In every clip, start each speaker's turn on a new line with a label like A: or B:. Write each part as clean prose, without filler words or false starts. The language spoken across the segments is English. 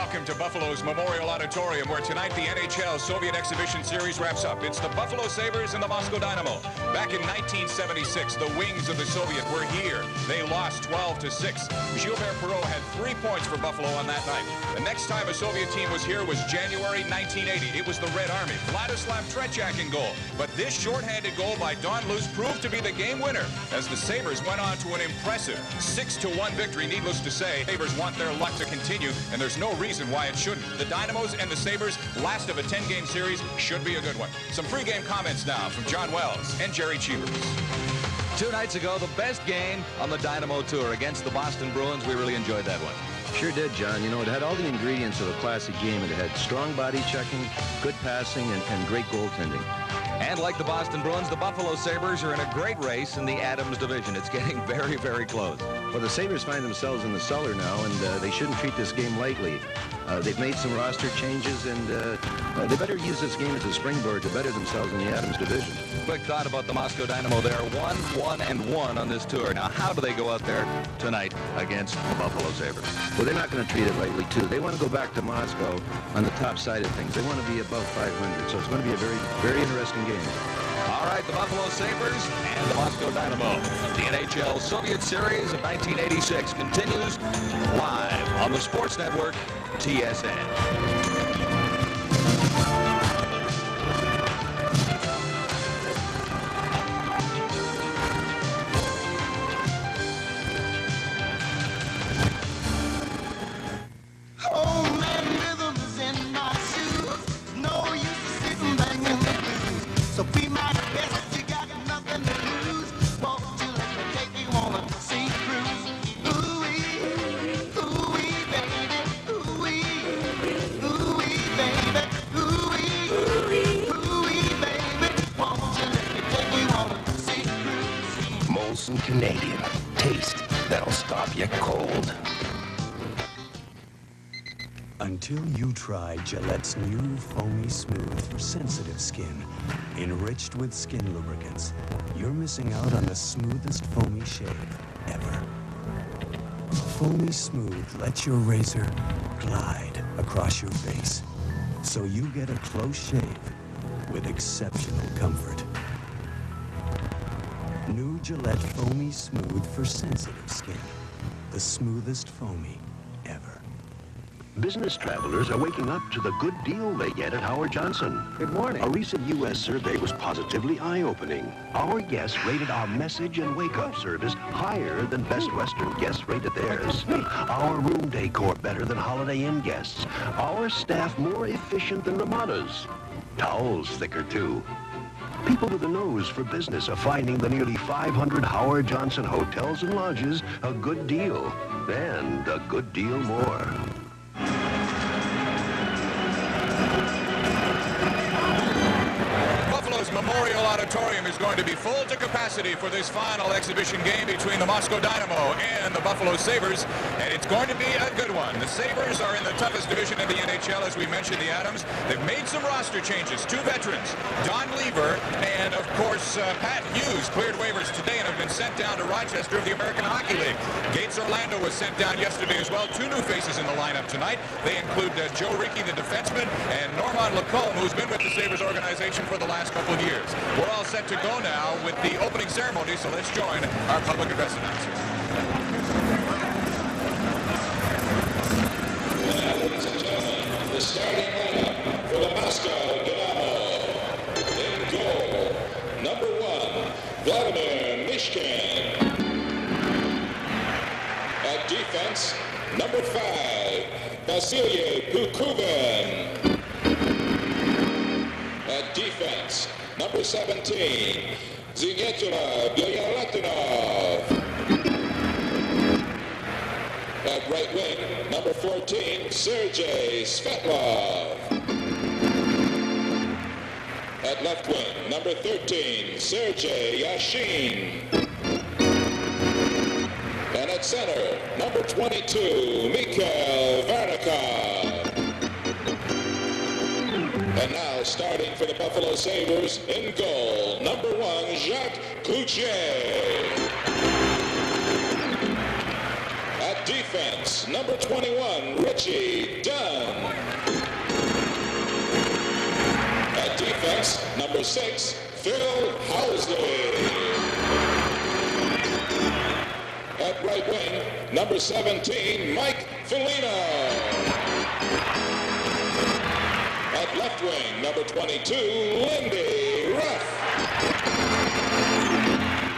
A: Welcome to Buffalo's Memorial Auditorium, where tonight the NHL Soviet Exhibition Series wraps up. It's the Buffalo Sabres and the Moscow Dynamo. Back in 1976, the wings of the Soviet were here. They lost 12-6. Gilbert Perreault had 3 points for Buffalo on that night. The next time a Soviet team was here was January 1980. It was the Red Army. Vladislav Tretiak in goal. But this shorthanded goal by Don Luce proved to be the game winner, as the Sabres went on to an impressive 6-1 victory. Needless to say, Sabres want their luck to continue, and there's no reason why it shouldn't. The Dynamos and the Sabres, last of a 10-game series, should be a good one. Some pregame comments now from John Wells and Jerry Cheevers.
B: 2 nights ago, the best game on the Dynamo Tour against the Boston Bruins. We really enjoyed that one.
C: Sure did, John. You know, it had all the ingredients of a classic game. It had strong body checking, good passing, and great goaltending.
B: And like the Boston Bruins, the Buffalo Sabres are in a great race in the Adams division. It's getting very, very close.
C: Well, the Sabres find themselves in the cellar now, and they shouldn't treat this game lightly. They've made some roster changes, and they better use this game as a springboard to better themselves in the Adams division.
B: Quick thought about the Moscow Dynamo. They're 1-1-1 on this tour. Now, how do they go out there tonight against the Buffalo Sabres?
C: Well, they're not going to treat it lightly, too. They want to go back to Moscow on the top side of things. They want to be above 500, so it's going to be a very, very interesting game.
B: All right, the Buffalo Sabres and the Moscow Dynamo. The NHL Soviet Series of 1986 continues live on the Sports Network, TSN.
D: Canadian taste that'll stop you cold.
E: Until you try Gillette's new Foamy Smooth for sensitive skin, enriched with skin lubricants, you're missing out on the smoothest foamy shave ever. Foamy Smooth lets your razor glide across your face, so you get a close shave with exceptional comfort. New Gillette Foamy Smooth for sensitive skin. The smoothest foamy ever.
D: Business travelers are waking up to the good deal they get at Howard Johnson.
C: Good morning.
D: A recent U.S. survey was positively eye-opening. Our guests rated our message and wake-up service higher than Best Western guests rated theirs. Our room decor better than Holiday Inn guests. Our staff more efficient than Ramada's. Towels thicker, too. People with a nose for business are finding the nearly 500 Howard Johnson hotels and lodges a good deal, and a good deal more.
A: Buffalo's Memorial Auditorium is going to be full to capacity for this final exhibition game between the Moscow Dynamo and the Buffalo Sabres, and it's going to be a good one. The Sabres are in the toughest division in the NHL, as we mentioned, the Adams. They've made some roster changes. 2 veterans, Don Lever and, of course, Pat Hughes, cleared waivers today and have been sent down to Rochester of the American Hockey League. Gates Orlando was sent down yesterday as well. 2 new faces in the lineup tonight. They include Joe Rickey, the defenseman, and Normand Lacombe, who's been with the Sabres organization for the last couple of years. We're all set to go now with the opening ceremony, so let's join our public address announcers.
F: Ladies and gentlemen, the starting lineup for the Moscow Dynamo. In goal, number 1, Vladimir Mishkin. At defense, number 5, Vasily Pukuvin. At defense, number 17, Zinyetura Bilялетдинов. At right wing, number 14, Sergei Svetlov. At left wing, number 13, Sergei Yašin. And at center, number 22, Mikhail Vardakov. And now, starting for the Buffalo Sabres, in goal, number 1, Jacques Cloutier. At defense, offense, number 21, Richie Dunn. At defense, number 6, Phil Housley. At right wing, number 17, Mike Fellino. At left wing, number 22, Lindy Рафф.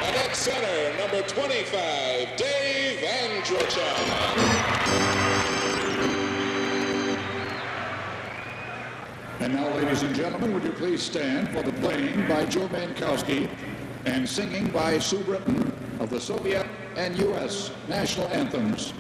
F: And at center, number 25, Dave Andrachuk.
G: And now, ladies and gentlemen, would you please stand for the playing by Joe Mankowski and singing by Sue Britton of the Soviet and U.S. national anthems.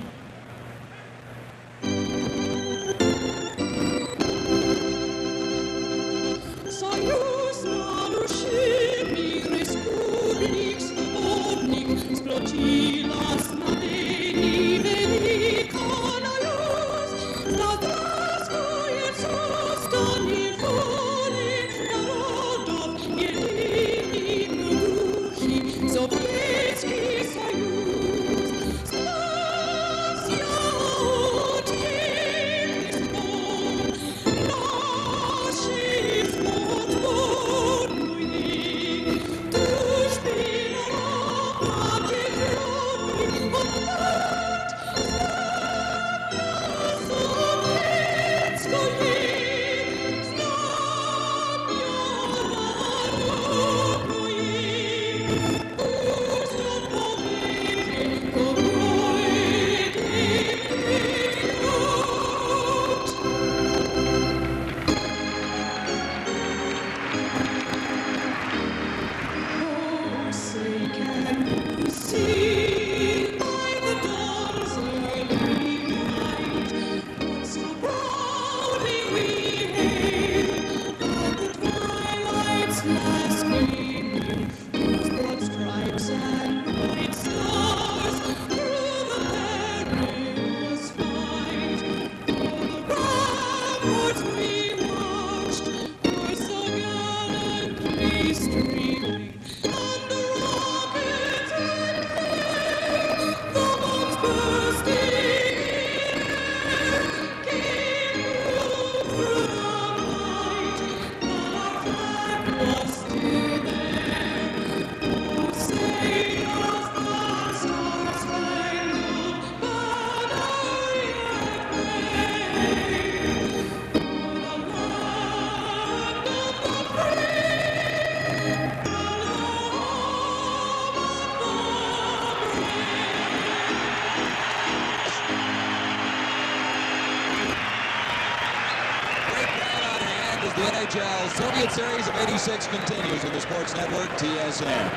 B: Soviet Series of '86 continues on the Sports Network, TSN.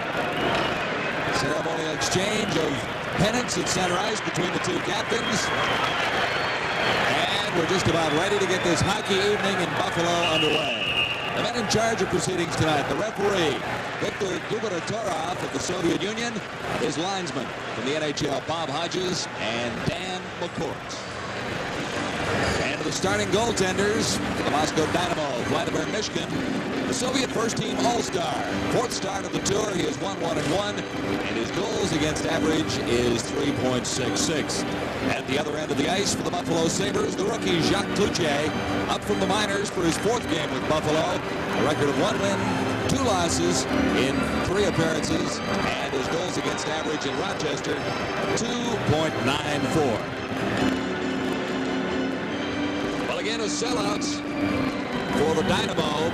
B: Ceremonial exchange of pennants at center ice between the two captains. And we're just about ready to get this hockey evening in Buffalo underway. The men in charge of proceedings tonight, the referee, Viktor Gubernatorov of the Soviet Union, his linesman from the NHL, Bob Hodges and Dan McCourt. And the starting goaltenders for the Moscow Dynamo, Vladimir Mishkin, the Soviet first-team All-Star. Fourth start of the tour, he has won 1-1, and his goals against average is 3.66. At the other end of the ice for the Buffalo Sabres, the rookie Jacques Cloutier, up from the minors for his fourth game with Buffalo. A record of 1 win, 2 losses in 3 appearances, and his goals against average in Rochester, 2.94. Again, a sellouts for the Dynamo,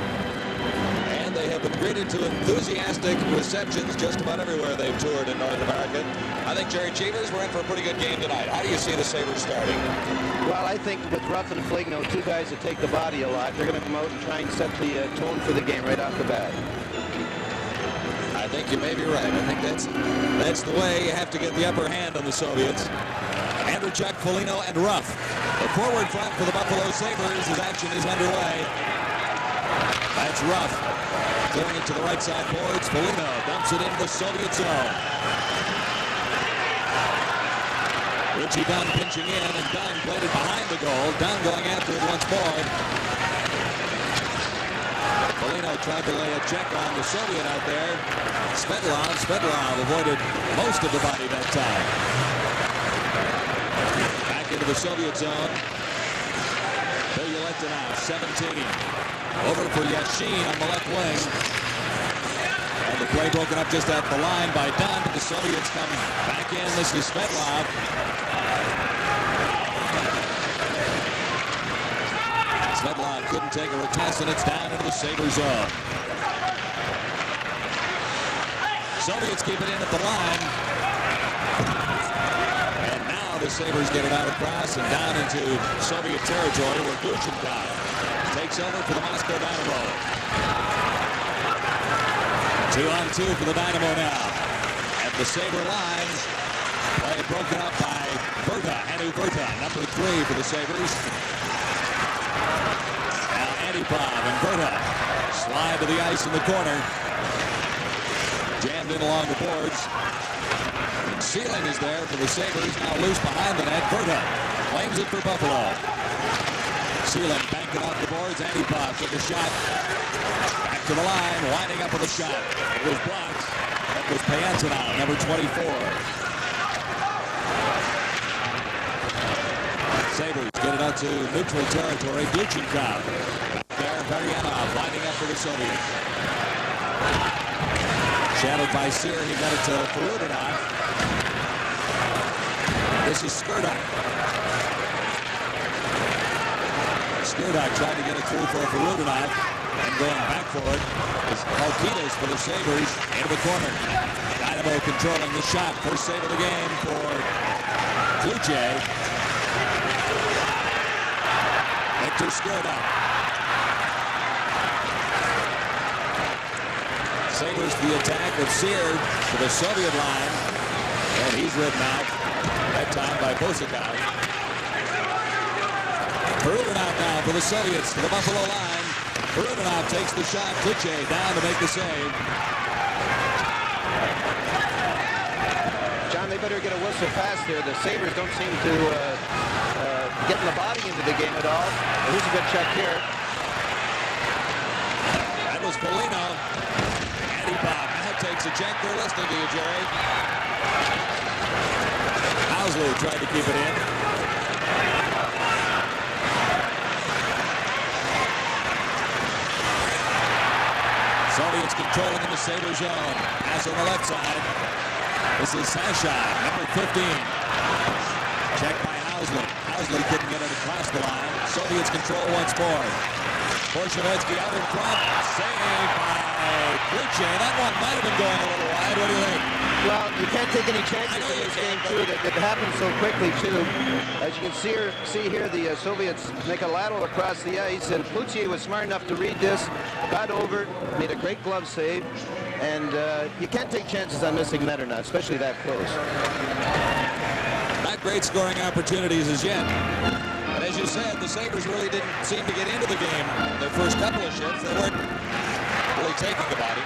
B: and they have been greeted to enthusiastic receptions just about everywhere they've toured in North America. I think, Jerry Cheevers, we're in for a pretty good game tonight. How do you see the Sabres starting?
C: Well, I think with Рафф and Foliño, 2 guys that take the body a lot, they're going to come out and try and set the tone for the game right off the bat.
B: I think you may be right. I think that's the way you have to get the upper hand on the Soviets. Andrachuk, Foliño, and Рафф. The forward front for the Buffalo Sabres, his action is underway. That's Рафф. Clearing it to the right side boards. Foliño dumps it into the Soviet zone. Richie Dunn pinching in, and Dunn played it behind the goal. Dunn going after it once more. Foliño tried to lay a check on the Soviet out there. Svetlov avoided most of the body that time. into the Soviet zone. Bilялетdinov, 17. Over for Yašin on the left wing. And the play broken up just at the line by Dunn. The Soviets come back in. This is Svetlav. Svetlav couldn't take a retest, and it's down into the Sabres zone. Soviets keep it in at the line. And now the Sabres get it out across and down into Soviet territory where Gluchenkov takes over for the Moscow Dynamo. 2-on-2 for the Dynamo now. At the Sabre line, play broken up by Berta, Anu Berta, number 3 for the Sabres. Now Antipov and Berta slide to the ice in the corner. Jammed in along the boards. And Sealing is there for the Sabres. Now loose behind the net. Berta claims it for Buffalo. Sealing banking off the boards. Antipov took a shot. Back to the line. Winding up with a shot. It was blocked. That was Pyantonov, number 24. Sabres get it out to neutral territory. Gluchenkov. There, Varianov winding up for the Soviets. Shadowed by Sear, he got it to Fahrutdinov. This is Skirdak. Skirdak tried to get it through for Fahrutdinov, and going back for it is Alkidas for the Sabres into the corner. Dynamo controlling the shot. First save of the game for Kluche. Victor Skirdak. Sabres the attack with Sear to the Soviet line. And he's ridden out. That time by Bosikov. Fahrutdinov now for the Soviets to the Buffalo line. Fahrutdinov takes the shot. Kluche down to make the save.
C: John, they better get a whistle fast here. The Sabres don't seem to get the body into the game at all. Here's a good check here.
B: That was Folinьo. Antipov now takes a check. They're listening to you, Jerry. Housley tried to keep it in. Soviets controlling in the Sabre zone. Pass on the left side. This is Sasha, number 15. Check by Housley. Housley couldn't get it across the line. Soviets control once more. Borshevetsky out in front. Saved by Kluche. That one might have been going a little wide. What do you think?
C: Well, you can't take any chances in this game, too. It happened so quickly, too. As you can see here, the Soviets make a lateral across the ice, and Kluche was smart enough to read this, got over, made a great glove save, and you can't take chances on missing net or not, especially that close.
B: Not great scoring opportunities as yet. But as you said, the Sabres really didn't seem to get into the game. Their first couple of shifts, they weren't really taking the body.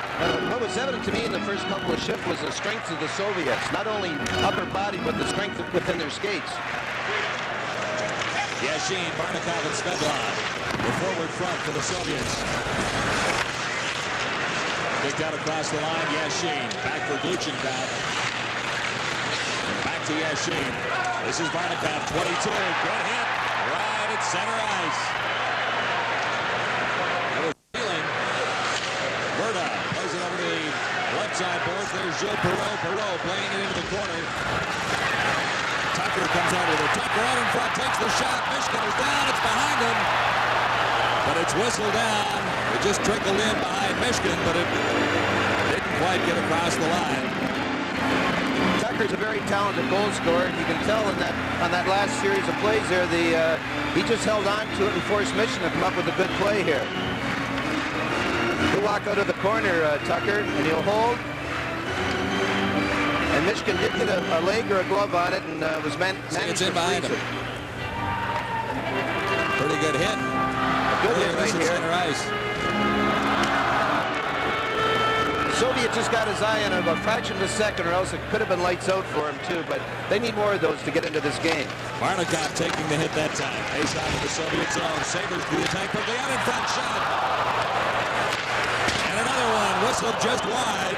C: What was evident to me in the first couple of shifts was the strength of the Soviets. Not only upper body, but the strength within their skates.
B: Yašin, Varnakov, and Svetlov. The forward front for the Soviets. Kicked out across the line, Yašin. Back for Gluchenkov. Back to Yašin. This is Varnakov, 22. Good hit. Right at center ice. Berta plays it over to the left side boards. There's Joe Perro. Perro playing it into the corner. Takers comes over with it. Taker out in front, takes the shot. Mishkin is down. It's behind him. But it's whistled down. It just trickled in behind Mishkin, but it didn't quite get across the line.
C: Tucker's a very talented goal scorer. You can tell on that last series of plays there, he just held on to it and forced Mishkin to come up with a good play here. He'll walk out of the corner, Tucker, and he'll hold. And Mishkin did get a leg or a glove on it and was managed to freeze it.
B: Pretty good hit.
C: A good hit right here.
B: Center ice.
C: Soviet just got his eye on him a fraction of a second, or else it could have been lights out for him too, but they need more of those to get into this game.
B: Varnakov taking the hit that time. Face out of the Soviet zone. Sabres do the attack, but the out in front shot. And another one whistled just wide.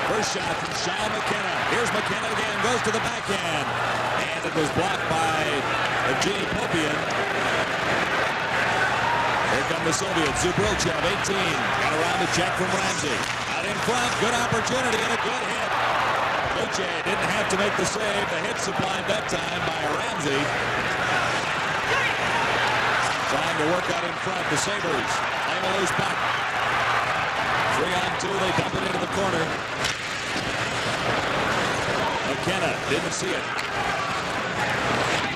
B: First shot from Sean McKenna. Here's McKenna again, goes to the backhand. And it was blocked by Evgeny Popian. Here come the Soviets. Zubrilchev, 18. Got around the check from Ramsey. Out in front, good opportunity and a good hit. Luce didn't have to make the save. The hit supplied that time by Ramsey. Trying to work out in front. The Sabres playing a loose puck. 3-on-2. They dump it into the corner. McKenna didn't see it.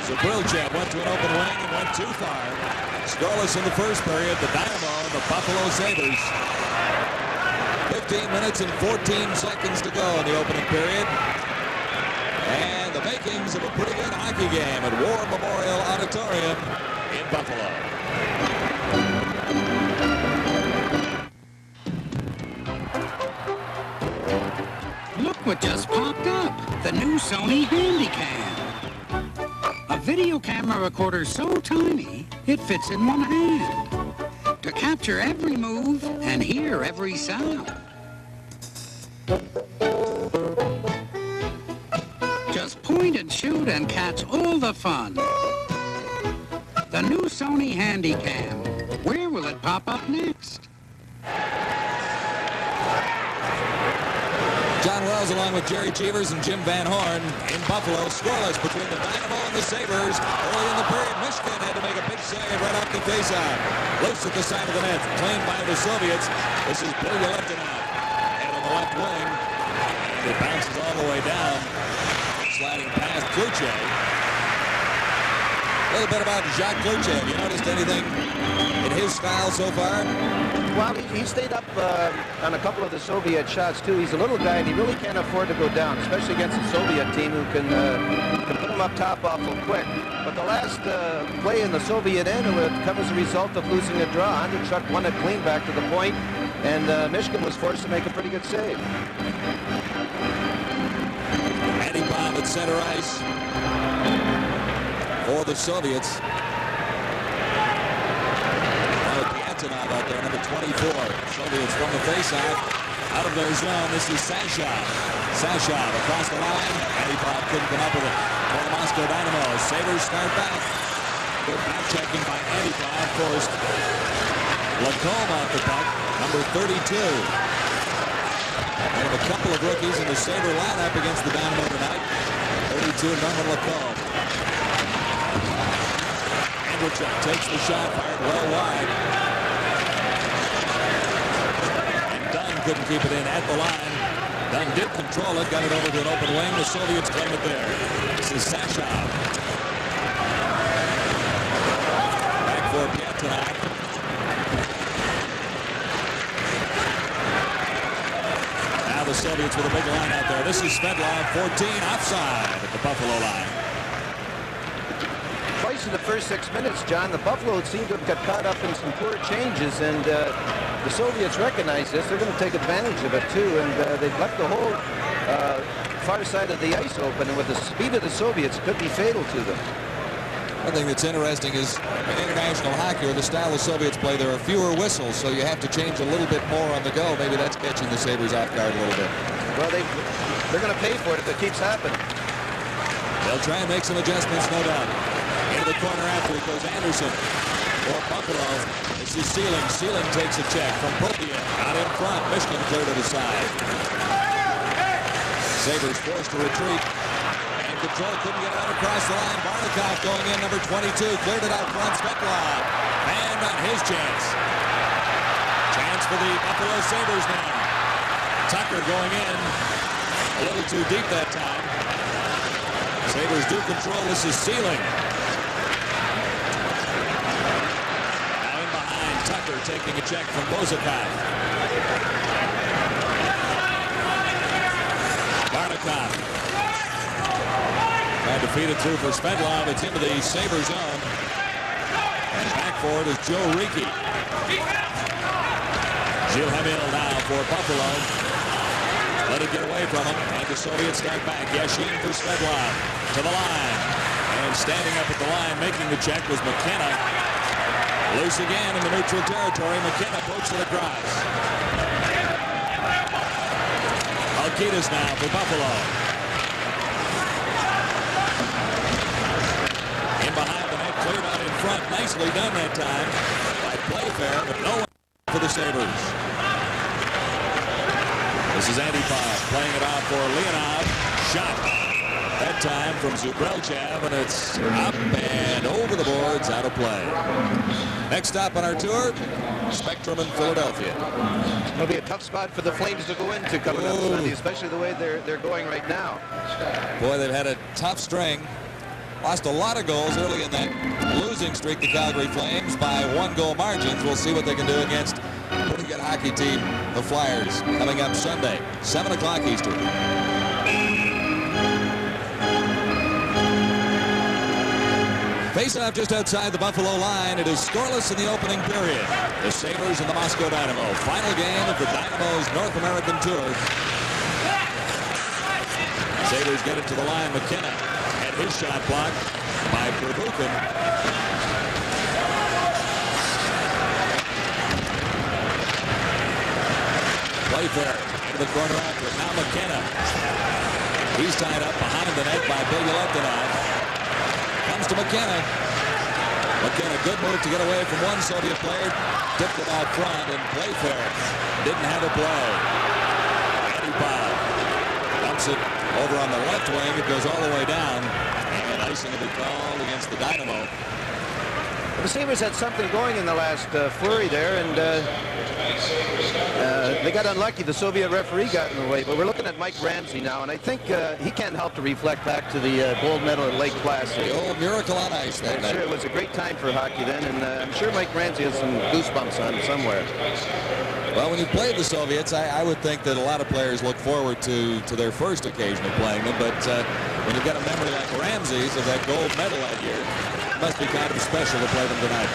B: Zubrilchev went to an open wing and went too far. Scoreless in the first period. The Dynamo and the Buffalo Sabres. 15 minutes and 14 seconds to go in the opening period. And the makings of a pretty good hockey game at War Memorial Auditorium in Buffalo.
H: Look what just popped up. The new Sony Handycam. A video camera recorder so tiny, it fits in one hand. To capture every move and hear every sound. Just point and shoot and catch all the fun. The new Sony Handycam. Where will it pop up next?
B: John Wells along with Jerry Cheevers and Jim Van Horn in Buffalo. Scoreless between the Dynamo and the Sabres. Early in the period, Michigan had to make a big save right off the faceoff. Loose at the side of the net. Claimed by the Soviets. This is Bilялетdinov. Head on the left wing. And it bounces all the way down. Sliding past Kluche. A little bit about Jacques Kluche. Have you noticed anything in his style so far?
C: Well, he stayed up on a couple of the Soviet shots, too. He's a little guy, and he really can't afford to go down, especially against a Soviet team who can put him up top awful quick. But the last play in the Soviet end would come as a result of losing a draw. Andrachuk won it clean back to the point, and Michigan was forced to make a pretty good save.
B: Bomb at center ice for the Soviets. Pятanov out there, number 24. Soviets from the faceoff, out of their zone. This is Sashov. Sashov across the line. Antipov couldn't come up with it for the Moscow Dynamo. Sabres start back. Good back checking by Antipov. Forced Lacomb off the puck, number 32. And a couple of rookies in the Sabre lineup against the Dynamo tonight. 32, Norman Lacomb. Andrachuk takes the shot, fired well wide. And Dunn couldn't keep it in at the line. Dunn did control it, got it over to an open wing. The Soviets claim it there. This is Sashov. Back for Pятанов. The Soviets with a big line out there. This is Svetlov, 14, offside at the Buffalo line.
C: Twice in the first 6 minutes, John, the Buffalo seemed to have got caught up in some poor changes, and the Soviets recognize this. They're going to take advantage of it, too, and they've left the whole far side of the ice open, and with the speed of the Soviets, it could be fatal to them.
B: One thing that's interesting is in international hockey, or the style the Soviets play, there are fewer whistles, so you have to change a little bit more on the go. Maybe that's catching the Sabres off guard a little bit.
C: Well, they're going to pay for it if it keeps happening.
B: They'll try and make some adjustments, no doubt. Into the corner after it goes Anderson for Buffalo. This is Sealing. Sealing takes a check from Popian. Out in front. Michigan cleared to the side. Sabres forced to retreat. Control, couldn't get it out across the line. Vardakov going in, number 22, cleared it out front. Svetlov, and on his chance. Chance for the Buffalo Sabres now. Tucker going in, a little too deep that time. Sabres do control. This is Sealing. Now in behind, Tucker taking a check from Bozakov. Vardakov. Tried to feed it through for Svetlov. It's into the Sabre zone. And back for it is Joe Ricci. Gilles Hemel now for Buffalo. Let it get away from him. And the Soviets start back. Yashin for Svetlov. To the line. And standing up at the line, making the check was McKenna. Loose again in the neutral territory. McKenna pokes it across. Alkidas now for Buffalo. nicely done that time by Pleyfair, but no one for the Sabres. This is Antipov playing it off for Leonov. Shot. That time from Zubrilchev, and it's up and over the boards, out of play. Next stop on our tour, Spectrum in Philadelphia.
C: It'll be a tough spot for the Flames to go into coming up Sunday, especially the way they're going right now.
B: Boy, they've had a tough string. Lost a lot of goals early in that losing streak, the Calgary Flames, by 1-goal margins. We'll see what they can do against a pretty good hockey team, the Flyers, coming up Sunday, 7 o'clock Eastern. Face-off just outside the Buffalo line. It is scoreless in the opening period. The Sabres and the Moscow Dynamo. Final game of the Dynamo's North American tour. Sabres get it to the line. McKenna had his shot blocked by Pervukin. Playfair into the corner after it. Now McKenna. He's tied up behind the net by Bilялетдинов. Comes to McKenna. McKenna, good move to get away from one Soviet player. Tipped it out front, and Playfair didn't have a play. Antipov dumps it over on the left wing. It goes all the way down. And icing will be called against the Dynamo.
C: The Sabres had something going in the last flurry there, and they got unlucky. The Soviet referee got in the way, but we're looking at Mike Ramsey now, and I think he can't help to reflect back to the gold medal at Lake Placid.
B: The old miracle on ice that night.
C: Sure, it was a great time for hockey then, and I'm sure Mike Ramsey has some goosebumps on somewhere.
B: Well, when you played the Soviets, I would think that a lot of players look forward to their first occasion of playing them, but when you've got a memory like Ramsey's of that gold medal that year, it must be kind of special to play them tonight.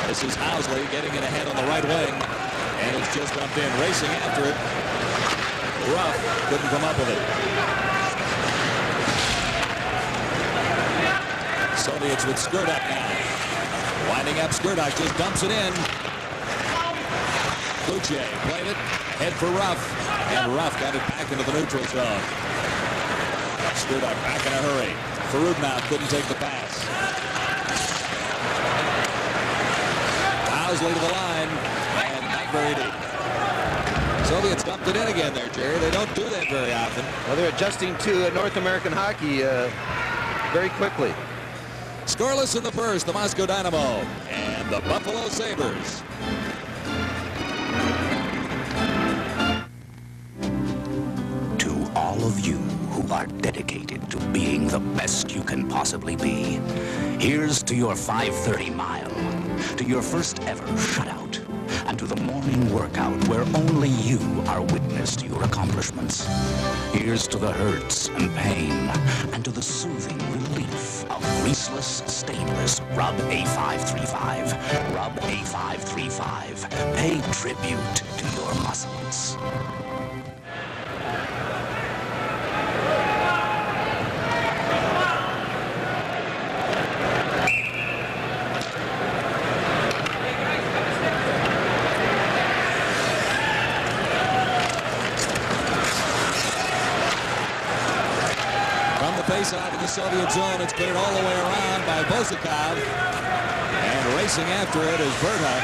B: This is Housley getting it ahead on the right wing, and it's just dumped in, racing after it. Рафф couldn't come up with it. Soviets with Skirdak now. Winding up, Skirdak just dumps it in. Luce played it, head for Рафф, and Рафф got it back into the neutral zone. Skirdak back in a hurry. Fahrutdinov couldn't take the pass. Housley to the line, and not very deep. Soviets dumped it in again there, Jerry. They don't do that very often.
C: Well, they're adjusting to North American hockey very quickly.
B: Scoreless in the first, the Moscow Dynamo and the Buffalo Sabres.
I: To all of you who are dedicated to being the best you can possibly be, here's to your 5:30 mile, to your first ever shutout, and to the morning workout where only you are witness to your accomplishments. Here's to the hurts and pain, and to the soothing relief of greaseless, stainless Rub A535. Rub A535. Pay tribute to your muscles.
B: Out of the Soviet zone. It's cleared all the way around by Bozakov. And racing after it is Berta.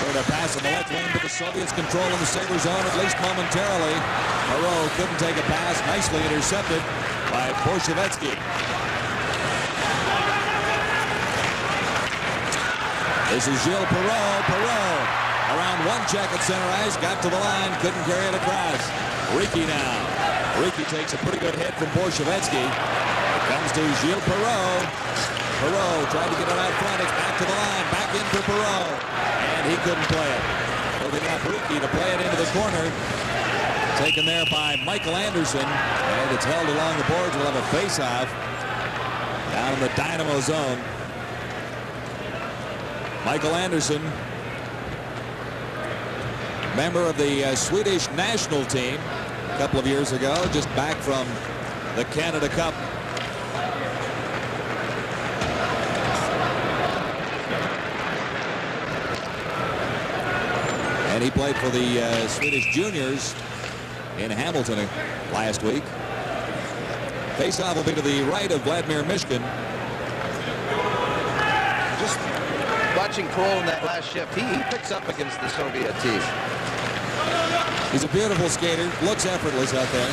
B: Berta pass on the left wing, but the Soviets controlling the Sabre zone at least momentarily. Perro couldn't take a pass. Nicely intercepted by Borshevetsky. This is Gilles Perro. Perro around one check at center ice. Got to the line. Couldn't carry it across. Riki now. Riki takes a pretty good hit from Borshevetsky. It comes to Gilles Perro. Perro tried to get it out front. It's back to the line. Back in for Perro. And he couldn't play it. Looking up Riki to play it into the corner. Taken there by Michael Anderson. And it's held along the boards. We'll have a face-off down in the Dynamo zone. Michael Anderson, member of the Swedish national team a couple of years ago, just back from the Canada Cup. And he played for the Swedish juniors in Hamilton last week. Face-off will be to the right of Vladimir Mishkin.
C: Just watching Kroll in that last shift, he picks up against the Soviet team.
B: He's a beautiful skater, looks effortless out there.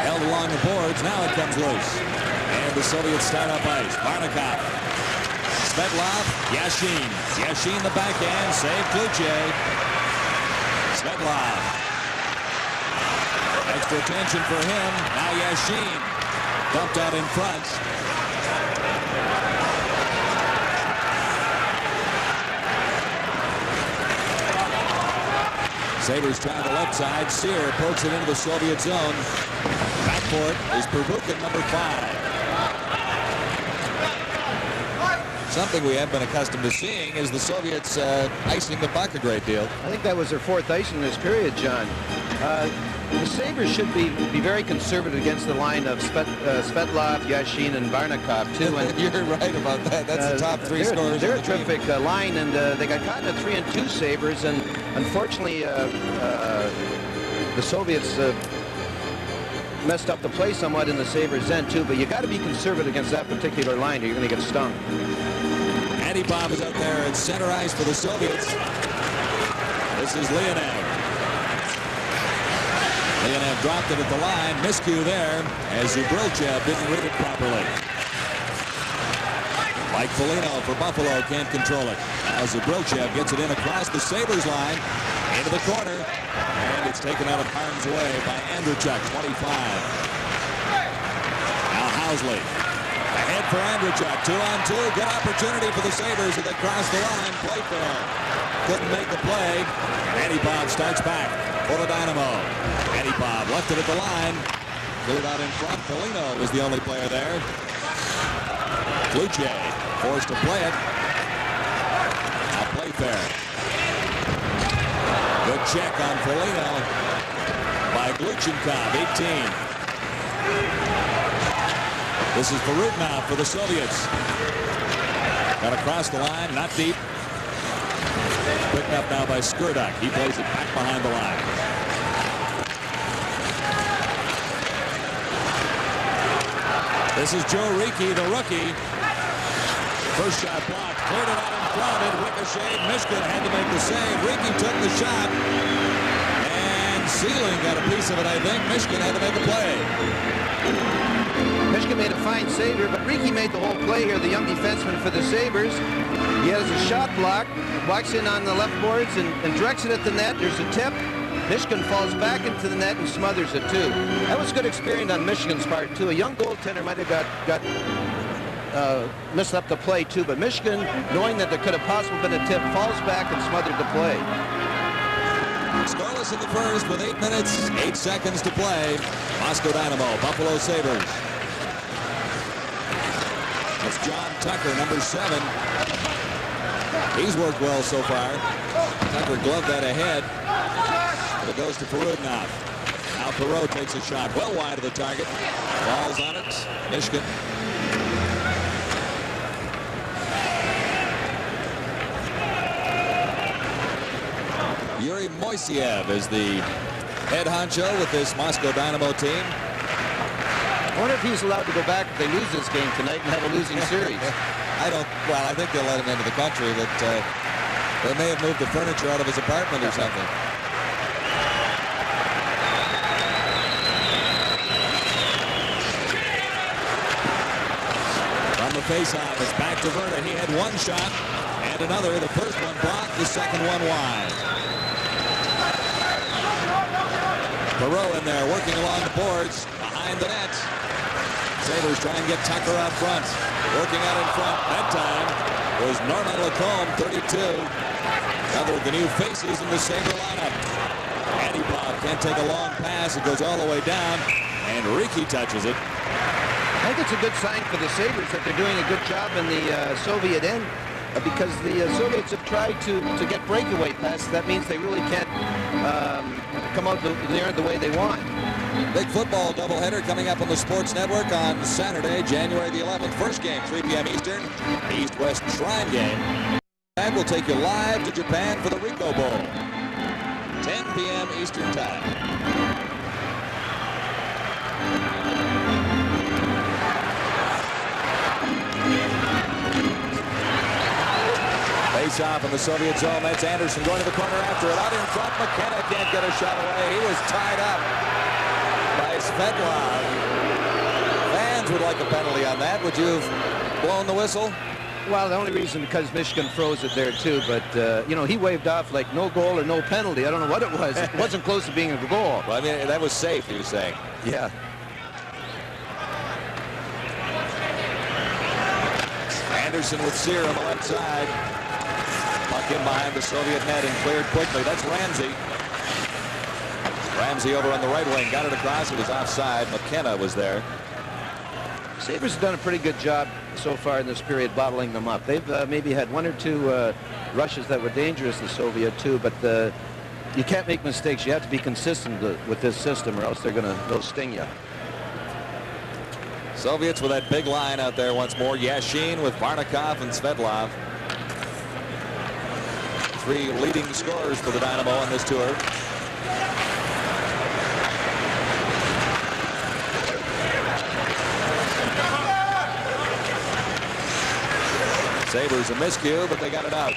B: Held along the boards, now it comes loose. And the Soviets start up ice. Varnakov. Svetlov, Yašin. Yašin the backhand, save Kluche. Svetlov. Extra attention for him. Now Yašin. Dumped out in front. Sabres trying the left side. Sear pokes it into the Soviet zone. Back for it is Pervukin, number 5. Something we have been accustomed to seeing is the Soviets icing the puck a great deal.
C: I think that was their 4th ice in this period, John. The Sabres should be very conservative against the line of Svetlov, Yašin, and Varnakov, too. And
B: you're right about that. That's the top 3 scorers.
C: They're a terrific line, and they got caught in a 3-2 Sabres, and unfortunately, the Soviets messed up the play somewhat in the Sabres end, too. But you got to be conservative against that particular line, or you're going to get stung.
B: Bob is out there at center ice for the Soviets. This is Leonov. Leonov dropped it at the line. Miscue there as Zubrilchev didn't read it properly. Like Foliino for Buffalo can't control it. Now Zubrilchev gets it in across the Sabres line into the corner, and it's taken out of harm's way by Andrachuk, 25. Now Housley. Ahead for Andrachuk, 2-on-2, good opportunity for the Sabres as they cross the line. Pleyfair couldn't make the play. Bob starts back for the Dynamo. Bob left it at the line. Cleared out in front. Foliino was the only player there. Kluche forced to play it. Now Pleyfair. Good check on Foliino by Gluchenkov, 18. This is Fahrutdinov for the Soviets. Got across the line, not deep. Picked up now by Skurduk. He plays it back behind the line. This is Joe Ricci, the rookie. First shot blocked. Cleared it out in front. It ricocheted. Mishkin had to make the save. Ricci took the shot. And Sealing got a piece of it, I think. Mishkin had to make a play.
C: Mishkin made a fine save here, but Ricci made the whole play here, the young defenseman for the Sabres. He has a shot block, walks in on the left boards and directs it at the net. There's a tip. Mishkin falls back into the net and smothers it, too. That was good experience on Michigan's part, too. A young goaltender might have got messed up the play, too, but Michigan, knowing that there could have possibly been a tip, falls back and smothered the play.
B: Scoreless in the first with 8 minutes, 8 seconds to play. Moscow Dynamo, Buffalo Sabres. That's John Tucker, number 7. He's worked well so far. Tucker gloved that ahead. But it goes to Fahrutdinov. Now Perro takes a shot well wide of the target. Falls on it. Mishkin. Yuri Moiseev is the head honcho with this Moscow Dynamo team.
C: I wonder if he's allowed to go back if they lose this game tonight and have a losing series.
B: I think they'll let him into the country, but they may have moved the furniture out of his apartment or something. From the faceoff, it's back to Verta. He had one shot and another. The first one blocked, the second one wide. Perro in there working along the boards behind the net. Sabres try and get Tucker out front. Working out in front. That time was Norman Lacombe, 32. Another of the new faces in the Sabre lineup. Bob can't take a long pass. It goes all the way down. And Ricci touches it.
C: I think it's a good sign for the Sabres that they're doing a good job in the Soviet end, because the Soviets have tried to get breakaway passes. That means they really can't come out the way they want.
B: Big football doubleheader coming up on the Sports Network on Saturday, January the 11th. First game, 3 p.m. Eastern, East-West Shrine game. And we'll take you live to Japan for the Ricoh Bowl. 10 p.m. Eastern Time. Face off in the Soviet zone. That's Anderson going to the corner after it. Out in front, McKenna can't get a shot away. He was tied up by Svetlov. Fans would like a penalty on that. Would you have blown the whistle?
C: Well, the only reason because Michigan froze it there too, but you know, he waved off like no goal or no penalty. I don't know what it was. It wasn't close to being a goal.
B: Well, I mean, that was safe, he was saying.
C: Yeah.
B: Anderson with Sear on the left side. Puck in behind the Soviet net and cleared quickly. That's Ramsey. Ramsey over on the right wing. Got it across. It was offside. McKenna was there.
C: Sabres have done a pretty good job so far in this period bottling them up. They've maybe had one or two rushes that were dangerous, the Soviet too, but you can't make mistakes. You have to be consistent with this system or else they'll sting you.
B: Soviets with that big line out there once more. Yašin with Vārnakov and Svetlov. 3 leading scorers for the Dynamo on this tour. Sabres a miscue, but they got it out.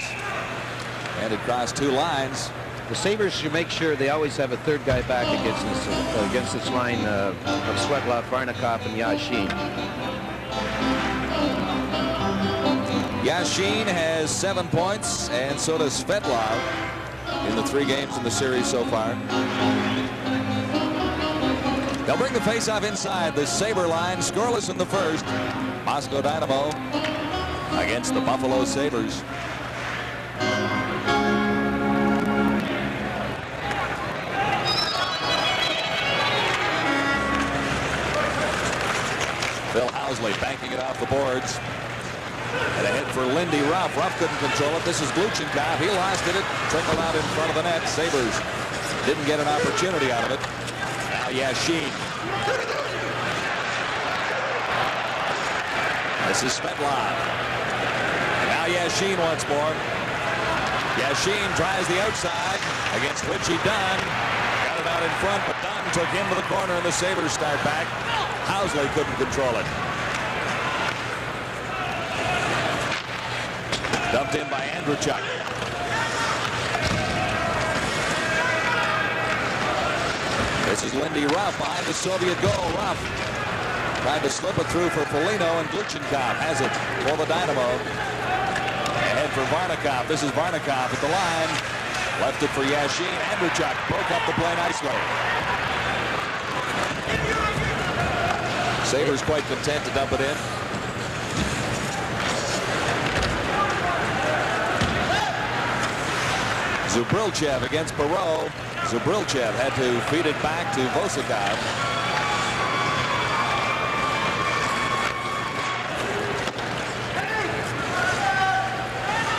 B: And it crossed 2 lines.
C: The Sabres should make sure they always have a third guy back against this line of Svetlov, Vārnakov, and Yašin.
B: Yašin has 7 points, and so does Svetlov in the 3 games in the series so far. They'll bring the faceoff inside the Sabre line, scoreless in the first. Moscow Dynamo against the Buffalo Sabres. Phil Housley banking it off the boards. And ahead for Lindy Рафф. Рафф couldn't control it. This is Gluchenkov. He lost it. It trickled out in front of the net. Sabres didn't get an opportunity out of it. Now Yašin. This is Svetlov. Now Yašin once more. Yašin tries the outside, against which he Dunn. Got it out in front, but Dunn took him to the corner, and the Sabres start back. Housley couldn't control it. Dumped in by Andrachuk. This is Lindy Рафф behind the Soviet goal. Рафф tried to slip it through for Foliino, and Gluchenkov has it for the Dynamo. Ahead for Vārnakov. This is Vārnakov at the line. Left it for Yašin. Andrachuk broke up the play nicely. Sabres quite content to dump it in. Zubrilchev against Perro. Zubrilchev had to feed it back to Vosikov.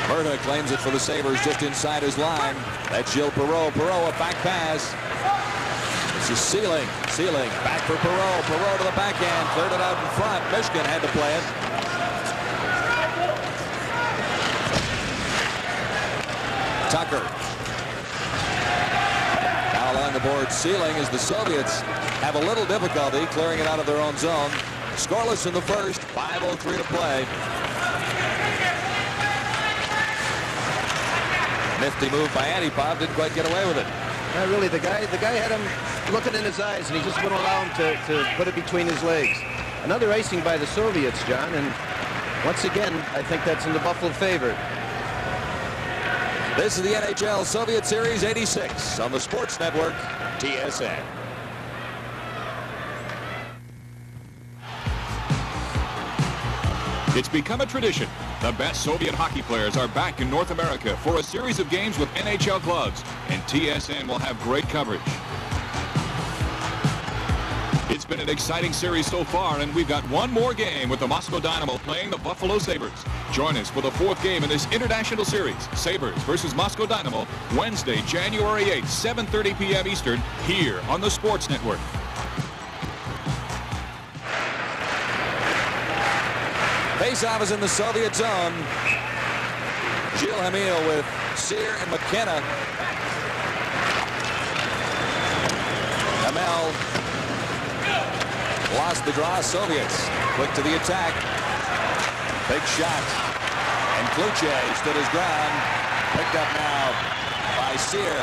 B: Berta claims it for the Sabres just inside his line. That's Gilles Perro. Perro, a back pass. This is Sealing. Sealing back for Perro. Perro to the backhand. Cleared it out in front. Michigan had to play it. Tucker. Now along the board, Sealing as the Soviets have a little difficulty clearing it out of their own zone. Scoreless in the first. 5:03 to play. Nifty move by Antipov. Didn't quite get away with it.
C: Really, the guy had him looking in his eyes, and he just wouldn't allow him to put it between his legs. Another icing by the Soviets, John, and once again, I think that's in the Buffalo favor.
B: This is the NHL Soviet Series 86 on the Sports Network, TSN.
A: It's become a tradition. The best Soviet hockey players are back in North America for a series of games with NHL clubs, and TSN will have great coverage. It's been an exciting series so far, and we've got one more game with the Moscow Dynamo playing the Buffalo Sabres. Join us for the 4th game in this international series, Sabres versus Moscow Dynamo, Wednesday, January 8th, 7:30 p.m. Eastern, here on the Sports Network.
B: Faceoff is in the Soviet zone. Gilles Hemel with Sear and McKenna. Hemel lost the draw. Soviets quick to the attack. Big shot. And Kluche stood his ground. Picked up now by Sear.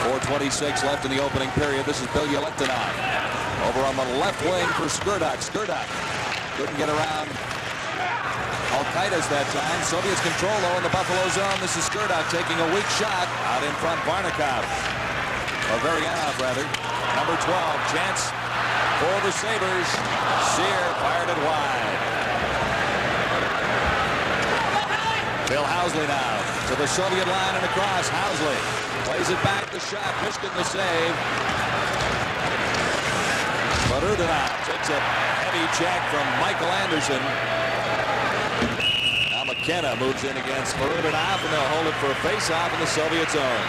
B: 4:26 left in the opening period. This is Bilялетdinov. Over on the left wing for Skurdok. Skurdok couldn't get around Al-Qaeda's that time. Soviets control though in the Buffalo zone. This is Skurdok taking a weak shot. Out in front, Vardakov. Or Varianov, rather. Number 12, chance for the Sabres. Sear fired it wide. Bill Housley now to the Soviet line and across. Housley plays it back. The shot. Mishkin the save. Fahrutdinov takes a heavy check from Michael Anderson. Now McKenna moves in against Fahrutdinov, and they'll hold it for a face-off in the Soviet zone.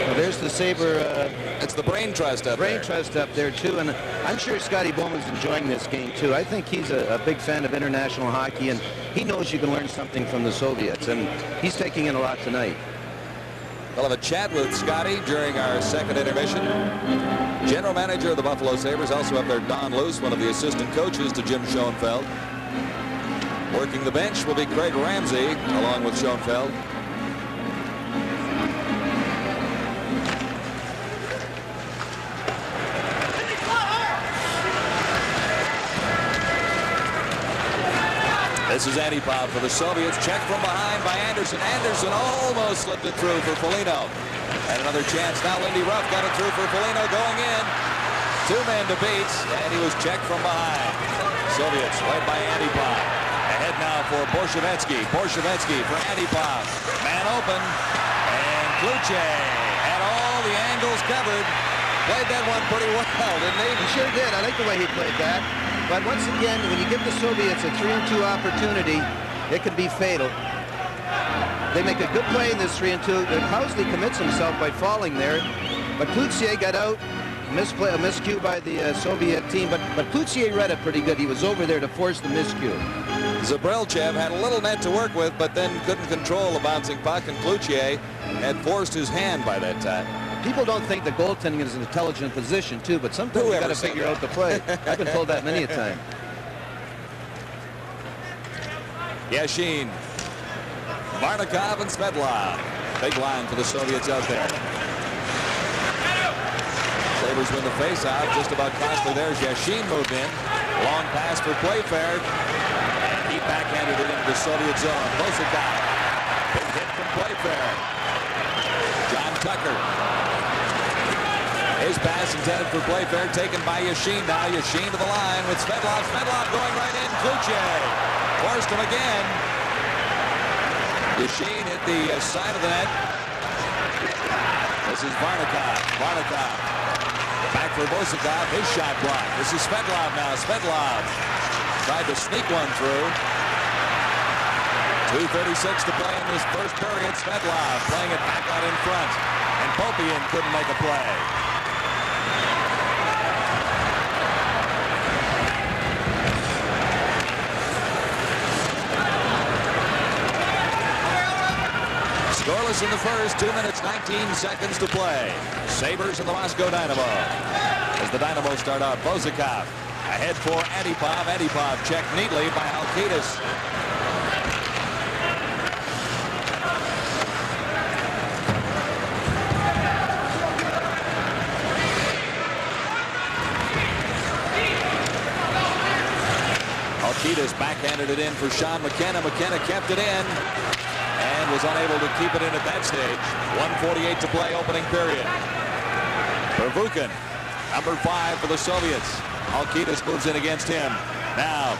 C: Well, there's the Sabre.
B: It's the brain trust up
C: brain
B: there.
C: trust up there too, and I'm sure Scotty Bowman's enjoying this game too. I think he's a big fan of international hockey, and he knows you can learn something from the Soviets, and he's taking in a lot tonight.
B: We'll have a chat with Scotty during our second intermission. General manager of the Buffalo Sabres, also up there Don Luce, one of the assistant coaches to Jim Schoenfeld. Working the bench will be Craig Ramsey along with Schoenfeld. This is Antipov for the Soviets. Check from behind by Anderson. Anderson almost slipped it through for Folino. And another chance now. Lindy Ruff got it through for Folino going in. Two men to beat, and he was checked from behind. Soviets led by Antipov. Ahead now for Borshevetsky. Borshevetsky for Antipov. Man open. And Kluche had all the angles covered. Played that one pretty well, didn't he?
C: He sure did. I like the way he played that. But once again, when you give the Soviets a 3-2 opportunity, it can be fatal. They make a good play in this 3-2. Housley commits himself by falling there. But Kluche got out. Misplay, a miscue by the Soviet team. But Kluche read it pretty good. He was over there to force the miscue.
B: Zubrilchev had a little net to work with, but then couldn't control the bouncing puck, and Kluche had forced his hand by that time.
C: People don't think that goaltending is an intelligent position, too, but sometimes you got to figure out the play. I've been told that many a time.
B: Yashin, Vardakov, and Svedlov. Big line for the Soviets out there. Sabres win the faceoff. Just about costly. There's Yashin moved in. Long pass for Pleyfair. He backhanded it into the Soviet zone. Bosakov. Big hit from Pleyfair. John Tucker. His pass intended for Pleyfair, taken by Yashin. Now Yashin to the line with Svedlov. Svedlov going right in. Kluche forced him again. Yashin hit the side of the net. This is Vardakov. Vardakov back for Bosakov. His shot blocked. This is Svedlov now. Svedlov tried to sneak one through. 2:36 to play in this first period. Svedlov playing it back out in front. And Popian couldn't make a play. Scoreless in the first, 2 minutes, 19 seconds to play. Sabres and the Moscow Dynamo. As the Dynamo start out, Bosakov ahead for Antipov. Antipov checked neatly by Alkaitis. Alkaitis backhanded it in for Sean McKenna. McKenna kept it in and was unable to keep it in at that stage. 1:48 to play, opening period. Pervukin, number 5 for the Soviets. Alkaitis moves in against him. Now,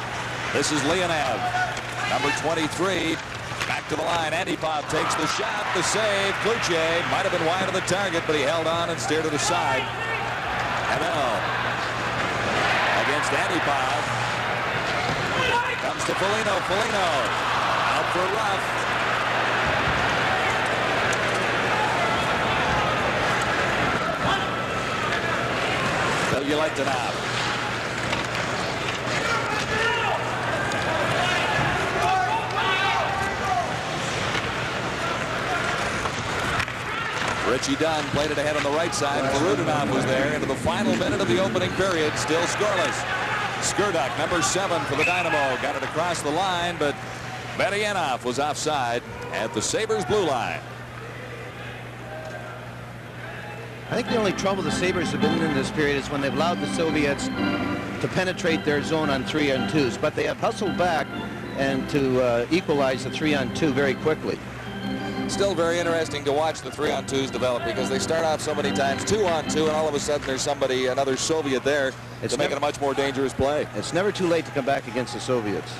B: this is Leonev, number 23. Back to the line. Antipov takes the shot, the save. Kluche might have been wide of the target, but he held on and steered it aside. Hemel against Antipov. Comes to Folino. Folino out for Рафф. Bilялетdinov. Richie Dunn played it ahead on the right side. Fahrutdinov was there into the final minute of the opening period, still scoreless. Skurduk, number 7 for the Dynamo, got it across the line, but Varayanov was offside at the Sabres blue line.
C: I think the only trouble the Sabres have been in this period is when they've allowed the Soviets to penetrate their zone on 3-on-2s, but they have hustled back and to equalize the 3-on-2 very quickly.
B: Still very interesting to watch the 3-on-2s develop because they start off so many times 2-on-2 and all of a sudden there's somebody, another Soviet there to make it a much more dangerous play.
C: It's never too late to come back against the Soviets.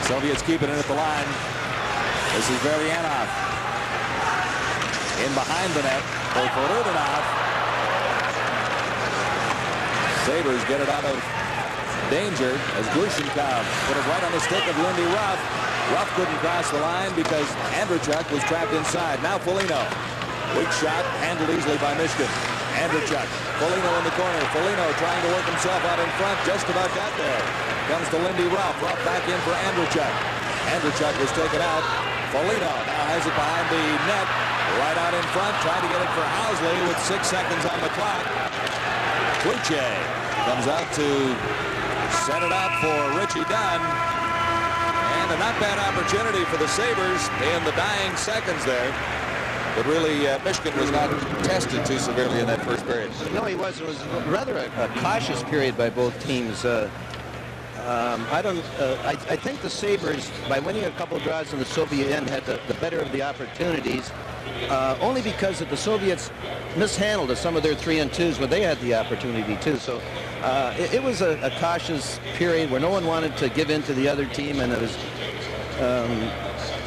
B: Soviets keeping it at the line. This is Varayanov. In behind the net for Fahrutdinov. Sabres get it out of danger as Glushenkov put it right on the stick of Lindy Рафф. Рафф couldn't cross the line because Andrachuk was trapped inside. Now Folinьo. Weak shot handled easily by Mishkin. Andrachuk. Folinьo in the corner. Folinьo trying to work himself out in front. Just about got there. Comes to Lindy Рафф. Рафф back in for Andrachuk. Andrachuk was taken out. Folinьo now has it behind the net. Right out in front. Trying to get it for Housley with 6 seconds on the clock. Kluche comes out to set it up for Richie Dunn. And a not bad opportunity for the Sabres in the dying seconds there. But really, Mishkin was not tested too severely in that first period.
C: No, he was. It was rather a cautious period by both teams. I think the Sabres, by winning a couple of draws in the Soviet end, had the better of the opportunities. Only because the Soviets mishandled some of their 3-on-2s when they had the opportunity too. So it was a cautious period where no one wanted to give in to the other team, and it was.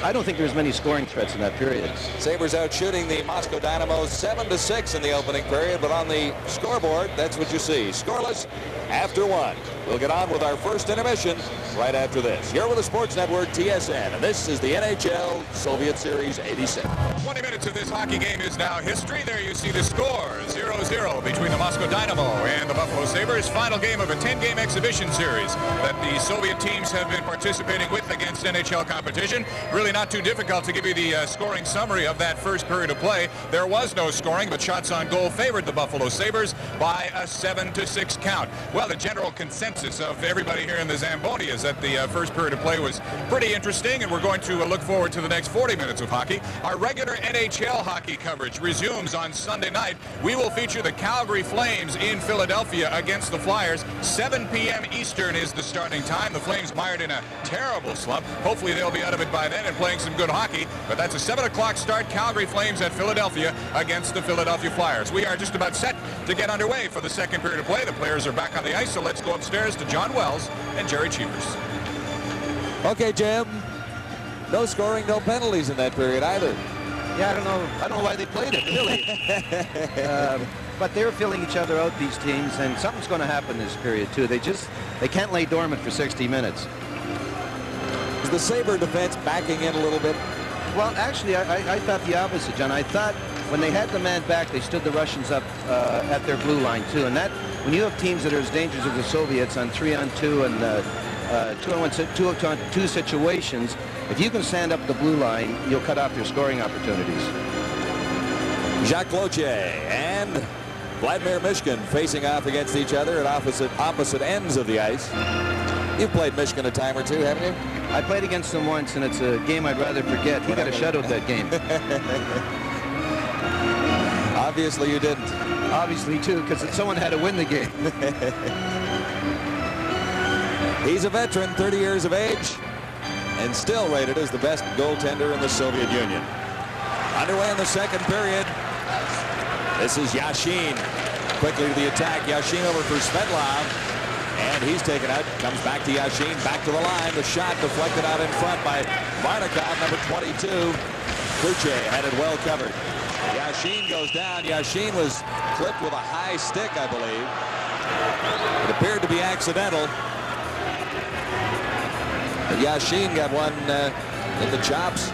C: I don't think there was many scoring threats in that period.
B: Sabres out shooting the Moscow Dynamo 7-6 in the opening period, but on the scoreboard, that's what you see. Scoreless after 1. We'll get on with our first intermission right after this. Here with the Sports Network TSN, and this is the NHL Soviet Series 86.
A: 20 minutes of this hockey game is now history. There you see the score, 0-0 between the Moscow Dynamo and the Buffalo Sabres. Final game of a 10-game exhibition series that the Soviet teams have been participating with against NHL competition. Really not too difficult to give you the scoring summary of that first period of play. There was no scoring, but shots on goal favored the Buffalo Sabres by a 7-6 count. Well, the general consensus of everybody here in the Zamboni is that the first period of play was pretty interesting, and we're going to look forward to the next 40 minutes of hockey. Our regular NHL hockey coverage resumes on Sunday night. We will feature the Calgary Flames in Philadelphia against the Flyers. 7 p.m. Eastern is the starting time. The Flames mired in a terrible slump. Hopefully they'll be out of it by then and playing some good hockey, but that's a 7 o'clock start. Calgary Flames at Philadelphia against the Philadelphia Flyers. We are just about set to get underway for the second period of play. The players are back on the ice, so let's go upstairs to John Wells and Jerry Cheevers.
B: Okay, Jim. No scoring, no penalties in that period either.
C: Yeah, I don't know why they played it, really. But they're filling each other out, these teams, and something's going to happen this period, too. They can't lay dormant for 60 minutes.
B: Is the Sabre defense backing in a little bit?
C: Well, actually, I thought the opposite, John. I thought when they had the man back, they stood the Russians up at their blue line, too. And that, when you have teams that are as dangerous as the Soviets on 3-on-2 and 2-on-2 situations, if you can stand up the blue line, you'll cut off their scoring opportunities.
B: Jacques Cloutier and Vladimir Mishkin facing off against each other at opposite ends of the ice. You've played Mishkin a time or two, haven't you?
C: I played against him once, and it's a game I'd rather forget. He got a shutout that game.
B: Obviously you didn't.
C: Obviously, too, because someone had to win the game.
B: He's a veteran, 30 years of age, and still rated as the best goaltender in the Soviet Union. Underway in the second period. This is Yašin. Quickly to the attack. Yašin over for Svetlov. And he's taken out. Comes back to Yašin. Back to the line. The shot deflected out in front by Varnakov, number 22. Kluche had it well covered. Yašin goes down. Yašin was clipped with a high stick, I believe. It appeared to be accidental. But Yašin got one in the chops.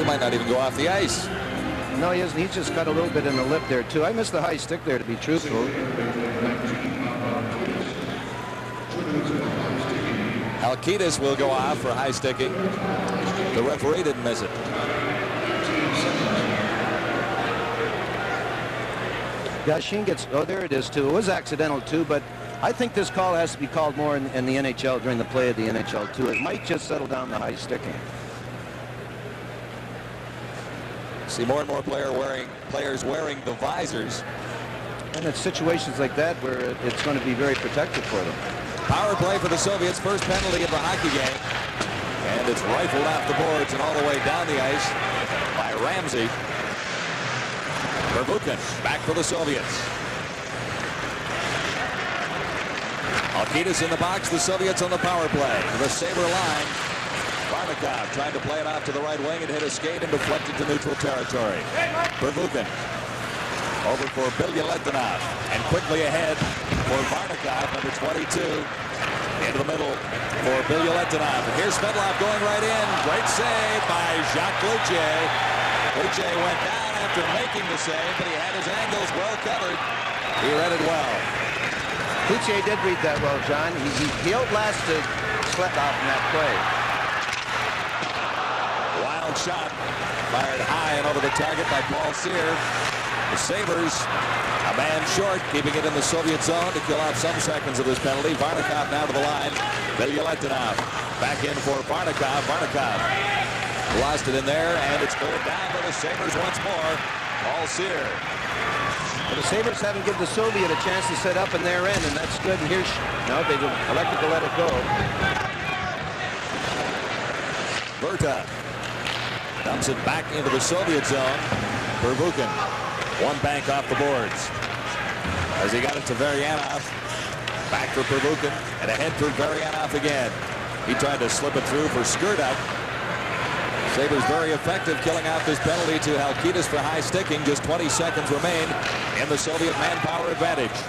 B: He might not even go off the ice.
C: No, he isn't. He's just got a little bit in the lip there, too. I missed the high stick there, to be truthful.
B: Alcides will go off for high sticking. The referee didn't miss it.
C: Yaşin gets, oh, there it is, too. It was accidental, too, but I think this call has to be called more in the NHL during the play of the NHL, too. It might just settle down the high sticking.
B: See more and more players wearing the visors.
C: And it's situations like that where it's going to be very protective for them.
B: Power play for the Soviets, first penalty of the hockey game. And it's rifled off the boards and all the way down the ice by Ramsey. Pervukin back for the Soviets. Alcides in the box, the Soviets on the power play. The Sabre line. Vardakov trying to play it off to the right wing and hit a skate and deflected to neutral territory. Pervukin over for Bilялетdinov and quickly ahead for Vardakov, number 22. Into the middle for Bilялетdinov. And here's Svetlov going right in. Great save by Jacques Cloutier. Cloutier went down after making the save, but he had his angles well covered. He read it well.
C: Cloutier did read that well, John. He outlasted Svetlov in that play.
B: Wild shot fired high and over the target by Paul Cyr. The Sabres, a man short, keeping it in the Soviet zone to kill off some seconds of this penalty. Vardakov now to the line. Bilялетdinov back in for Vardakov. Vardakov lost it in there, and it's going down by the Sabres once more. Paul Cyr.
C: Well, the Sabres haven't given the Soviet a chance to set up in their end, and that's good. And here's, no, they elected to let it go.
B: Berta dumps it back into the Soviet zone. Pervukin. One bank off the boards as he got it to Varianov. Back for Pervukin and ahead for Varianov again. He tried to slip it through for Skurduk. Sabres very effective killing out this penalty to Alcides for high sticking. Just 20 seconds remain in the Soviet manpower advantage.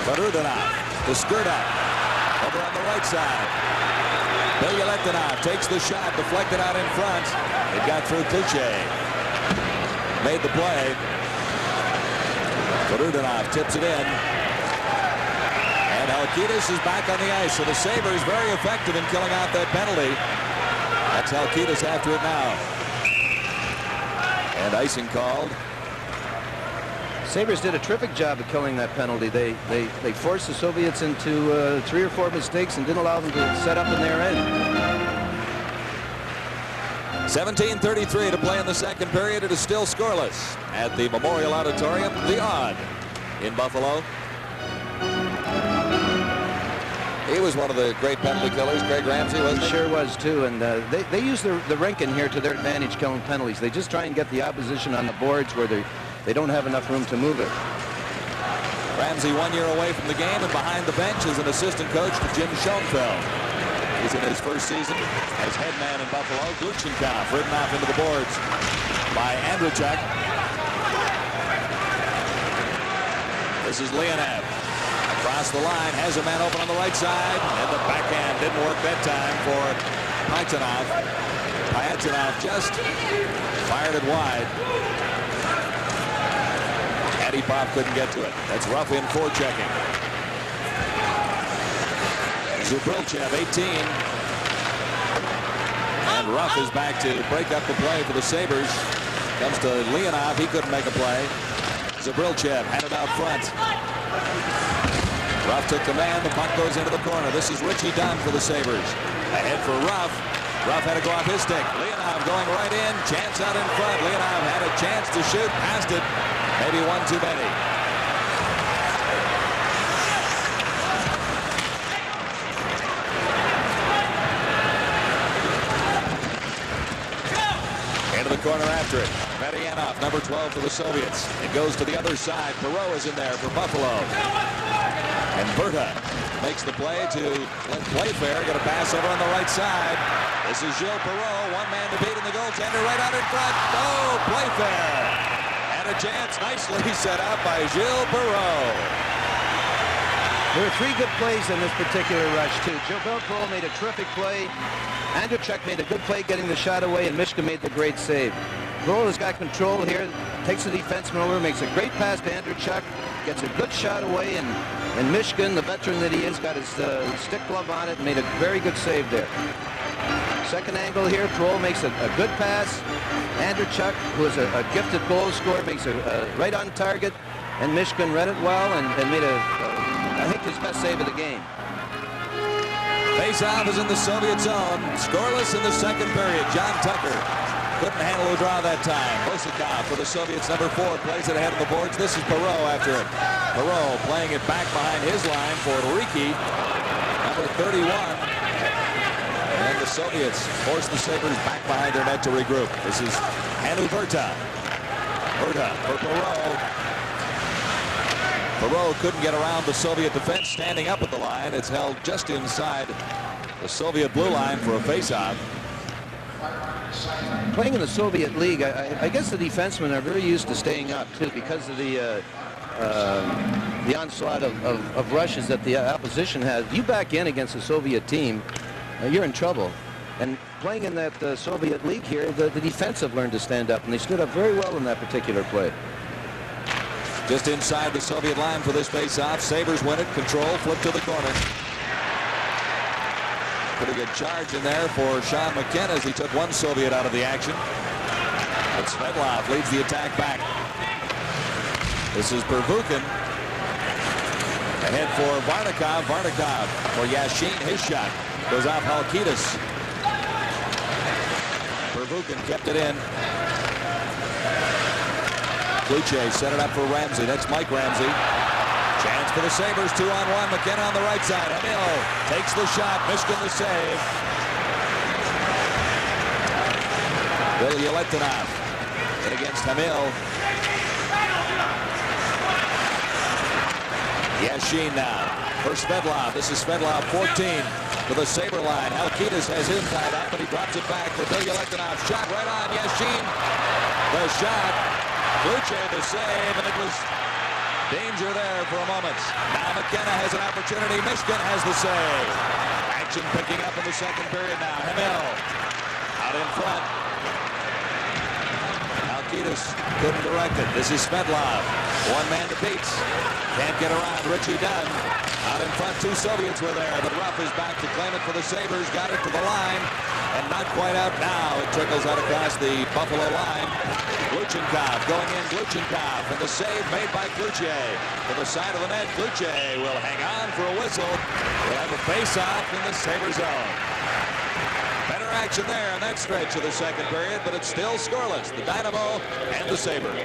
B: Fahrutdinov to Skurduk over on the right side. Bilялетdinov takes the shot, deflected out in front. It got through Cloutier. Made the play. Fahrutdinov tips it in. And Alcides is back on the ice. So the Sabres very effective in killing out that penalty. That's Alcides after it now. And icing called.
C: Sabres did a terrific job of killing that penalty. They forced the Soviets into 3 or 4 mistakes and didn't allow them to set up in their end.
B: 17:33 to play in the second period. It is still scoreless at the Memorial Auditorium, the Odd in Buffalo. He was one of the great penalty killers, Craig Ramsey, wasn't he?
C: Sure was, too. And they use the rink in here to their advantage killing penalties. They just try and get the opposition on the boards where they don't have enough room to move it.
B: Ramsey 1 year away from the game, and behind the bench is an assistant coach to Jim Schoenfeld. He's in his first season as head man in Buffalo. Gluchenkov ridden off into the boards by Andrachuk. This is Leonov. Across the line, has a man open on the right side, and the backhand didn't work that time for Pyatanov. Pyatanov just fired it wide. Antipov couldn't get to it. That's Рафф in forechecking. Zubrilchev, 18. And Рафф is back to break up the play for the Sabres. Comes to Leonov. He couldn't make a play. Zubrilchev had it out front. Рафф took the man. The puck goes into the corner. This is Richie Dunn for the Sabres. Ahead for Рафф. Рафф had to go off his stick. Leonov going right in. Chance out in front. Leonov had a chance to shoot. Passed it. Maybe one too many. Into the corner after it. Varianov, number 12 for the Soviets. It goes to the other side. Perro is in there for Buffalo. And Berta makes the play to let Pleyfair get a pass over on the right side. This is Gilles Perro, one man to beat in the goaltender right out in front. Oh, Pleyfair had a chance nicely set up by Gilles Perro.
C: There were 3 good plays in this particular rush, too. Joe Beltro made a terrific play. Andrachuk made a good play getting the shot away, and Mishkin made the great save. Grohl has got control here, takes the defenseman over, makes a great pass to Andrachuk, gets a good shot away, and Mishkin, the veteran that he is, got his stick glove on it and made a very good save there. Second angle here, Grohl makes a good pass. Andrachuk, who is a gifted goal scorer, makes a right on target, and Mishkin read it well and made I think his best save of the game.
B: Face-off is in the Soviet zone. Scoreless in the second period. John Tucker couldn't handle the draw that time. Osakov for the Soviets, number 4, plays it ahead of the boards. This is Perro after it. Perro playing it back behind his line for Riki, number 31. And the Soviets force the Sabres back behind their net to regroup. This is Hannu Verta. Verta for Perro. Perro couldn't get around the Soviet defense standing up at the line. It's held just inside the Soviet blue line for a face-off.
C: Playing in the Soviet League, I guess the defensemen are very used to staying up, too, because of the onslaught of rushes that the opposition has. You back in against a Soviet team, you're in trouble. And playing in that Soviet League here, the defense have learned to stand up, and they stood up very well in that particular play.
B: Just inside the Soviet line for this face-off. Sabres win it. Control. Flip to the corner. Pretty good charge in there for Sean McKenna as he took one Soviet out of the action. But Svetlov leads the attack back. This is Pervukin. Ahead for Vardakov. Vardakov for Yašin. His shot goes off Halkitis. Pervukin kept it in. Luce set it up for Ramsey. That's Mike Ramsey. Chance for the Sabres. 2-on-1. McKenna on the right side. Hemel takes the shot. Mishkin the save. Bilялетdinov in against Hemel. Yašin now for Svetlov. This is Svetlov, 14 to the Sabre line. Halkitis has him tied up, but he drops it back for Bilялетdinov. Shot right on Yašin. The shot. Luce the save, and it was danger there for a moment. Now McKenna has an opportunity. Mishkin has the save. Action picking up in the second period now. Hemel out in front. Halkitis couldn't direct it. This is Svetlov. One man to beat. Can't get around. Richie Dunn out in front. 2 Soviets were there, but Рафф is back to claim it for the Sabres. Got it to the line, and not quite out now. It trickles out across the Buffalo line. Gluchenkov going in. Gluchenkov, and the save made by Kluche. To the side of the net, Kluche will hang on for a whistle. We'll have a face-off in the Sabre zone. Better action there on that stretch of the second period, but it's still scoreless. The Dynamo and the Sabres.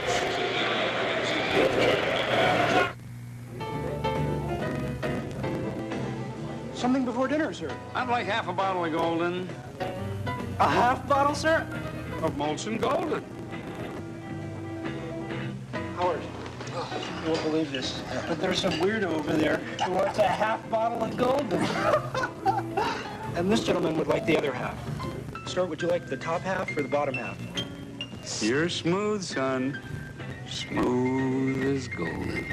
J: Something before dinner, sir.
K: I'd like half a bottle of Golden.
J: A half bottle, sir?
K: Of Molson Golden.
J: Howard, you won't believe this, but there's some weirdo over there who wants a half bottle of Golden. And this gentleman would like the other half. Sir, would you like the top half or the bottom half?
K: You're smooth, son. Smooth as gold.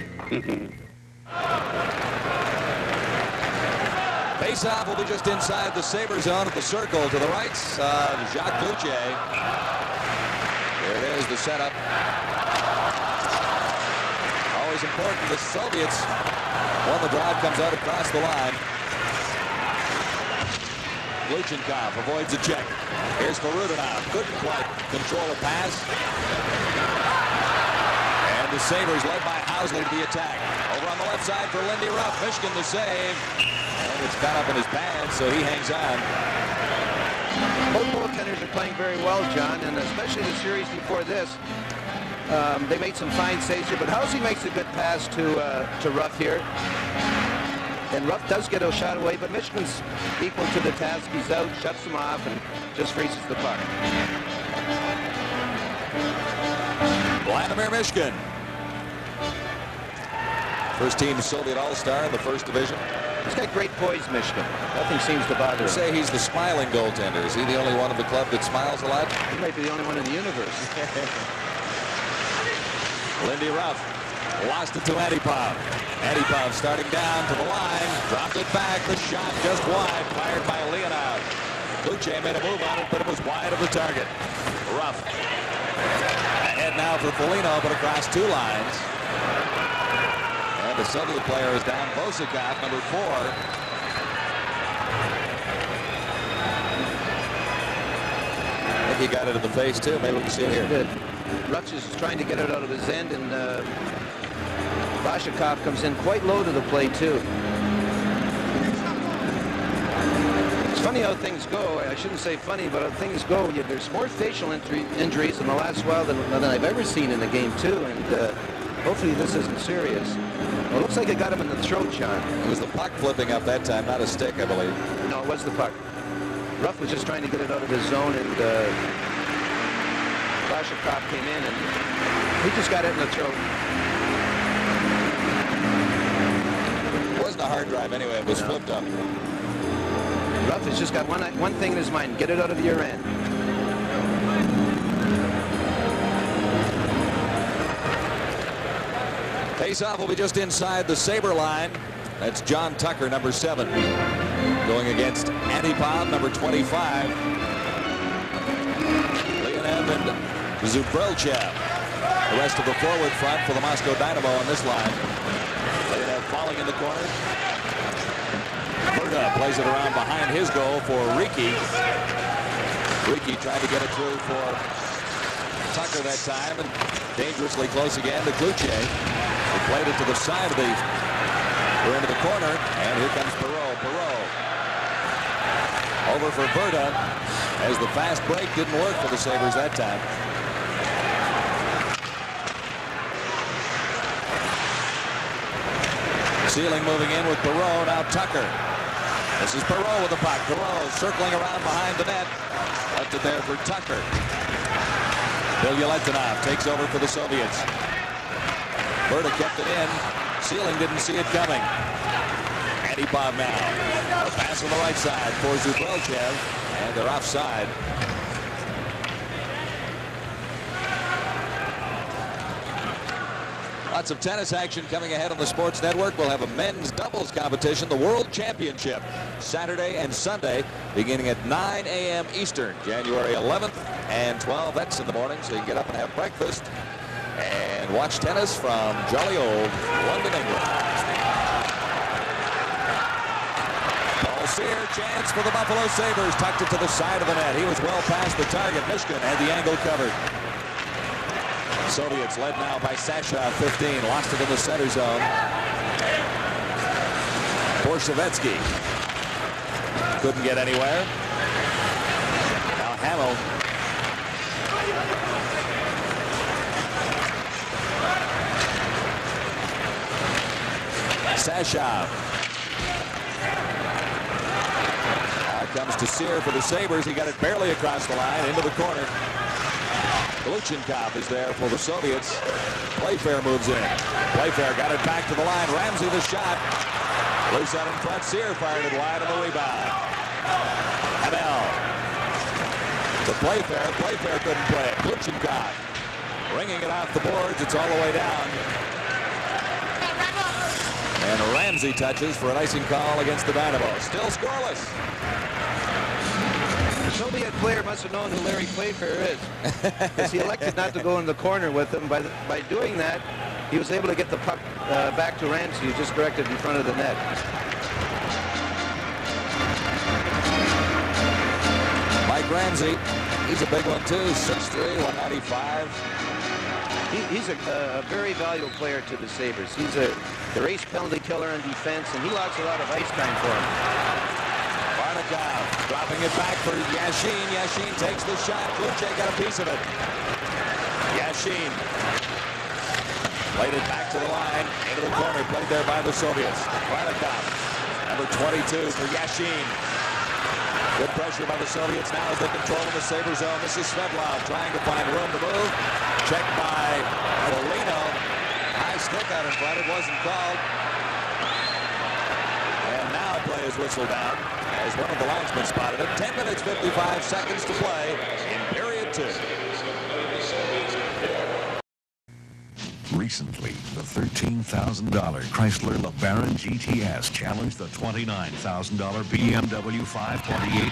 B: Face-off will be just inside the Sabre zone at the circle to the right. Jacques Kluche. There it is, the setup. Always important. The Soviets, when the drive comes out across the line. Gluchenkov avoids a check. Here's Fahrutdinov. Couldn't quite control a pass. And the Sabres led by Housley to the attack. Over on the left side for Lindy Ruff. Mishkin the save. And it's caught up in his pants, so he hangs on.
C: Both goaltenders are playing very well, John, and especially the series before this. They made some fine saves here, but Housley makes a good pass to Ruff here. And Ruff does get a shot away, but Michigan's equal to the task. He's out, shuts him off, and just freezes the puck.
B: Vladimir Mishkin. First team Soviet All-Star in the first division.
C: He's got great poise, Michigan. Nothing seems to bother him.
B: You say he's the smiling goaltender. Is he the only one of the club that smiles a lot?
C: He might be the only one in the universe.
B: Lindy Ruff Lost it to Antipov. Antipov starting down to the line. Dropped it back. The shot just wide. Fired by Leonov. Luce made a move on it, but it was wide of the target. Рафф. Ahead now for Folinьo, but across two lines. And the Soviet player is down. Bosikov, number 4. I think he got it in the face, too. Maybe we can see it here.
C: Good. Rutsch is trying to get it out of his end, and Bosikov comes in quite low to the plate, too. It's funny how things go. I shouldn't say funny, but how things go. There's more facial injuries in the last while than I've ever seen in the game, too, and hopefully this isn't serious. Well, it looks like it got him in the throat, John.
B: It was the puck flipping up that time, not a stick, I believe.
C: No, it was the puck. Рафф was just trying to get it out of his zone, and Bosikov came in, and he just got it in the throat.
B: It wasn't a hard drive anyway. It was flipped up.
C: Рафф has just got one thing in his mind: get it out of your end.
B: Face-off will be just inside the Sabre line. That's John Tucker, number 7, going against Antipov, number 25. Leonov and Zubrilchev. The rest of the forward front for the Moscow Dynamo on this line. Leonov falling in the corner. Perro plays it around behind his goal for Riki. Riki tried to get it through for Tucker that time, and dangerously close again to Kluche. He played it to the side of the We're into the corner, and here comes Perro. Over for Berta, as the fast break didn't work for the Sabres that time. Sealing moving in with Perro, now Tucker. This is Perro with the puck. Perro circling around behind the net. Left it there for Tucker. Bilялетdinov takes over for the Soviets. Berta kept it in. Sealing didn't see it coming. Antipov now. A pass on the right side for Zubrilchev, and they're offside. Lots of tennis action coming ahead on the Sports Network. We'll have a men's doubles competition, the World Championship, Saturday and Sunday, beginning at 9 a.m. Eastern, January 11th and 12th. That's in the morning, so you can get up and have breakfast and watch tennis from jolly old London, England. Paul Sear, chance for the Buffalo Sabres. Tucked it to the side of the net. He was well past the target. Mishkin had the angle covered. Soviets led now by Sasha, 15. Lost it in the center zone. Borshavetsky couldn't get anywhere. Now Hemel. Sasha. Now comes to Sear for the Sabres. He got it barely across the line into the corner. Gluchenkov is there for the Soviets. Pleyfair moves in. Pleyfair got it back to the line. Ramsey the shot. Loose out in front. Sear fired it wide on the rebound. Hemel. To Pleyfair. Pleyfair couldn't play it. Gluchenkov ringing it off the boards. It's all the way down. And Ramsey touches for an icing call against the Dynamo. Still scoreless.
C: The Soviet player must have known who Larry Pleyfair is, because he elected not to go in the corner with him. By doing that, he was able to get the puck back to Ramsey, who just directed in front of the net.
B: Mike Ramsey, he's a big one too, 6'3", 195.
C: He's a very valuable player to the Sabres. He's the race penalty killer on defense, and he logs a lot of ice time for him.
B: Vardakov dropping it back for Yašin. Yašin takes the shot. Kluche got a piece of it. Yašin played it back to the line, into the corner, played there by the Soviets. Vardakov, number 22 for Yašin. Good pressure by the Soviets now as they control in the Sabre zone. This is Svetlov trying to find room to move. Checked by Folinьo. High stick out in front. It wasn't called. And now play is whistled down as one of the linesmen spotted it. 10 minutes, 55 seconds to play in period 2.
L: Recently, the $13,000 Chrysler LeBaron GTS challenged the $29,000 BMW 528e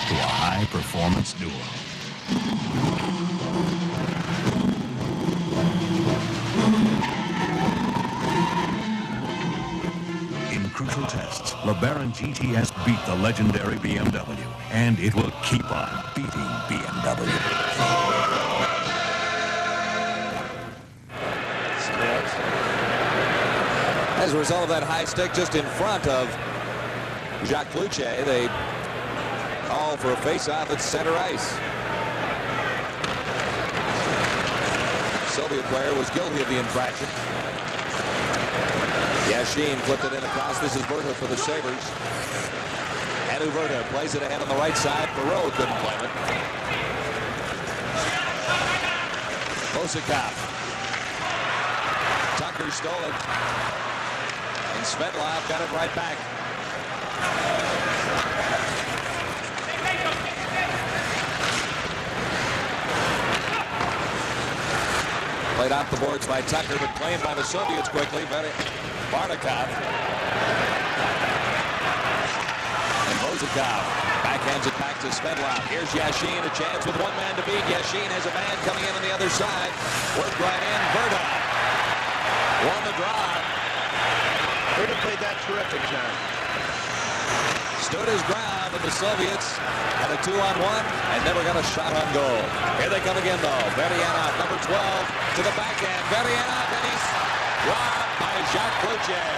L: to a high-performance duel. In crucial tests, LeBaron GTS beat the legendary BMW, and it will keep on beating BMW.
B: As a result of that high stick just in front of Jacques Cloutier, they call for a face-off at center ice. Soviet player was guilty of the infraction. Yašin flipped it in across. This is Verta for the Sabres. Anu Verta plays it ahead on the right side. Perro couldn't claim it. Bosikov. Tucker stole it. And Svetlov got it right back. Played off the boards by Tucker, but claimed by the Soviets quickly. Vardakov. And Bosikov backhands it back to Svetlov. Here's Yašin, a chance with one man to beat. Yašin has a man coming in on the other side. Worked right in. Verta won the draw.
C: Verta played that terrific, John.
B: Stood his ground, and the Soviets had a 2-on-1 and never got a shot on goal. Here they come again, though. Vardakov, number 12, to the backhand. Vardakov, and he's robbed by Jacques Cloutier.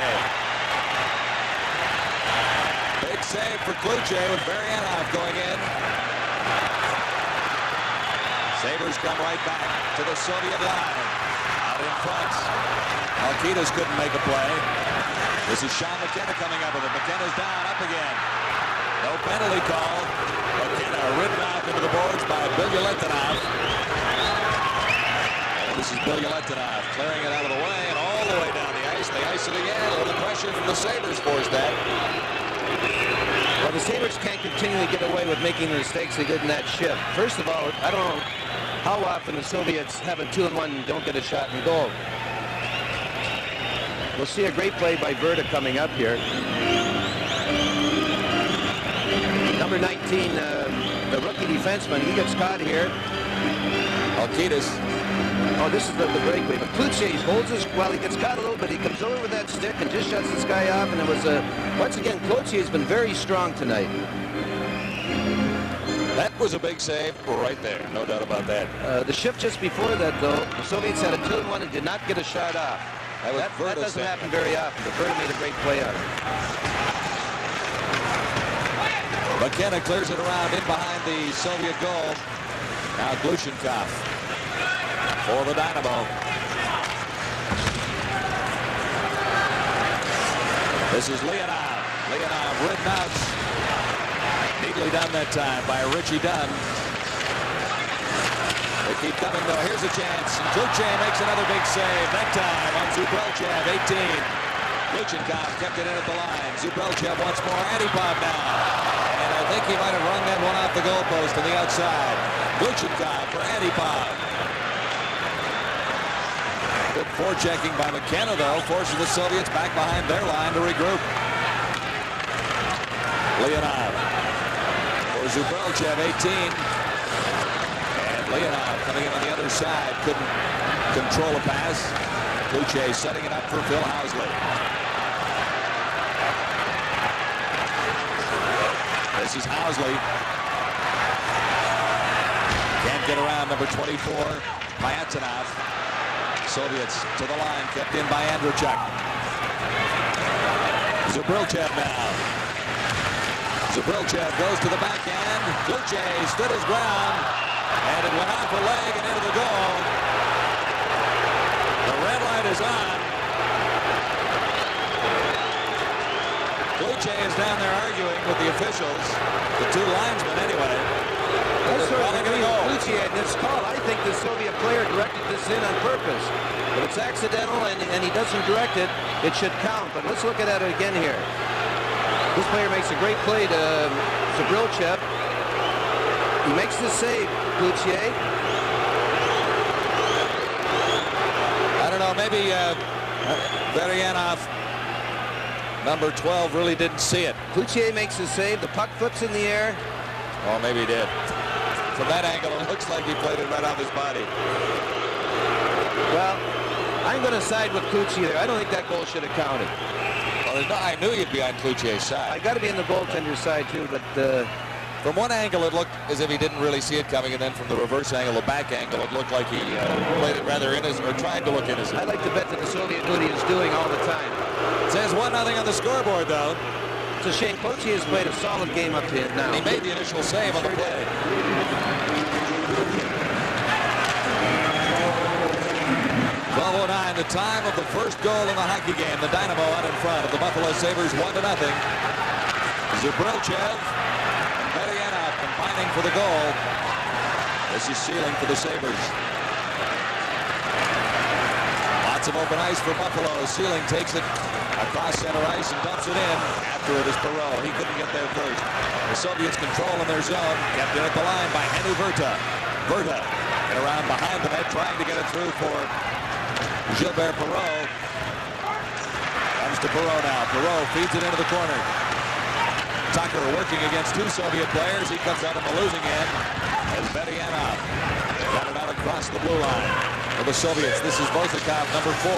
B: Big save for Cloutier with Vardakov going in. Sabres come right back to the Soviet line. Out in front. Alkidas couldn't make a play. This is Sean McKenna coming up with it. McKenna's down, up again. No penalty call. McKenna ridden off into the boards by Bilялетдинов. And this is Bilялетдинov clearing it out of the way and all the way down the ice. They ice it again. A little pressure from the Sabres forced that.
C: Well, the Sabres can't continually get away with making the mistakes they did in that shift. First of all, I don't know how often the Soviets have a 2-on-1 and don't get a shot in goal. We'll see a great play by Verta coming up here. Number 19, the rookie defenseman, he gets caught here.
B: Alkidas.
C: Oh, this is the breakaway. But Cloutier holds his, well, he gets caught a little bit. He comes over with that stick and just shuts this guy off. And it was, once again, Cloutier's been very strong tonight.
B: That was a big save right there. No doubt about that.
C: The shift just before that, though, the Soviets had a 2-on-1 and did not get a shot off. That doesn't happen very often, but Verta made a great play on it.
B: McKenna clears it around in behind the Soviet goal. Now Glushenkov for the Dynamo. This is Leonov. Leonov ridden out. Neatly done that time by Richie Dunn. They keep coming, though. Here's a chance. Cloutier makes another big save. That time on Zubrilchev, 18. Glushenkov kept it in at the line. Zubrilchev once more. Antipov now. And I think he might have run that one off the goalpost on the outside. Glushenkov for Antipov. Good forechecking by McKenna, though, forces the Soviets back behind their line to regroup. Leonov for Zubrilchev, 18. Leonov coming in on the other side, couldn't control a pass. Cloutier setting it up for Phil Housley. This is Housley. Can't get around number 24, Pятанов. Soviets to the line, kept in by Andrachuk. Zubrilchev now. Zubrilchev goes to the backhand. Cloutier stood his ground. And it went off a leg and into the goal. The red light is on. Cloutier is down there arguing with the officials. The two linesmen, anyway.
C: That's sort of Cloutier in this call. I think the Soviet player directed this in on purpose. But it's accidental and he doesn't direct it. It should count. But let's look at it again here. This player makes a great play to Zubrilchev. He makes the save, Cloutier.
B: I don't know, maybe Varayanov, number 12, really didn't see it.
C: Cloutier makes the save. The puck flips in the air.
B: Oh, maybe he did. From that angle, it looks like he played it right off his body.
C: Well, I'm going to side with Cloutier there. I don't think that goal should have counted.
B: Well, I knew you'd be on Cloutier's side.
C: I got to be on the goaltender's side, too, but...
B: From one angle, it looked as if he didn't really see it coming, and then from the reverse angle, the back angle, it looked like he played it rather innocent, or tried to look innocent.
C: I like to bet that the Soviet duty is doing all the time.
B: It says 1-0 on the scoreboard, though.
C: It's a shame. Cloutier has played a solid game up to it now.
B: And he made the initial save on the play. 12:09, the time of the first goal in the hockey game. The Dynamo out in front of the Buffalo Sabres, 1-0. Zubrильchев. Varayanov combining for the goal. This is Sealing for the Sabres. Lots of open ice for Buffalo. Sealing takes it across center ice and dumps it in. After it is Perro. He couldn't get there first. The Soviets control in their zone. Kept in at the line by Henry Verta. Verta get around behind the net, trying to get it through for Gilbert Perro. Comes to Perro now. Perro feeds it into the corner. Takers working against two Soviet players. He comes out on the losing end as Varayanov got it out across the blue line for the Soviets. This is Vozikov, number 4.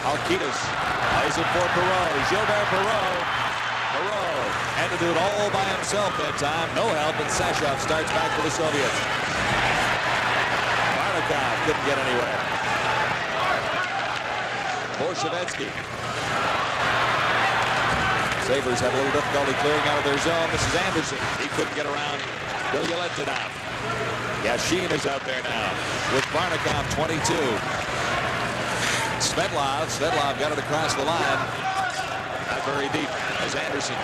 B: Alkidas plays it for Perro. Gilbert Perro. Perro had to do it all by himself that time. No help, and Sashov starts back for the Soviets. Vardakov couldn't get anywhere. Bolshevetsky. Sabres have a little difficulty clearing out of their zone. This is Anderson. He couldn't get around Bilялетdinov. Yašin is out there now with Vardakov, 22. Svetlov got it across the line. Not very deep as Anderson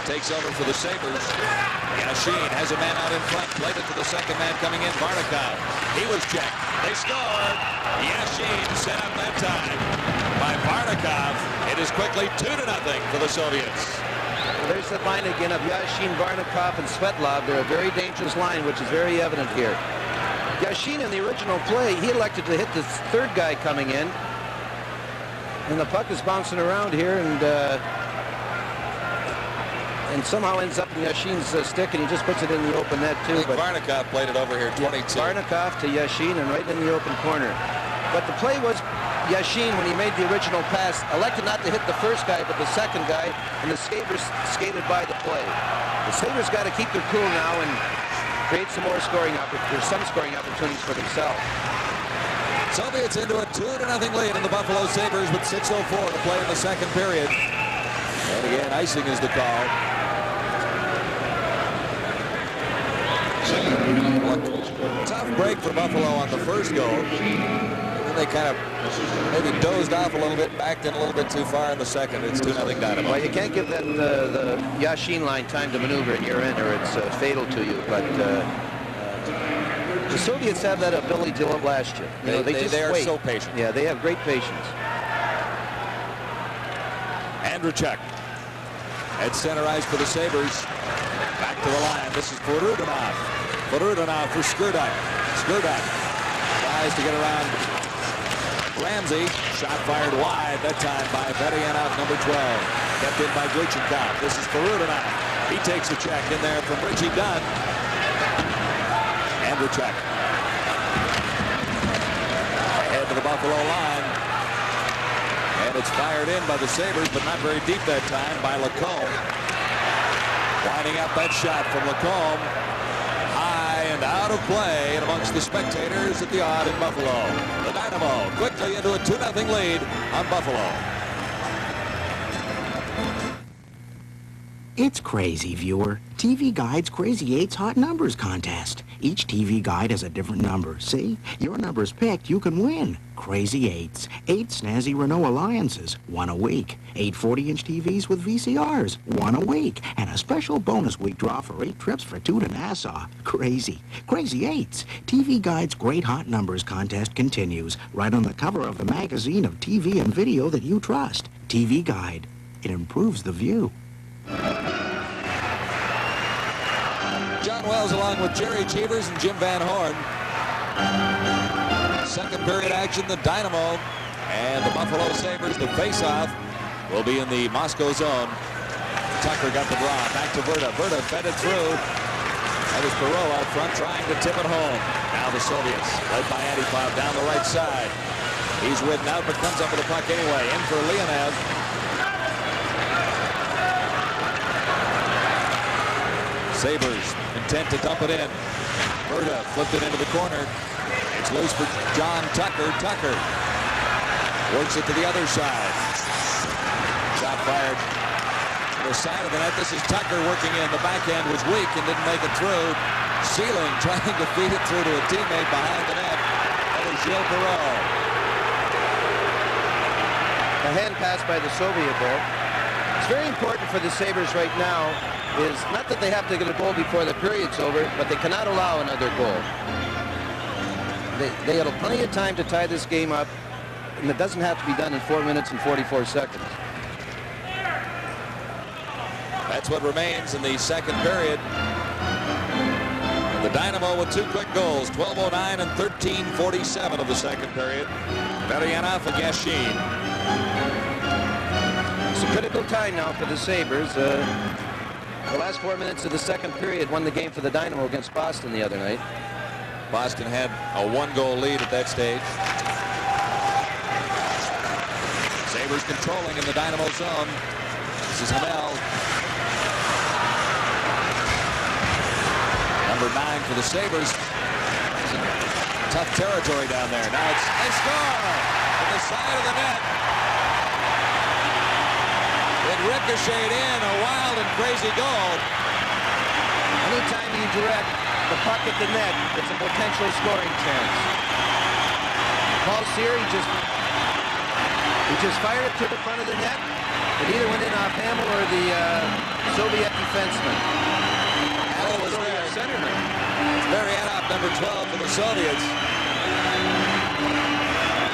B: takes over for the Sabres. Yašin has a man out in front. Played it to the second man coming in, Vardakov. He was checked. They scored. Yašin set up that time by Vardakov. It is quickly 2-0 for the Soviets.
C: Well, there's the line again of Yašin, Vardakov, and Svetlov. They're a very dangerous line, which is very evident here. Yašin in the original play, he elected to hit the third guy coming in. And the puck is bouncing around here, and somehow ends up in Yashin's stick, and he just puts it in the open net, too.
B: But Vardakov played it over here, 22.
C: Vardakov to Yašin, and right in the open corner. But the play was Yašin, when he made the original pass, elected not to hit the first guy, but the second guy, and the Sabres skated by the play. The Sabres got to keep their cool now and create some more scoring opportunities, some scoring opportunities for themselves.
B: Soviets into a 2-0 lead in the Buffalo Sabres with 6:04 to play in the second period. And again, icing is the call. Tough break for Buffalo on the first goal. And then they kind of maybe dozed off a little bit, backed in a little bit too far in the second. It's 2-0 Dynamo.
C: Well, you can't give that the Yašin line time to maneuver in your end, or it's fatal to you. But the Soviets have that ability to outlast you.
B: They are
C: wait.
B: so patient.
C: Yeah, they have great patience.
B: Andrachuk at center ice for the Sabres. Back to the line. This is Fahrutdinov. Fahrutdinov for Skirdak. Skirdak tries to get around Ramsey. Shot fired wide that time by Varayanov, number 12. Kept in by Gluchenkov. This is Fahrutdinov. He takes a check in there from Richie Dunn. Andrachuk. Ahead to the Buffalo line. And it's fired in by the Sabres, but not very deep that time by Lacomb. Winding up that shot from Lacomb. High and out of play and amongst the spectators at the odd in Buffalo. The Dynamo quickly into a 2-0 lead on Buffalo.
H: It's crazy, viewer. TV Guide's Crazy 8's Hot Numbers contest. Each TV Guide has a different number. See? Your number's picked, you can win. Crazy 8s. 8 snazzy Renault Alliances, 1 a week. 8 40-inch TVs with VCRs, 1 a week. And a special bonus week draw for 8 trips for 2 to Nassau. Crazy. Crazy 8s. TV Guide's Great Hot Numbers contest continues right on the cover of the magazine of TV and video that you trust. TV Guide. It improves the view.
B: John Wells along with Jerry Cheevers and Jim Van Horn. Second period action, the Dynamo and the Buffalo Sabres, the face-off, will be in the Moscow zone. Tucker got the draw. Back to Verda. Verda fed it through. That was Perro out front trying to tip it home. Now the Soviets, led by Antipov down the right side. He's ridden out, but comes up with the puck anyway. In for Leonov. Sabres intent to dump it in. Verda flipped it into the corner. It's loose for John Tucker. Tucker works it to the other side. Shot fired to the side of the net. This is Tucker working in. The backhand was weak and didn't make it through. Sealing trying to feed it through to a teammate behind the net. That is Gilles Perro.
C: A hand pass by the Soviet there. It's very important for the Sabres right now is not that they have to get a goal before the period's over, but they cannot allow another goal. They had plenty of time to tie this game up, and it doesn't have to be done in 4 minutes and 44 seconds.
B: That's what remains in the second period. The Dynamo with 2 quick goals, 12:09 and 13:47 of the second period. Varayanov and Yashin.
C: It's a critical time now for the Sabres. The last 4 minutes of the second period won the game for the Dynamo against Boston the other night.
B: Boston had a 1-goal lead at that stage. Sabres controlling in the Dynamo zone. This is Hemel. Number 9 for the Sabres. Tough territory down there. Now they score at the side of the net. It ricocheted in, a wild and crazy goal.
C: Anytime you direct the puck at the net, it's a potential scoring chance. Paul Sear, he just fired it to the front of the net. It either went in off Hemel or the Soviet defenseman.
B: Hemel was there.
C: Centerman.
B: It's Varayanov, number 12 for the Soviets.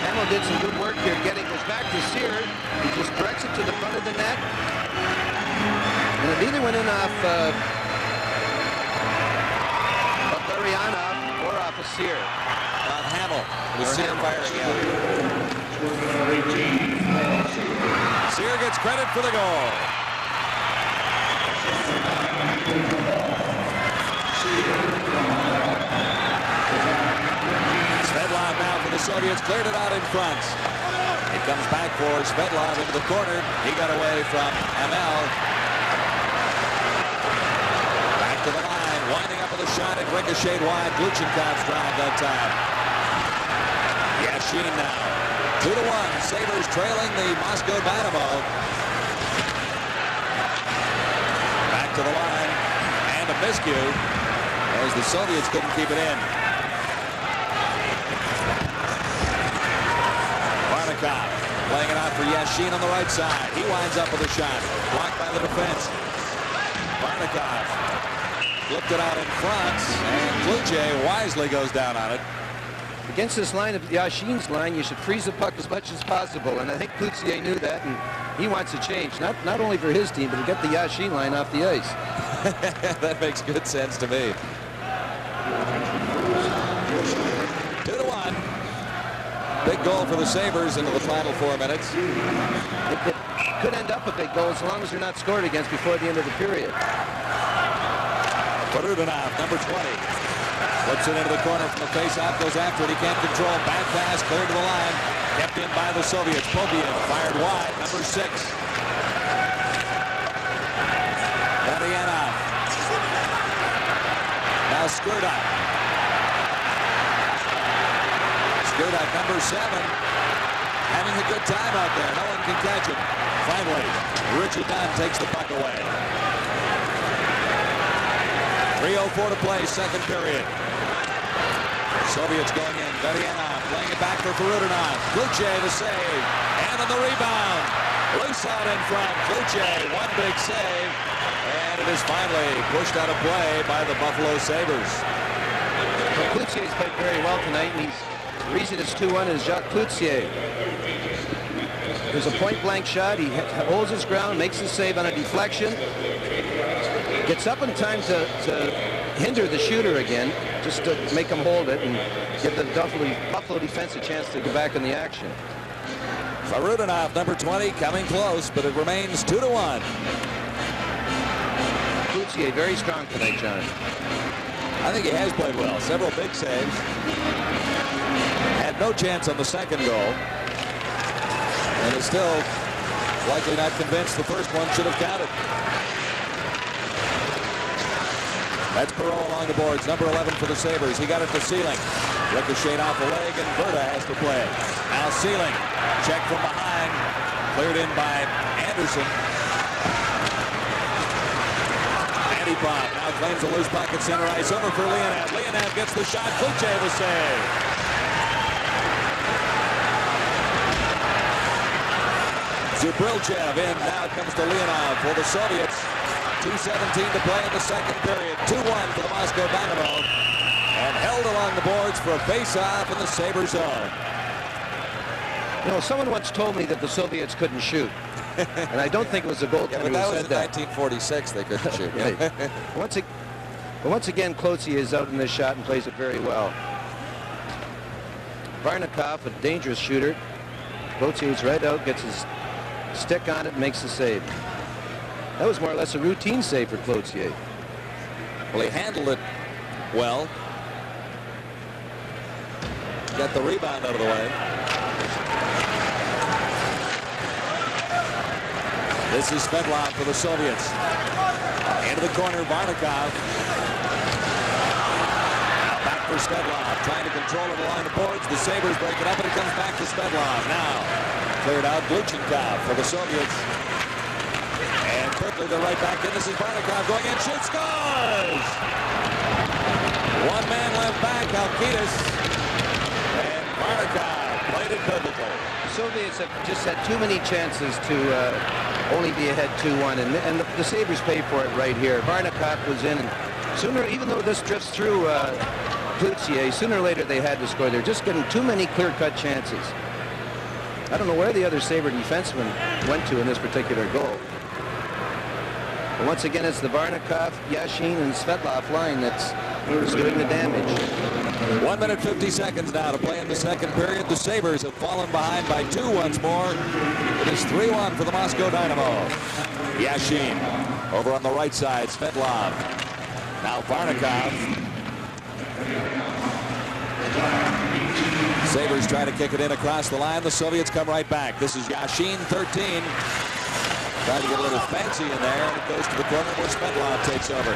C: Hemel did some good work here. Goes back to Sear. He just directs it to the front of the net. And it either went in off Varayanov or off of Sear.
B: Off Hemel. It was Sear firing out. Sear gets credit for the goal. Svetlov now for the Soviets, cleared it out in front. It comes back for Svetlov into the corner. He got away from Hemel. Back to the line, winding up with a shot. It ricocheted wide. Gluchenkov's drive that time. Yashin now. 2-1. Sabres trailing the Moscow Dynamo. Back to the line. And a miscue as the Soviets couldn't keep it in. Varnakov playing it out for Yashin on the right side. He winds up with a shot. Blocked by the defense. Varnakov flipped it out in front. And Kluche wisely goes down on it.
C: Against this line of Yashin's line, you should freeze the puck as much as possible. And I think Kluche knew that, and he wants to change. Not only for his team, but to get the Yashin line off the ice.
B: That makes good sense to me. 2-1. Big goal for the Sabres into the final 4 minutes.
C: It could end up a big goal as long as they're not scored against before the end of the period.
B: Fahrutdinov, number 20. Flips it into the corner from the face-off, goes after it. He can't control. Back pass, cleared to the line. Kept in by the Soviets. Popiev fired wide, number 6. Varayanov. Now Skurda. Skurda, number 7. Having a good time out there. No one can catch him. Finally, Richard Dunn takes the puck away. 3:04 to play, second period. Soviets going in. Varayanov playing it back for Fahrutdinov. Kluche to save. And on the rebound. Loose out in front. Kluche, one big save. And it is finally pushed out of play by the Buffalo Sabres.
C: Well, Kluche's played very well tonight. And the reason it's 2-1 is Jacques Kluche. There's a point-blank shot. He holds his ground, makes the save on a deflection. Gets up in time to hinder the shooter again, just to make him hold it and give the Buffalo defense a chance to go back in the action.
B: Fahrutdinov, number 20, coming close, but it remains 2-1.
C: Cloutier very strong tonight, John.
B: I think he has played well. Several big saves. Had no chance on the second goal. And is still likely not convinced the first one should have counted. That's Perro along the boards. Number 11 for the Sabres. He got it to Sealing. Ricocheted off the leg, and Berta has to play. Now Sealing. Check from behind. Cleared in by Anderson. Antipop now claims a loose puck at center ice. Over for Leonard. Leonard gets the shot. Cloutier the save. Zubrilchev in. Now it comes to Leonard for the Soviets. 2:17 to play in the second period. 2-1 for the Moscow Dynamo. And held along the boards for a face-off in the Sabre zone.
C: You know, someone once told me that the Soviets couldn't shoot. And I don't think it was a goaltender who said that.
B: In 1946 they couldn't shoot.
C: Right. Once again, Cloutier is out in this shot and plays it very well. Vardakov, a dangerous shooter. Cloutier's right out, gets his stick on it, and makes the save. That was more or less a routine save for Cloutier.
B: Well, he handled it well. Got the rebound out of the way. This is Svetlov for the Soviets. Into the corner, Vardakov. Now back for Svetlov, trying to control it along the boards. The Sabres break it up, and it comes back to Svetlov. Now cleared out Gluchenkov for the Soviets. And quickly they're right back in. This is Vardakov going in, shoots, scores! One man left back, Alkidis. And Vardakov played it biblically.
C: The Soviets have just had too many chances to only be ahead 2-1, and the Sabres pay for it right here. Vardakov was in, and sooner, even though this drifts through Cloutier, sooner or later they had to score. They're just getting too many clear-cut chances. I don't know where the other Sabre defenseman went to in this particular goal. But once again, it's the Vardakov, Yašin, and Svetlov line that's doing the damage.
B: 1 minute 50 seconds now to play in the second period. The Sabres have fallen behind by 2 once more. It is 3-1 for the Moscow Dynamo. Yašin over on the right side. Svetlov. Now Vardakov. Sabres try to kick it in across the line. The Soviets come right back. This is Yašin, 13. Trying to get a little fancy in there, and it goes to the corner where Svetlov takes over.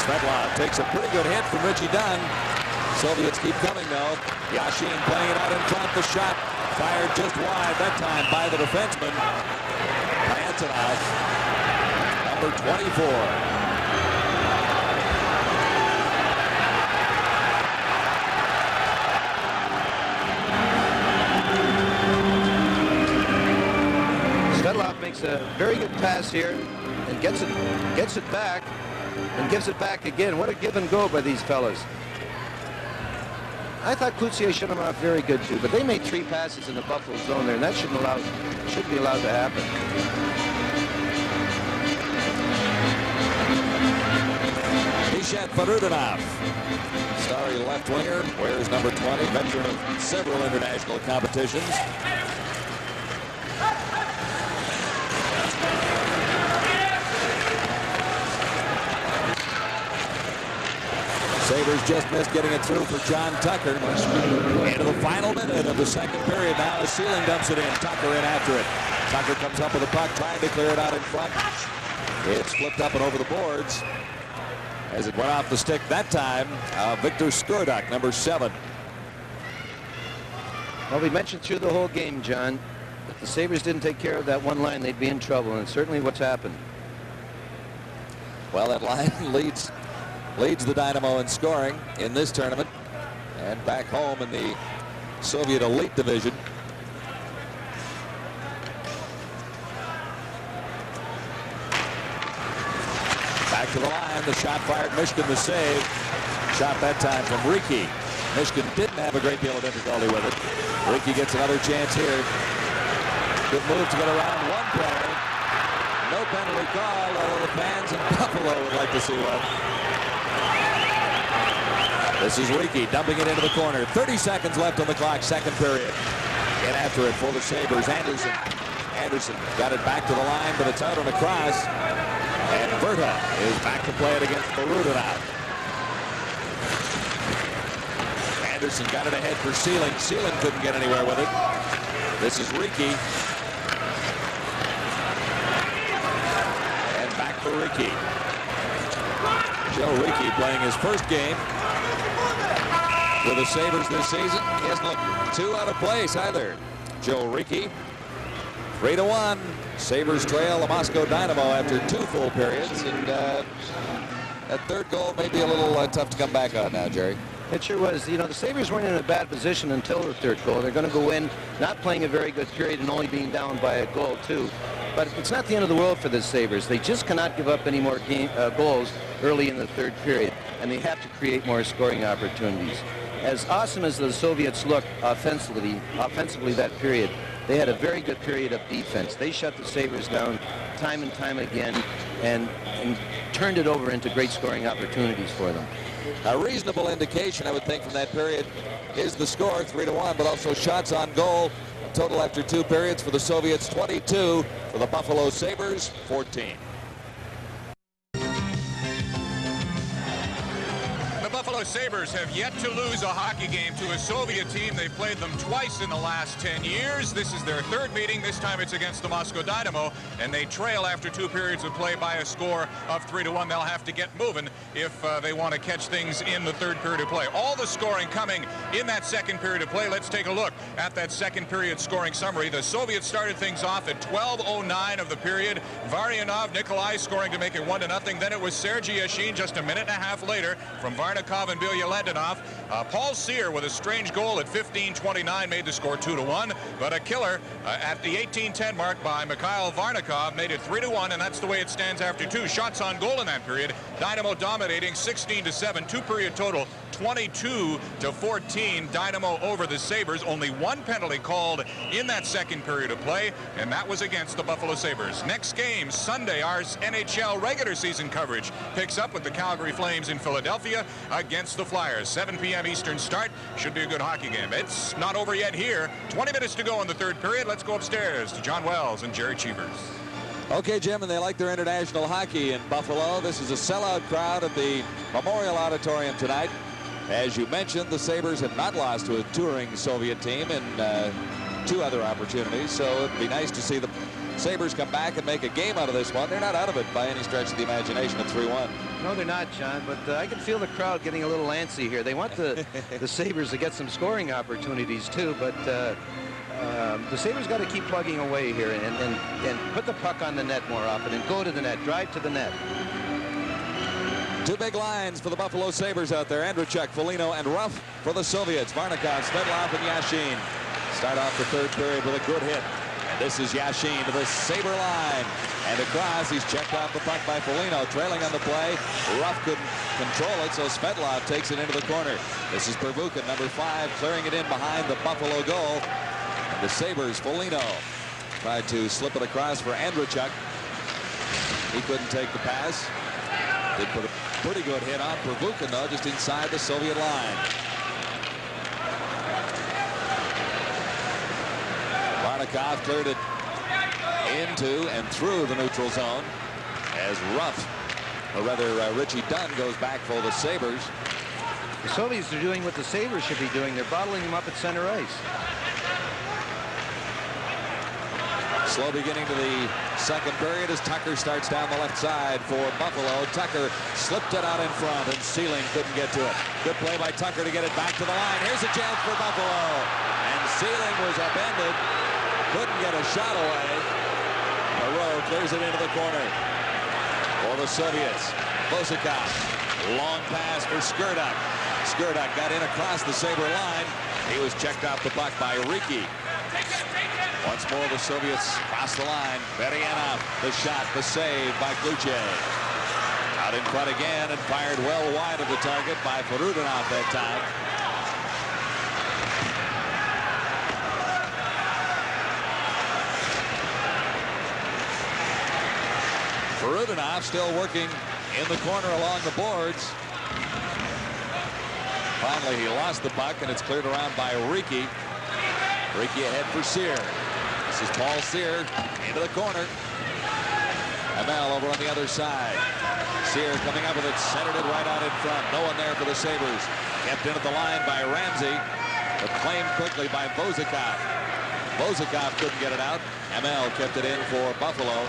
B: Svetlov takes a pretty good hit from Richie Dunn. Soviets keep coming, though. Yašin playing it out in front. The shot fired just wide that time by the defenseman. Pятанov, number 24.
C: Svetlov makes a very good pass here and gets it back and gives it back again. What a give and go by these fellas. I thought Cloutier should have been off very good too, but they made 3 passes in the Buffalo zone there, and that shouldn't be allowed to happen.
B: Mishat Fahrutdinov, starry left winger, wears number 20, veteran of several international competitions. Sabres just missed getting it through for John Tucker. Into the final minute of the second period now as Sealing dumps it in. Tucker in after it. Tucker comes up with the puck, trying to clear it out in front. It's flipped up and over the boards as it went off the stick that time. Victor Skurduk, number 7.
C: Well, we mentioned through the whole game, John, if the Sabres didn't take care of that one line, they'd be in trouble, and it's certainly what's happened.
B: Well, that line leads the Dynamo in scoring in this tournament and back home in the Soviet Elite Division. Back to the line, the shot fired, Mishkin the save. Shot that time from Riki. Mishkin didn't have a great deal of difficulty with it. Riki gets another chance here. Good move to get around one player. No penalty call, although the fans in Buffalo would like to see one. This is Ricci dumping it into the corner. 30 seconds left on the clock, second period. In after it for the Sabres. Anderson got it back to the line, but it's out on a cross. And Verta is back to play it against Fahrutdinov. Anderson got it ahead for Sealing. Sealing couldn't get anywhere with it. This is Ricci. And back for Ricci. Joe Ricci playing his first game with the Sabres this season. He hasn't looked too out of place either. Joe Ricci. 3-1. Sabres trail the Moscow Dynamo after 2 full periods. And that third goal may be a little tough to come back on now, Jerry.
C: It sure was. You know, the Sabres weren't in a bad position until the third goal. They're going to go in not playing a very good period and only being down by a goal, too. But it's not the end of the world for the Sabres. They just cannot give up any more goals early in the third period, and they have to create more scoring opportunities. As awesome as the Soviets looked offensively that period, they had a very good period of defense. They shut the Sabres down time and time again and turned it over into great scoring opportunities for them.
B: A reasonable indication, I would think, from that period is the score, 3-1, but also shots on goal. A total after 2 periods for the Soviets, 22. For the Buffalo Sabres, 14.
A: The Buffalo Sabres have yet to lose a hockey game to a Soviet team. They've played them twice in the last 10 years. This is their third meeting. This time it's against the Moscow Dynamo, and they trail after 2 periods of play by a score of 3-1. They'll have to get moving if they want to catch things in the third period of play. All the scoring coming in that second period of play. Let's take a look at that second period scoring summary. The Soviets started things off at 12:09 of the period. Vарянов, Nikolai scoring to make it 1-0. Then it was Sergei Яшин just a minute and a half later from Варнаков and Билялетdinov. Paul Cyr with a strange goal at 15:29 made the score 2-1, but a killer at the 18:10 mark by Mikhail Vарnаков made it 3-1, and that's the way it stands after 2 shots on goal in that period. Dynamo dominating 16-7, 2-period total 22-14. Dynamo over the Sabres. Only 1 penalty called in that second period of play, and that was against the Buffalo Sabres. Next game Sunday, our NHL regular season coverage picks up with the Calgary Flames in Philadelphia against the Flyers. 7 p.m. Eastern start. Should be a good hockey game. It's not over yet here. 20 minutes to go in the third period. Let's go upstairs to John Wells and Jerry Cheevers.
B: Okay, Jim, and they like their international hockey in Buffalo. This is a sellout crowd at the Memorial Auditorium tonight. As you mentioned, the Sabres have not lost to a touring Soviet team in 2 other opportunities, so it'd be nice to see the Sabres come back and make a game out of this one. They're not out of it by any stretch of the imagination at 3-1.
C: No, they're not, John, but I can feel the crowd getting a little antsy here. They want the Sabres to get some scoring opportunities, too, but the Sabres got to keep plugging away here and put the puck on the net more often and go to the net, drive to the net.
B: 2 big lines for the Buffalo Sabres out there. Andrachuk, Folino, and Рафф for the Soviets. Варнаков, Светлов, and Яшин start off the third period with a good hit. And this is Яшин to the Sabre line. And across, he's checked off the puck by Folino. Trailing on the play. Рафф couldn't control it, so Светлов takes it into the corner. This is Pervukin, number 5, clearing it in behind the Buffalo goal. And the Sabres, Folino tried to slip it across for Andrachuk. He couldn't take the pass. They put a pretty good hit on Pervukin, though, just inside the Soviet line. Vарnаков cleared it into and through the neutral zone as Рафф, or rather Richie Dunn, goes back for the Sabres.
C: The Soviets are doing what the Sabres should be doing. They're bottling them up at center ice.
B: Slow beginning to the second period as Takер starts down the left side for Buffalo. Takер slipped it out in front, and Sealing couldn't get to it. Good play by Takер to get it back to the line. Here's a chance for Buffalo. And Sealing was upended. Couldn't get a shot away. Perro clears it into the corner for the Soviets. Bosakov, long pass for Skurduk. Skurduk got in across the Sabre line. He was checked off the puck by Ricci. Once more, the Soviets cross the line. Vарянов, the shot, the save by Kluche. Out in front again and fired well wide of the target by Fahrutdinov that time. Fahrutdinov still working in the corner along the boards. Finally, he lost the puck, and it's cleared around by Riki. Riki ahead for Sear. This is Paul Sear into the corner. Hemel over on the other side. Sear coming up with it, centered it right out in front. No one there for the Sabres. Kept in at the line by Ramsey, but claimed quickly by Vozikov. Vozikov couldn't get it out. Hemel kept it in for Buffalo.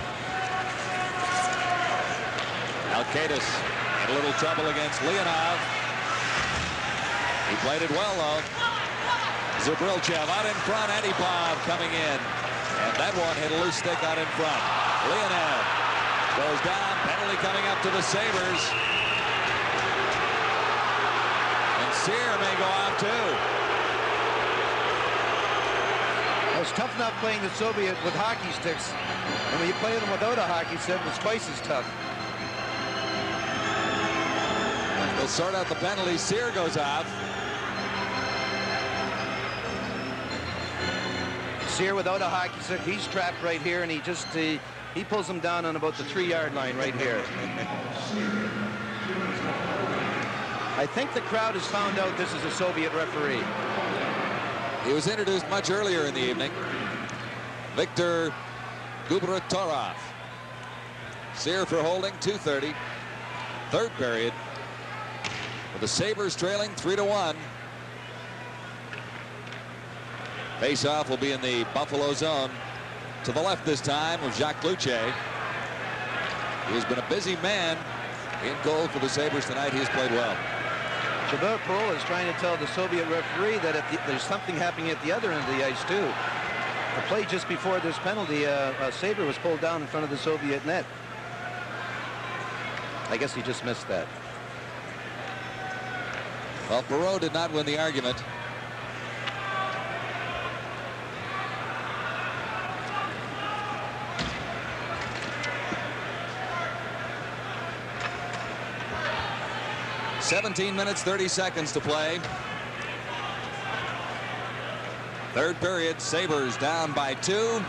B: Alkaitis in a little trouble against Leonov. He played it well, though. Zubrilchev out in front. Antipov coming in. And that one hit a loose stick out in front. Leonov goes down. Penalty coming up to the Sabres. And Sear may go out, too.
C: It's tough enough playing the Soviet with hockey sticks. And when you play them without a hockey stick, it's twice as tough.
B: They'll sort out the penalty. Sear goes out.
C: Sear without a hockey stick, he's trapped right here, and he pulls him down on about the 3-yard line right here. I think the crowd has found out this is a Soviet referee.
B: He was introduced much earlier in the evening. Viktor Gubratorov. Sear for holding, 2:30. Third period. With the Sabres trailing 3-1. Face-off will be in the Buffalo zone. To the left this time of Jacques Luce. He has been a busy man in goal for the Sabres tonight. He has played well.
C: Chabot Perot is trying to tell the Soviet referee that there's something happening at the other end of the ice, too. The play just before this penalty, a Sabre was pulled down in front of the Soviet net. I guess he just missed that.
B: Well, Perot did not win the argument. "17 minutes, 30 seconds to play. Third period, Sabres down by 2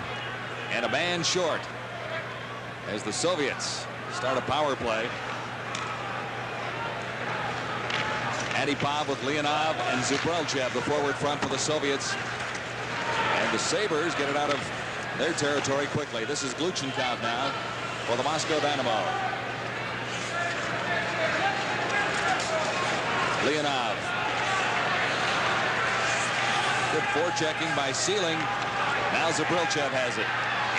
B: and a man short as the Soviets start a power play. Antipov with Leonov and Zubrilchev, the forward front for the Soviets. And the Sabres get it out of their territory quickly. This is Gluchenkov now for the Moscow Dynamo. Leonov. Good forechecking by Sealing. Now Zubrilchev has it.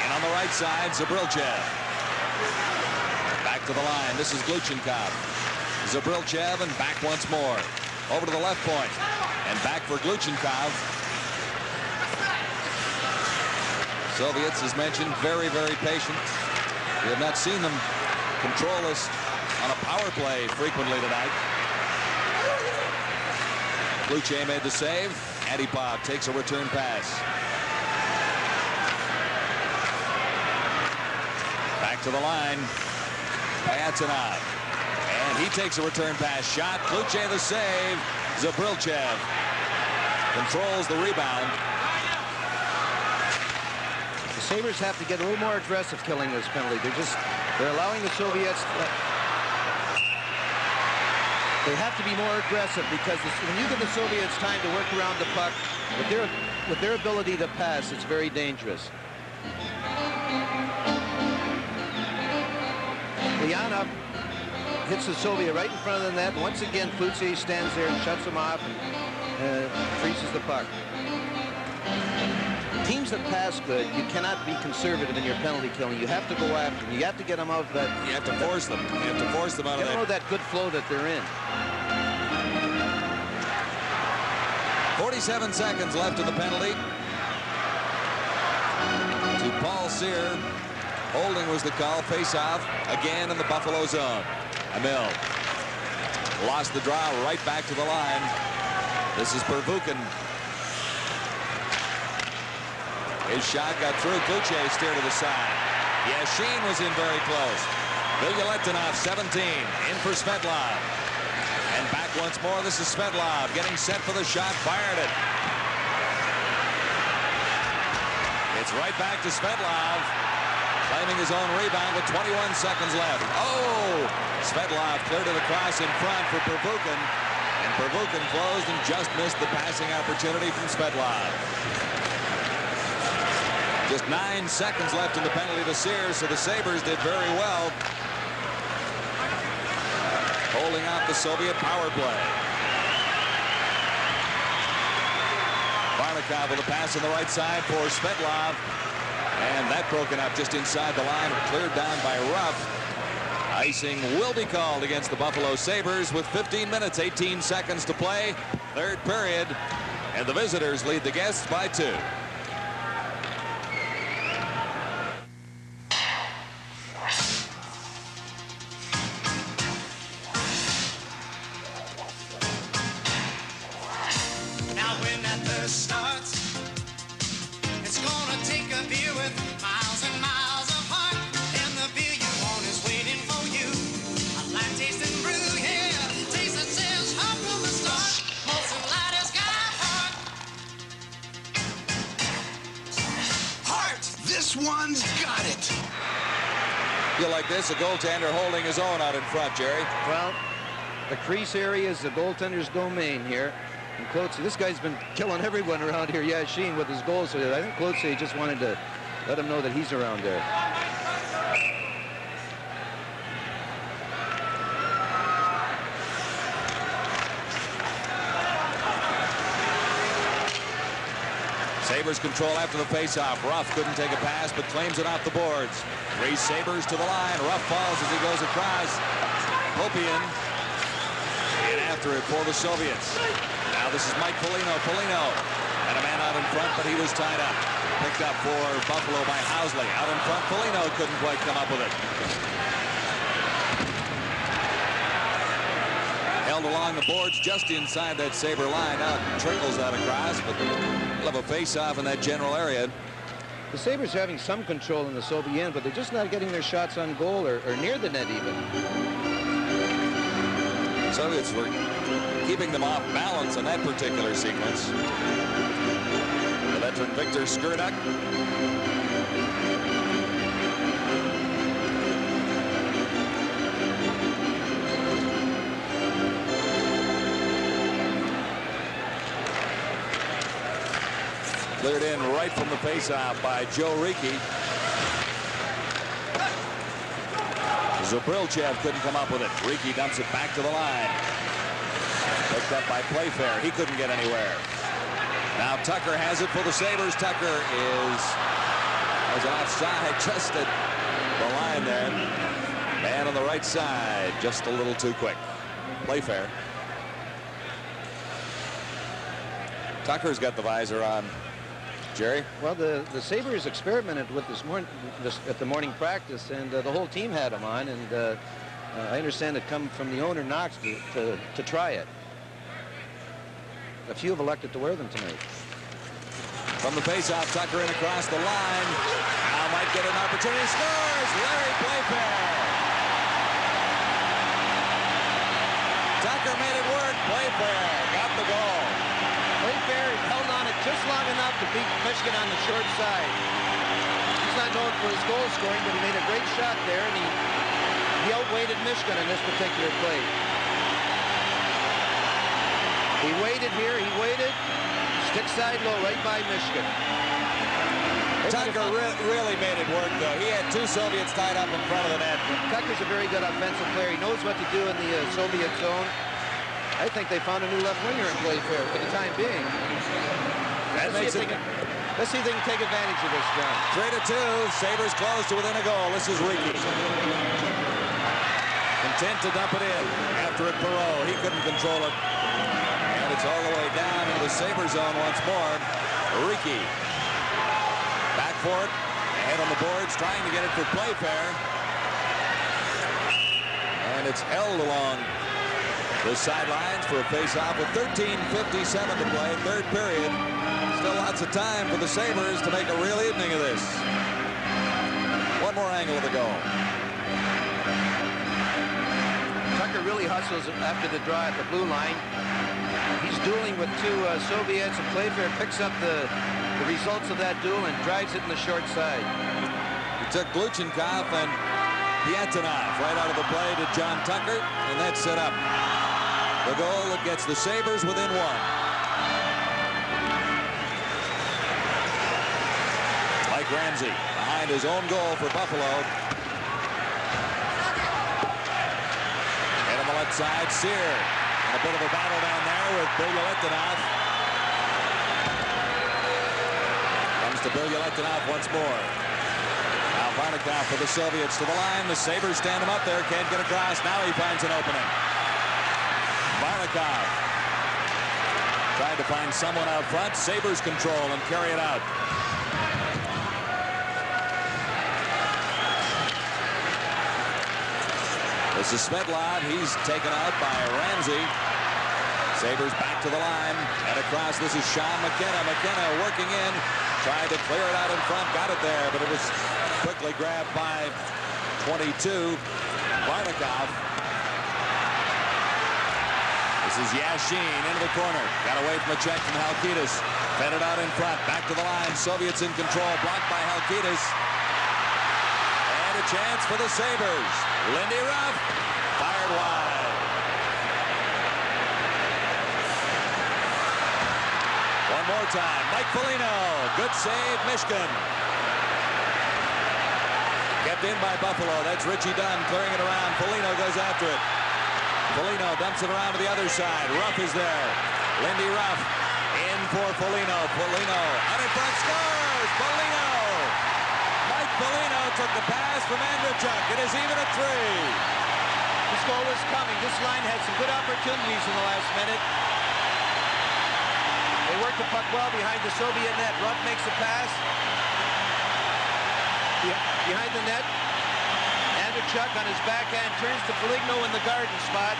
B: And on the right side, Zubrilchev. Back to the line. This is Gluchenkov. Zubrilchev and back once more. Over to the left point. And back for Gluchenkov. Soviets, as mentioned, very, very patient. We have not seen them control us on a power play frequently tonight. Luce made the save. Antipov takes a return pass. Back to the line. Pятанov. And he takes a return pass shot. Luce the save. Zubrilchev controls the rebound.
C: The Sabres have to get a little more aggressive killing this penalty. They're allowing the Soviets. They have to be more aggressive because when you give the Soviets time to work around the puck, with their ability to pass, it's very dangerous. Leonov hits the Soviet right in front of the net. Once again, Futsi stands there and shuts him off and freezes the puck. Teams that pass good, you cannot be conservative in your penalty killing. You have to go after them. You have to get them out of that.
B: You have to force them. You have to force them out of
C: that good flow that they're in.
B: 47 seconds left in the penalty. To Paul Sear. Holding was the call. Face-off again in the Buffalo zone. Hemel lost the draw right back to the line. This is Pervukin. His shot got through. Kluche steered to the side. Yashin was in very close. Bilyaletdinov, 17, in for Svetlov. And back once more. This is Svetlov getting set for the shot. Fired it. It's right back to Svetlov. Claiming his own rebound with 21 seconds left. Oh! Svetlov cleared it across in front for Pervukin. And Pervukin closed and just missed the passing opportunity from Svetlov. Just 9 seconds left in the penalty to Sears, so the Sabres did very well holding out the Soviet power play. Vardakov with a pass on the right side for Svetlov, and that broken up just inside the line, cleared down by Рафф. Icing will be called against the Buffalo Sabres with 15 minutes, 18 seconds to play, third period, and the visitors lead the guests by 2.
M: Now when that thirst starts, it's gonna take a beer with miles and miles of heart, and the beer you want is waiting for you. A light tasting brew, yeah, taste that says hot from the start. Molson Light has got heart.
N: Heart, this one's got it.
B: Feel like this, a goaltender holding his own out in front, Jerry.
C: Well, the crease area is the goaltender's domain here. And Klotze, this guy's been killing everyone around here, Yašin, with his goals. So I think Klotze just wanted to let him know that he's around there.
B: Sabres control after the faceoff. Рафф couldn't take a pass, but claims it off the boards. 3 Sabres to the line. Рафф falls as he goes across. Popian in after it for the Soviets. Now this is Mike Foliño. Foliño had a man out in front, but he was tied up. Picked up for Buffalo by Housley. Out in front, Foliño couldn't quite come up with it. Held along the boards just inside that Sabre line. Now it trickles out across, but we'll have a face-off in that general area.
C: The Sabres are having some control in the Soviet end, but they're just not getting their shots on goal or near the net even.
B: Soviets were keeping them off balance in that particular sequence. The veteran Victor Skurduk. Cleared in right from the faceoff by Joe Ricci. Zubrilchev couldn't come up with it. Ricci dumps it back to the line. Picked up by Pleyfair. He couldn't get anywhere. Now Tucker has it for the Sabres. Tucker was offside just at the line there. Man on the right side, just a little too quick. Pleyfair. Tucker's got the visor on. Jerry?
C: Well, the Sabres experimented with this at the morning practice, and the whole team had them on, and I understand it come from the owner, Knox, to try it. A few have elected to wear them tonight.
B: From the faceoff, Tucker in across the line. Now might get an opportunity. Scores! Larry Pleyfair. Tucker made it work. Pleyfair got the goal.
C: Pleyfair held on it just long enough to beat Michigan on the short side. He's not known for his goal scoring, but he made a great shot there, and he outweighted Michigan in this particular play. He waited here, he waited. Stick side low right by Michigan.
B: Tucker really made it work, though. He had 2 Soviets tied up in front of the net.
C: Tucker's a very good offensive player. He knows what to do in the Soviet zone. I think they found a new left winger in Pleyfair for the time being. Let's see if they can take advantage of this, John.
B: 3-2. Sabres close to within a goal. This is Ricci. Content to dump it in. After it, Perro. He couldn't control it. And it's all the way down into the Sabre zone once more. Ricci. Back for it. Ahead on the boards, trying to get it for Pleyfair. And it's held along the sidelines for a face-off with 13:57 to play, third period. Still lots of time for the Sabres to make a real evening of this. One more angle of the goal.
C: Tucker really hustles after the draw at the blue line. He's dueling with 2 Soviets, and Pleyfair picks up the results of that duel and drives it in the short side.
B: He took Gluchenkov and Pятанов right out of the play to John Tucker, and that set up The goal that gets the Sabres within one. Mike Ramsey behind his own goal for Buffalo. And on the left side, Sear. And a bit of a battle down there with Bilялетдинов. Comes to Bilялетдинov once more. Now Vardakov for the Soviets to the line. The Sabres stand him up there. Can't get across. Now he finds an opening. Vardakov tried to find someone out front. Sabres control and carry it out. This is Svetlov. He's taken out by Ramsey. Sabres back to the line and across. This is Sean McKenna. McKenna working in. Tried to clear it out in front. Got it there, but it was quickly grabbed by 22. Vardakov. This is Yašin into the corner. Got away from a check from Halkitis. Fed it out in front. Back to the line. Soviets in control. Blocked by Halkitis. And a chance for the Sabres. Lindy Ruff. Fired wide. One more time. Mike Folinьo. Good save. Mishkin. Kept in by Buffalo. That's Richie Dunn clearing it around. Folinьo goes after it. Folinьo dumps it around to the other side. Ruff is there. Lindy Ruff in for Folinьo. Folinьo out in front, scores! Folinьo! Mike Folinьo took the pass from Andrachuk. It is even at 3.
C: This goal is coming. This line had some good opportunities in the last minute. They worked the puck well behind the Soviet net. Ruff makes a pass. Behind the net. Andrachuk on his backhand turns to Folinьo in the garden spot.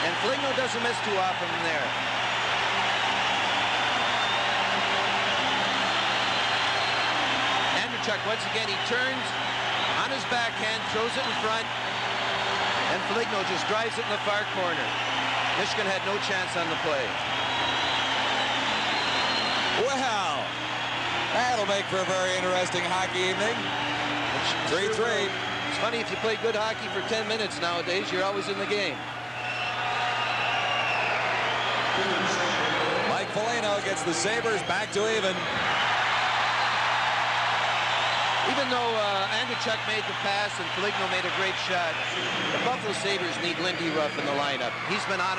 C: And Folinьo doesn't miss too often there. Andrachuk once again, he turns on his backhand, throws it in front. And Folinьo just drives it in the far corner. Michigan had no chance on the play.
B: Well, that'll make for a very interesting hockey evening. 3-3.
C: It's funny, if you play good hockey for 10 minutes nowadays, you're always in the game.
B: Mike Folinьo gets the Sabres back to even.
C: Even though Andrachuk made the pass and Folinьo made a great shot, the Buffalo Sabres need Lindy Ruff in the lineup. He's been on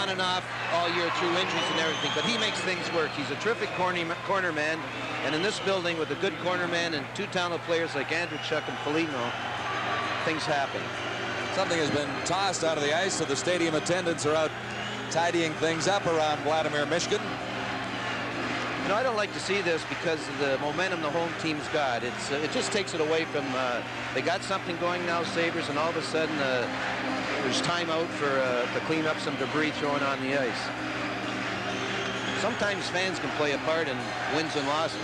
C: and off all year through injuries and everything, but he makes things work. He's a terrific corner man, and in this building with a good corner man and two talented players like Andrachuk and Folinьo, things happen.
B: Something has been tossed out of the ice, so the stadium attendants are out tidying things up around Vladimir Mishkin.
C: You know, I don't like to see this because of the momentum the home team's got. It just takes it away from, they got something going now, Sabres, and all of a sudden there's time out for to clean up some debris thrown on the ice. Sometimes fans can play a part in wins and losses.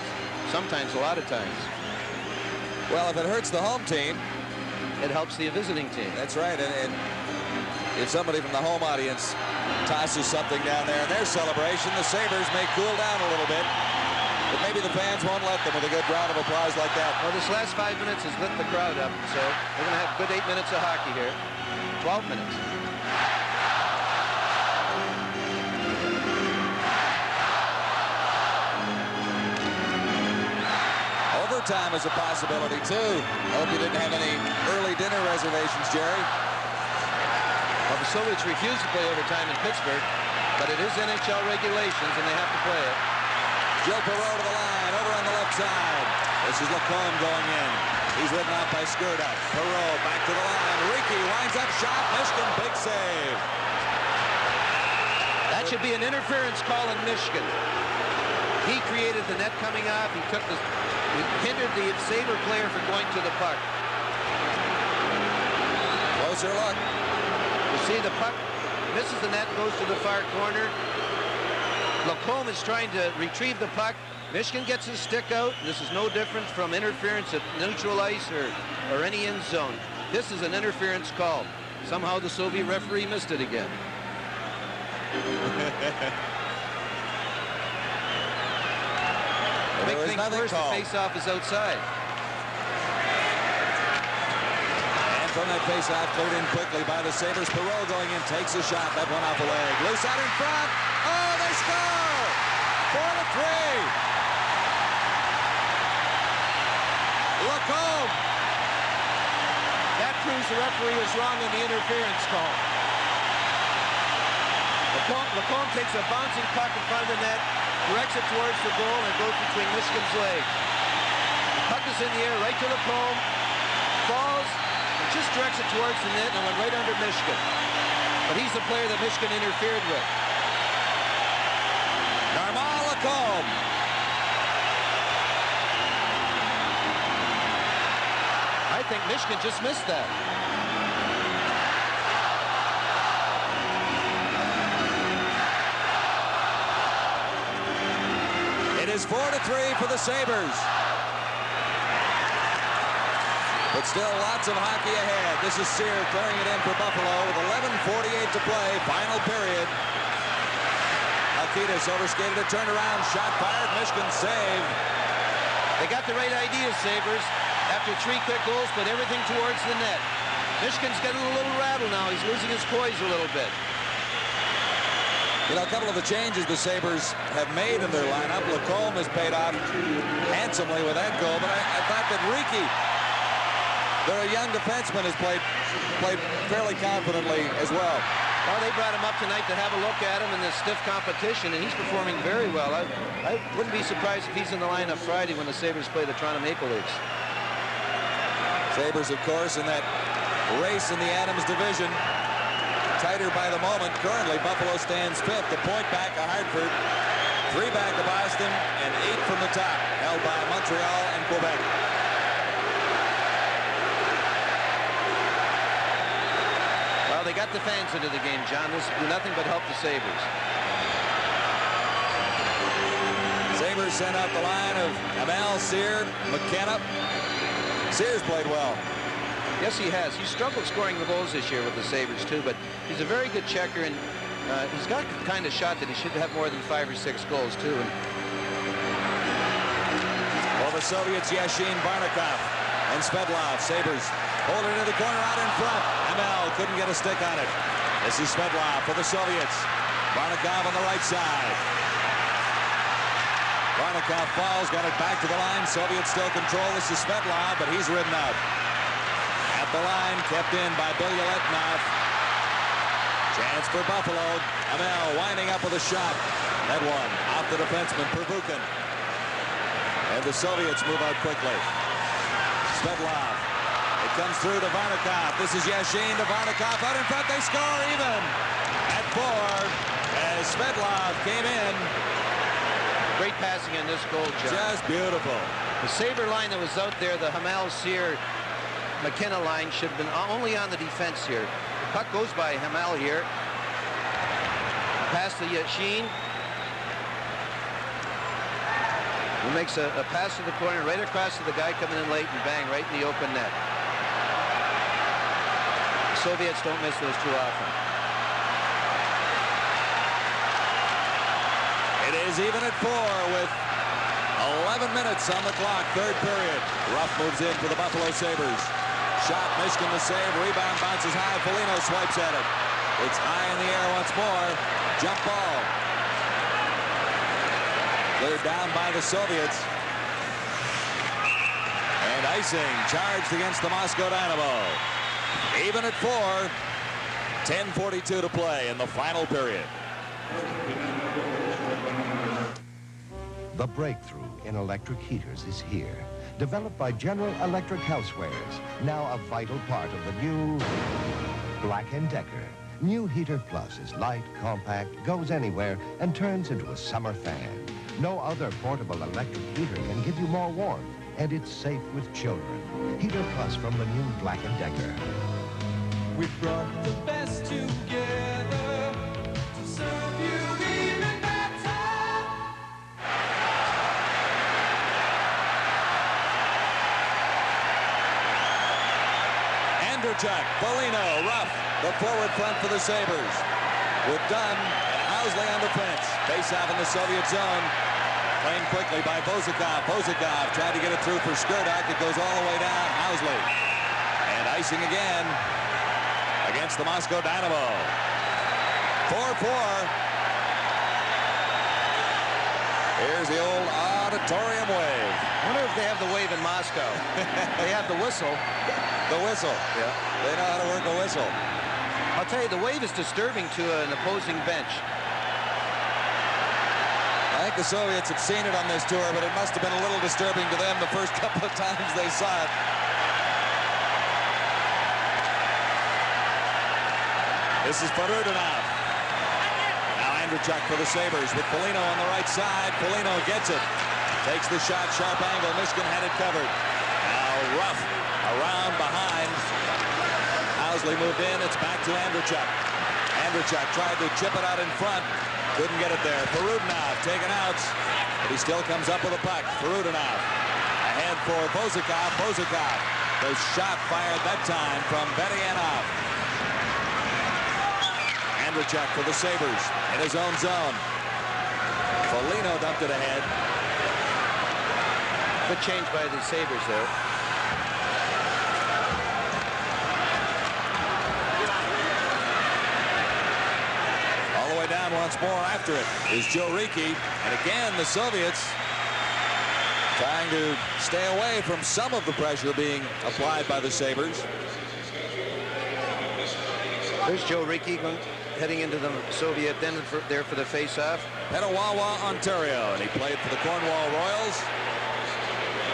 C: Sometimes, a lot of times.
B: Well, if it hurts the home team,
C: it helps the visiting team.
B: That's right, and if somebody from the home audience tosses something down there in their celebration, the Sabres may cool down a little bit, but maybe the fans won't let them with a good round of applause like that.
C: Well, this last 5 minutes has lit the crowd up, so we're going to have a good 8 minutes of hockey here. 12 minutes.
B: Overtime is a possibility, too. I hope you didn't have any early dinner reservations, Jerry.
C: Well, the Soviets refuse to play overtime in Pittsburgh, but it is NHL regulations, and they have to play it.
B: Joe Perro to the line, over on the left side. This is Lacomb going in. He's ridden out by Skurda. Perro back to the line. Ricky winds up shot. Mishkin, big save.
C: That should be an interference call in Michigan. He created the net coming off. He hindered the Sabre player from going to the puck.
B: Closer look.
C: You see the puck misses the net, goes to the far corner. Lacomb is trying to retrieve the puck. Michigan gets his stick out. This is no different from interference at neutral ice or any end zone. This is an interference call. Somehow the Soviet referee missed it again. Big thing first, the face-off is outside.
B: And from that faceoff, cleared in quickly by the Sabres. Perro going in, takes a shot. That one off the leg. Loose out in front. Oh, they score! 4-3. Lacomb.
C: That proves the referee was wrong on the interference call. Lacomb takes a bouncing puck in front of the net, directs it towards the goal, and goes between Michigan's legs. The puck is in the air right to Lacomb, falls, and just directs it towards the net and went right under Michigan. But he's the player that Michigan interfered with.
B: Lacomb.
C: I think Michigan just missed that.
B: It is 4-3 for the Sabres. But still lots of hockey ahead. This is Sear clearing it in for Buffalo with 11:48 to play. Final period. Alkitis overskated a turnaround. Shot fired. Michigan save.
C: They got the right idea, Sabres. After 3 quick goals, put everything towards the net. Michigan's getting a little rattled now. He's losing his poise a little bit.
B: You know, a couple of the changes the Sabres have made in their lineup. Lacomb has paid off handsomely with that goal, but I thought that Riki, their young defenseman, has played fairly confidently as well.
C: Well, they brought him up tonight to have a look at him in this stiff competition, and he's performing very well. I wouldn't be surprised if he's in the lineup Friday when the Sabres play the Toronto Maple Leafs.
B: Sabres, of course, in that race in the Adams division. Tighter by the moment. Currently, Buffalo stands 5th. A point back of Hartford, 3 back of Boston, and 8 from the top, held by Montreal and Quebec.
C: Well, they got the fans into the game, John. This will do nothing but help the Sabres.
B: Sabres sent out the line of Hemel, Sear, McKenna. Sears played well.
C: Yes, he has. He struggled scoring the goals this year with the Sabres, too, but he's a very good checker, and he's got the kind of shot that he should have more than 5 or 6 goals, too.
B: Well, the Soviets, Yashin, Varnakov, and Svedlov. Sabres hold it into the corner out in front. Hemel couldn't get a stick on it. This is Svedlov for the Soviets. Varnakov on the right side. Varnakov falls, got it back to the line. Soviets still control. This is Svedlov, but he's ridden out. At the line, kept in by Bilялетдинов. Chance for Buffalo. Hemel winding up with a shot. That one off the defenseman, Pervukin. And the Soviets move out quickly. Svedlov. It comes through to Varnakov. This is Yashin to Varnakov. Out in front, they score even at 4 as Svedlov came in.
C: Great passing in this goal, John.
B: Just beautiful.
C: The Sabre line that was out there, the Hemel, Sear, McKenna line, should have been only on the defense here. The puck goes by Hemel here. Pass to Yashin. He makes a pass to the corner, right across to the guy coming in late, and bang, right in the open net. The Soviets don't miss those too often.
B: It is even at 4 with 11 minutes on the clock, 3rd period. Ruff moves in for the Buffalo Sabres. Shot, Michigan to save, rebound bounces high, Folinьo swipes at it. It's high in the air once more. Jump ball. Cleared down by the Soviets. And icing charged against the Moscow Dynamo. Even at 4, 10:42 to play in the final period.
D: The breakthrough in electric heaters is here. Developed by General Electric Housewares, now a vital part of the new Black & Decker. New Heater Plus is light, compact, goes anywhere, and turns into a summer fan. No other portable electric heater can give you more warmth, and it's safe with children. Heater Plus from the new Black & Decker.
M: We brought the best together to serve you even better.
B: Andrachuk, Folinьo, Рафф, the forward front for the Sabres. With Dunn and Housley on defense. Face-off in the Soviet zone. Playing quickly by Bozakov. Bozakov tried to get it through for Skurdok. It goes all the way down. Housley. And racing again against the Moscow Dynamo. 4-4. Here's the old auditorium wave.
C: I wonder if they have the wave in Moscow. They have the whistle.
B: The whistle.
C: Yeah.
B: They know how to work a whistle.
C: I'll tell you, the wave is disturbing to an opposing bench.
B: I think the Soviets have seen it on this tour, but it must have been a little disturbing to them the first couple of times they saw it. This is Fahrutdinov. Now Andrachuk for the Sabres with Folinьo on the right side. Folinьo gets it. Takes the shot, sharp angle. Michigan had it covered. Now Рафф around behind. Housley moved in. It's back to Andrachuk. Andrachuk tried to chip it out in front. Couldn't get it there. Fahrutdinov taken out, but he still comes up with a puck. Fahrutdinov ahead for Vozikov. Vozikov. The shot fired that time from Varayanov. Andrachuk for the Sabres in his own zone. Folinьo dumped it ahead.
C: Good change by the Sabres there.
B: Down once more after it is Joe Ricci, and again the Soviets trying to stay away from some of the pressure being applied by the Sabres.
C: There's Joe Ricci heading into the Soviet then there for the face-off.
B: Petawawa, Ontario, and he played for the Cornwall Royals.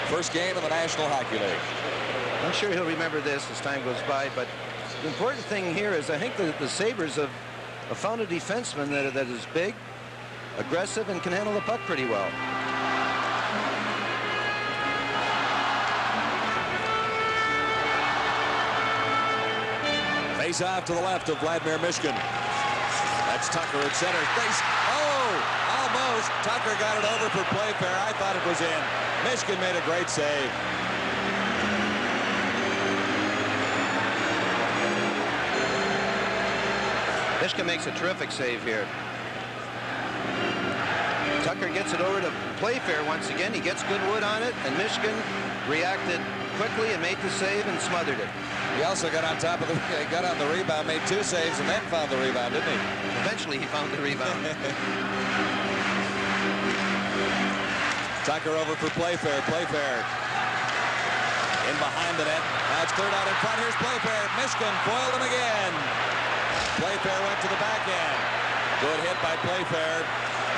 B: First game of the National Hockey League.
C: I'm sure he'll remember this as time goes by, but the important thing here is I think that the Sabres have found a defenseman that is big, aggressive, and can handle the puck pretty well.
B: Face off to the left of Vladimir Mishkin. That's Tucker at center. Almost. Tucker got it over for Pleyfair. I thought it was in. Mishkin made a great save.
C: Mishkin makes a terrific save here. Tucker gets it over to Pleyfair once again. He gets good wood on it, and Mishkin reacted quickly and made the save and smothered it.
B: He also got on top of got on the rebound, made 2 saves, and then found the rebound, didn't he?
C: Eventually, he found the rebound.
B: Tucker over for Pleyfair. Pleyfair in behind the net. Now it's cleared out in front. Here's Pleyfair. Mishkin foiled him again. Pleyfair went to the back end. Good hit by Pleyfair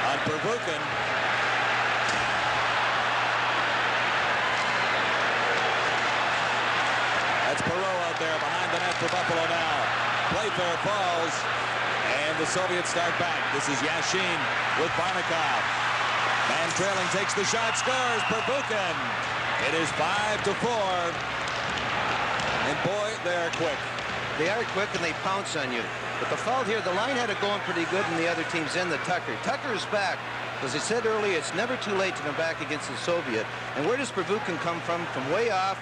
B: on Pervukin. That's Perro out there behind the net for Buffalo now. Pleyfair falls, and the Soviets start back. This is Yašin with Varnakov. Man trailing takes the shot, scores. Pervukin. It is 5-4. And boy, they're quick.
C: They are quick and they pounce on you. But the foul here, the line had it going pretty good and the other team's in the Tucker. Tucker's back. As I said earlier, it's never too late to come back against the Soviet. And where does Pervukin come from? From way off.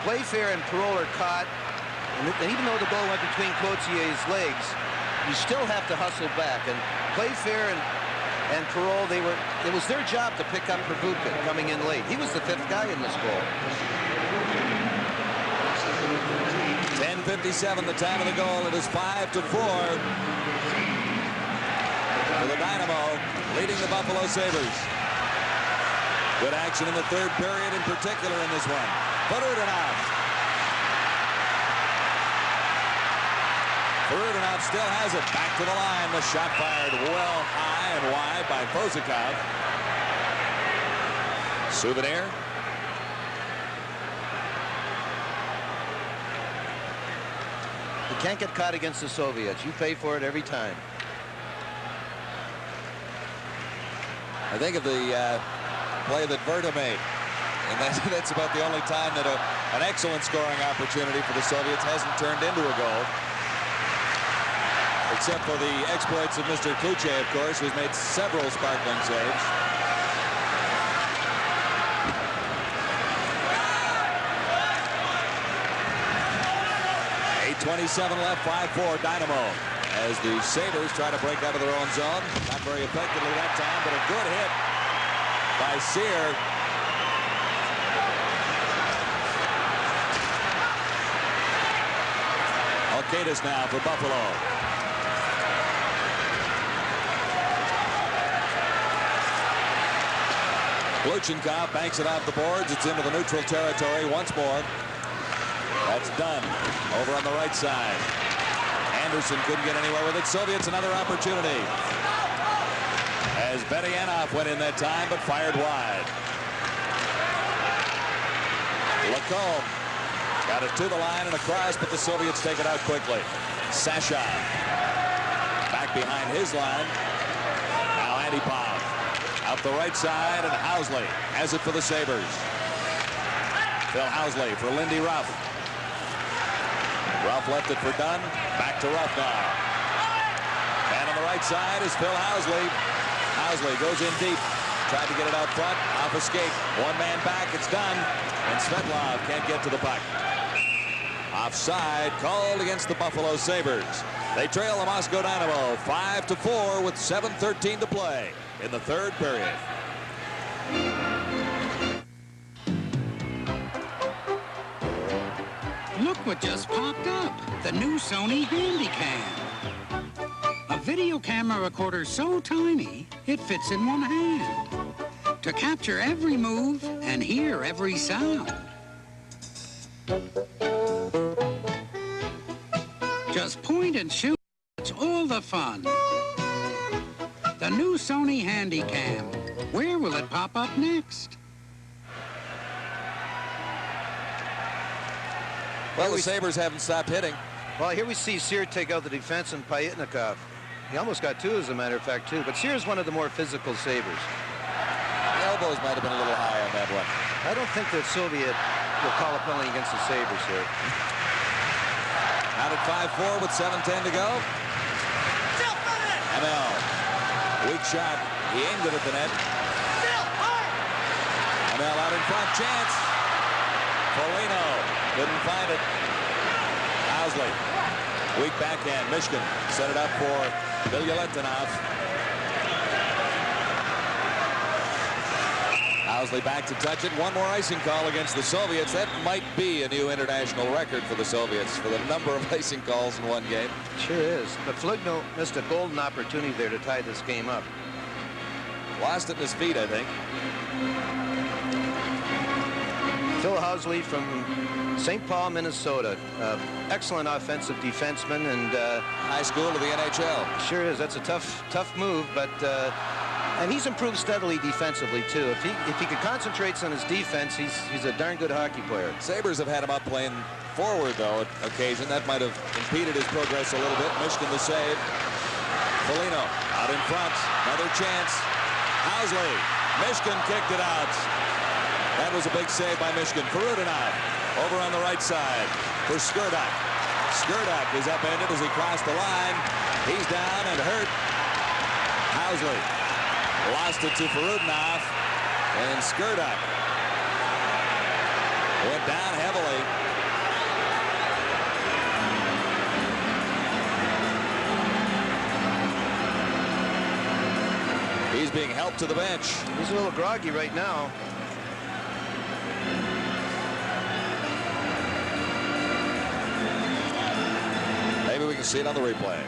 C: Pleyfair and Perro are caught. And even though the ball went between Cloutier's legs, you still have to hustle back. And Pleyfair and Perro, it was their job to pick up Pervukin coming in late. He was the 5th guy in this goal.
B: 10:57 the time of the goal. It is 5-4 for the Dynamo, leading the Buffalo Sabres. Good action in the 3rd period in particular in this one. Fahrutdinov. Fahrutdinov still has it. Back to the line. The shot fired well high and wide by Vozikov. Souvenir.
C: You can't get caught against the Soviets. You pay for it every time.
B: I think of the play that Verta made. And that's about the only time that an excellent scoring opportunity for the Soviets hasn't turned into a goal. Except for the exploits of Mr. Cloutier, of course, who's made several sparkling saves. .27 left, 5-4 Dynamo. As the Sabres try to break out of their own zone. Not very effectively that time, but a good hit by Sear. Markakis now for Buffalo. Gluchenkov banks it off the boards. It's into the neutral territory once more. That's done. Over on the right side. Anderson couldn't get anywhere with it. Soviets another opportunity. As Varayanov went in that time, but fired wide. Lacombe got it to the line and across, but the Soviets take it out quickly. Sasha back behind his line. Now Antipov out the right side, and Housley has it for the Sabres. Phil Housley for Lindy Ruff. Ruff left it for Dunn. Back to Ruff now. And on the right side is Phil Housley. Housley goes in deep. Tried to get it out front. Off escape. One man back. It's done. And Svetlov can't get to the puck. Offside called against the Buffalo Sabres. They trail the Moscow Dynamo 5-4 with 7:13 to play in the third period.
H: Look what just popped up. The new Sony Handycam. A video camera recorder so tiny, it fits in one hand. To capture every move and hear every sound. Just point and shoot. It's all the fun. The new Sony Handycam. Where will it pop up next?
B: Well, the Sabres haven't stopped hitting.
C: Well, here we see Sear take out the defense and Payetnikov. He almost got two, as a matter of fact, too. But Sear's one of the more physical Sabres.
B: The elbows might have been a little high on that one.
C: I don't think that Soviet will call a penalty against the Sabres here.
B: Out at 5-4 with 7:10 to go. Hemel. Weak shot. He aimed it at the net. Hemel out in front. Chance. Folinьo couldn't find it. Housley. Weak backhand. Mishkin set it up for Bilялетдинов. Housley back to touch it. One more icing call against the Soviets. That might be a new international record for the Soviets for the number of icing calls in one game.
C: Sure is. But Fligno missed a golden opportunity there to tie this game up.
B: Lost it in his feet, I think.
C: Phil Housley from St. Paul, Minnesota. Excellent offensive defenseman and
B: high school to the NHL.
C: Sure is. That's a tough move, but and he's improved steadily defensively too. If he could concentrate on his defense, he's a darn good hockey player.
B: Sabres have had him up playing forward though. On occasion that might have impeded his progress a little bit. Mishkin the save. Folinьo out in front. Another chance. Housley. Mishkin kicked it out. That was a big save by Mishkin. Fahrutdinov over on the right side for Skurdak. Skurdak is upended as he crossed the line. He's down and hurt. Housley lost it to Fahrutdinov, and Skurdak went down heavily. He's being helped to the bench.
C: He's a little groggy right now.
B: Maybe we can see it on the replay.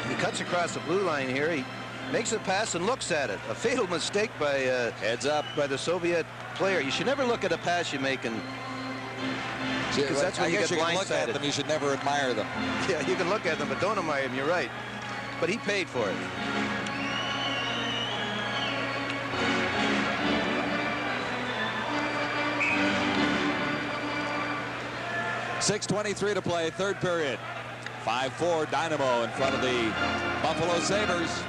C: He cuts across the blue line here. He makes a pass and looks at it. A fatal mistake by
B: heads up
C: by the Soviet player. You should never look at a pass you make, and because that's when you get blindsided.
B: You should never admire them.
C: Yeah, you can look at them, but don't admire them. You're right. But he paid for it.
B: .6:23 to play, third period. 5-4 Dynamo in front of the Buffalo Sabres.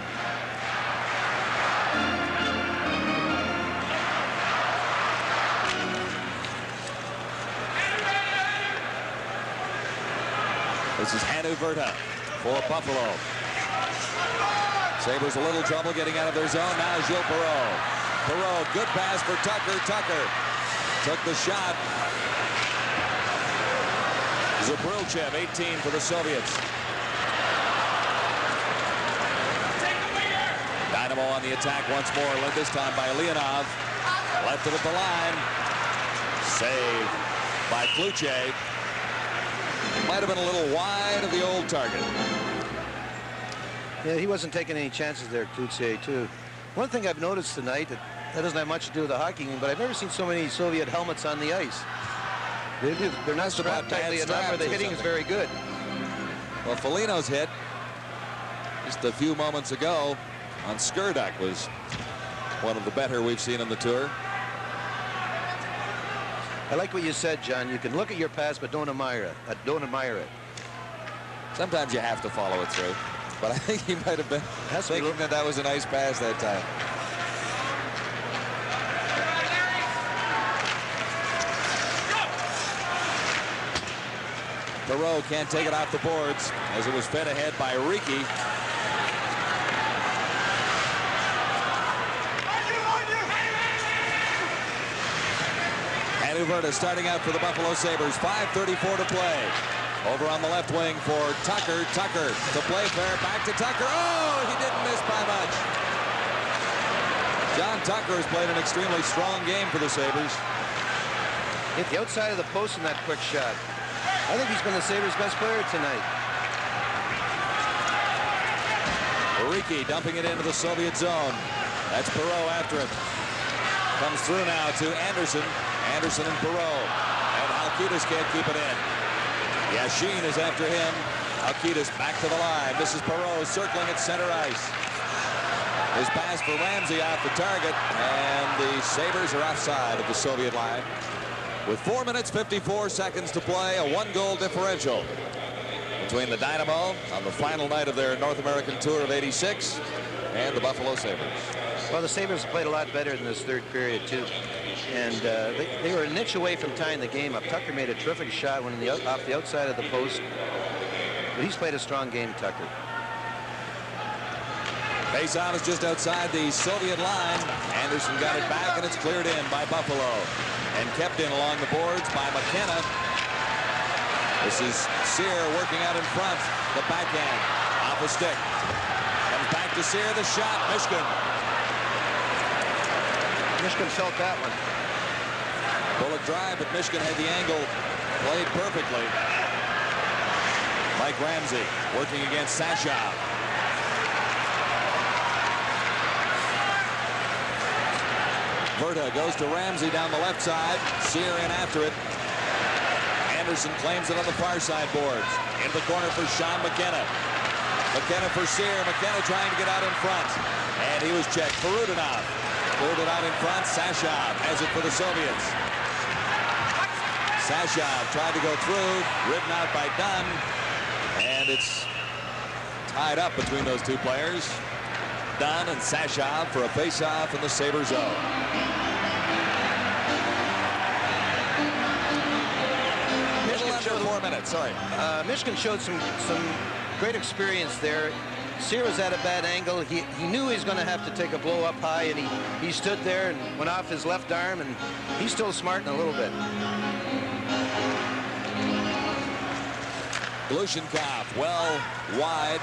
B: This is Hannu Virta for Buffalo. Sabres a little trouble getting out of their zone. Now Gilles Perreault. Perreault, good pass for Tucker. Tucker took the shot. Zubrilchev, 18 for the Soviets. Dynamo on the attack once more, led this time by Leonov. Left it at the line. Saved by Kluche. Might have been a little wide of the old target.
C: Yeah, he wasn't taking any chances there, Cloutier, too. One thing I've noticed tonight, that doesn't have much to do with the hockey game, but I've never seen so many Soviet helmets on the ice. They're not strapped tightly enough, or the hitting is very good.
B: Well, Foligno's hit just a few moments ago on Skurduk was one of the better we've seen on the tour.
C: I like what you said, John. You can look at your pass, but don't admire it.
B: Sometimes you have to follow it through. But I think he might have been thinking that was a nice pass that time. Perro can't take it off the boards as it was fed ahead by Riki. And Uverta starting out for the Buffalo Sabres. 5:34 to play. Over on the left wing for Tucker. Tucker to Pleyfair. Back to Tucker. Oh, he didn't miss by much. John Tucker has played an extremely strong game for the Sabres.
C: Hit the outside of the post in that quick shot. I think he's been the Sabres' best player tonight.
B: Riki dumping it into the Soviet zone. That's Perro after him. Comes through now to Anderson. Anderson and Perro. And Halkitis can't keep it in. Yašin is after him. Halkitis back to the line. This is Perro circling at center ice. His pass for Ramsey off the target. And the Sabres are offside of the Soviet line. With 4 minutes, 54 seconds to play, a 1-goal differential between the Dynamo on the final night of their North American tour of '86 and the Buffalo Sabres.
C: Well, the Sabres played a lot better in this third period, too. And they were an inch away from tying the game up. Tucker made a terrific shot when off the outside of the post. But he's played a strong game, Tucker.
B: Faceoff is just outside the Soviet line. Anderson got it back, and it's cleared in by Buffalo. And kept in along the boards by McKenna. This is Sear working out in front. The backhand off a stick. Comes back to Sear. The shot. Mishkin.
C: Mishkin felt that one.
B: Bullet drive, but Mishkin had the angle played perfectly. Mike Ramsey working against Sashov. Verta goes to Ramsey down the left side. Sear in after it. Anderson claims it on the far side boards. In the corner for Sean McKenna. McKenna for Sear. McKenna trying to get out in front. And he was checked. Fahrutdinov pulled it out in front. Sashov has it for the Soviets. Sashov tried to go through. Ridden out by Dunn. And it's tied up between those two players. Dunn and Sashov for a face-off in the Sabre zone. Under 4 minutes, sorry.
C: Mishkin showed some great experience there. Sear was at a bad angle. He knew he was going to have to take a blow up high, and he stood there and went off his left arm, and he's still smarting a little bit.
B: Glushenkov, well wide.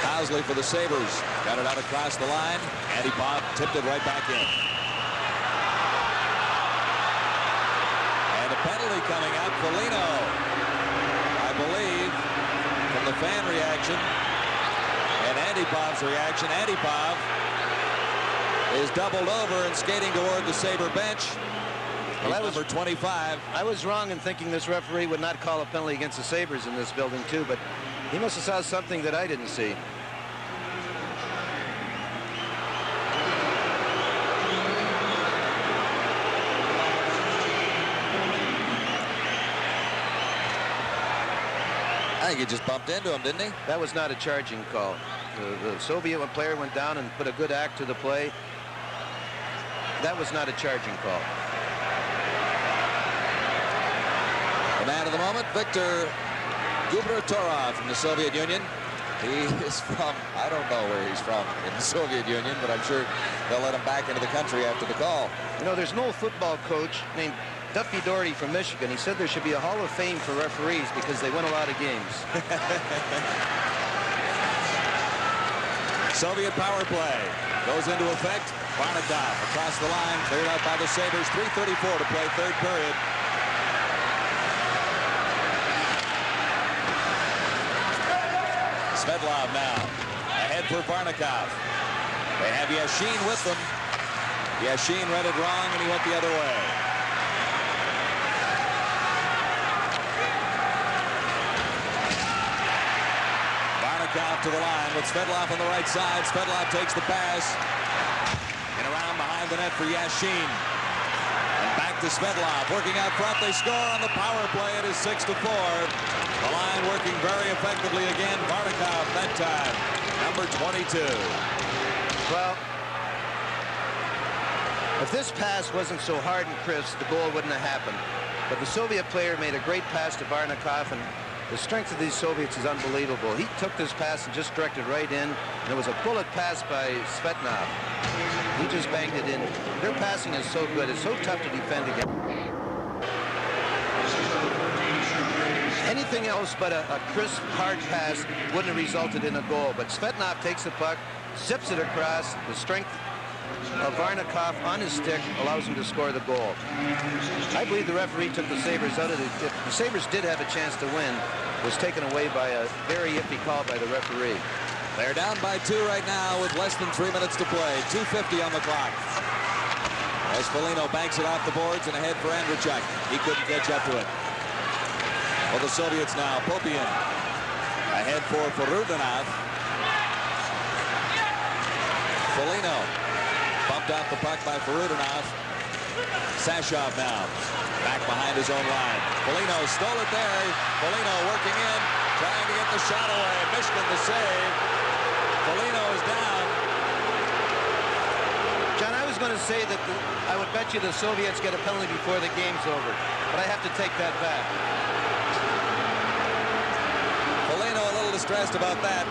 B: Housley for the Sabres. Got it out across the line. Andy Bob tipped it right back in. And a penalty coming up. Folino, I believe, from the fan reaction and Andy Bob's reaction. Andy Bob is doubled over and skating toward the Sabre bench. Well, that was number 25.
C: I was wrong in thinking this referee would not call a penalty against the Sabres in this building, too, but he must have saw something that I didn't see.
B: I think he just bumped into him, didn't he?
C: That was not a charging call. The Soviet player went down and put a good act to the play. That was not a charging call.
B: The man of the moment, Viktor Gubernatorov from the Soviet Union. He is from, I don't know where he's from in the Soviet Union, but I'm sure they'll let him back into the country after the call.
C: You know, there's an old football coach named Duffy Doherty from Michigan. He said there should be a Hall of Fame for referees because they win a lot of games.
B: Soviet power play goes into effect. Vardakov across the line, cleared out by the Sabres. 3:34 to play, third period. Svetlov now. Ahead for Vardakov. They have Yašin with them. Yašin read it wrong and he went the other way. Vardakov to the line with Svetlov on the right side. Svetlov takes the pass. And around behind the net for Yašin. And back to Svetlov. Working out front. They score on the power play. It is 6-4. The line working very effectively again. Vardakov that time. Number 22.
C: Well, if this pass wasn't so hard and crisp, the goal wouldn't have happened. But the Soviet player made a great pass to Vardakov, and the strength of these Soviets is unbelievable. He took this pass and just directed right in, and it was a bullet pass by Svetnov. He just banged it in. Their passing is so good. It's so tough to defend against. Anything else but a crisp, hard pass wouldn't have resulted in a goal. But Svetnov takes the puck, zips it across. The strength of Vardakov on his stick allows him to score the goal. I believe the referee took the Sabres out of it. If the Sabres did have a chance to win, it was taken away by a very iffy call by the referee.
B: They're down by 2 right now with less than 3 minutes to play. 2:50 on the clock. As Folinьo banks it off the boards and ahead for Andrachuk. He couldn't catch up to it. For the Soviets now, Popian. Ahead for Fahrutdinov. Folinьo bumped off the puck by Fahrutdinov. Sashov now back behind his own line. Folinьo stole it there. Folinьo working in, trying to get the shot away. Mishkin the save. Folinьo is down.
C: John, I was going to say that I would bet you the Soviets get a penalty before the game's over, but I have to take that back.
B: Folinьo a little distressed about that.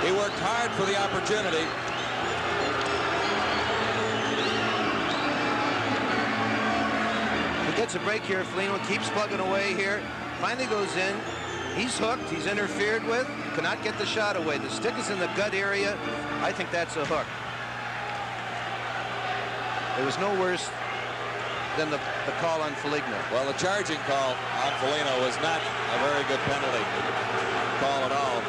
B: He worked hard for the opportunity.
C: He gets a break here. Folinьo keeps plugging away here. Finally goes in. He's hooked. He's interfered with. Cannot get the shot away. The stick is in the gut area. I think that's a hook. It was no worse than the call on Folinьo.
B: Well, the charging call on Folinьo was not a very good penalty call at all.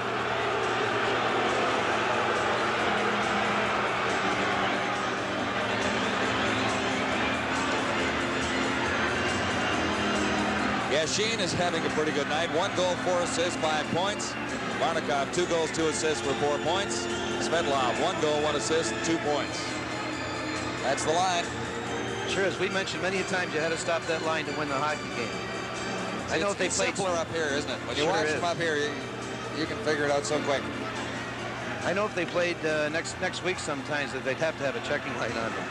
B: Yašin is having a pretty good night. 1 goal, 4 assists, 5 points. Vardakov, 2 goals, 2 assists for 4 points. Svetlov, 1 goal, 1 assist, 2 points. That's the line.
C: Sure, as we mentioned many times, you had to stop that line to win the hockey game. I know if they played
B: simpler up here, isn't it? When you
C: Sure
B: watch
C: is.
B: them up here, you can figure it out so quick.
C: I know if they played next week sometimes that they'd have to have a checking light on them.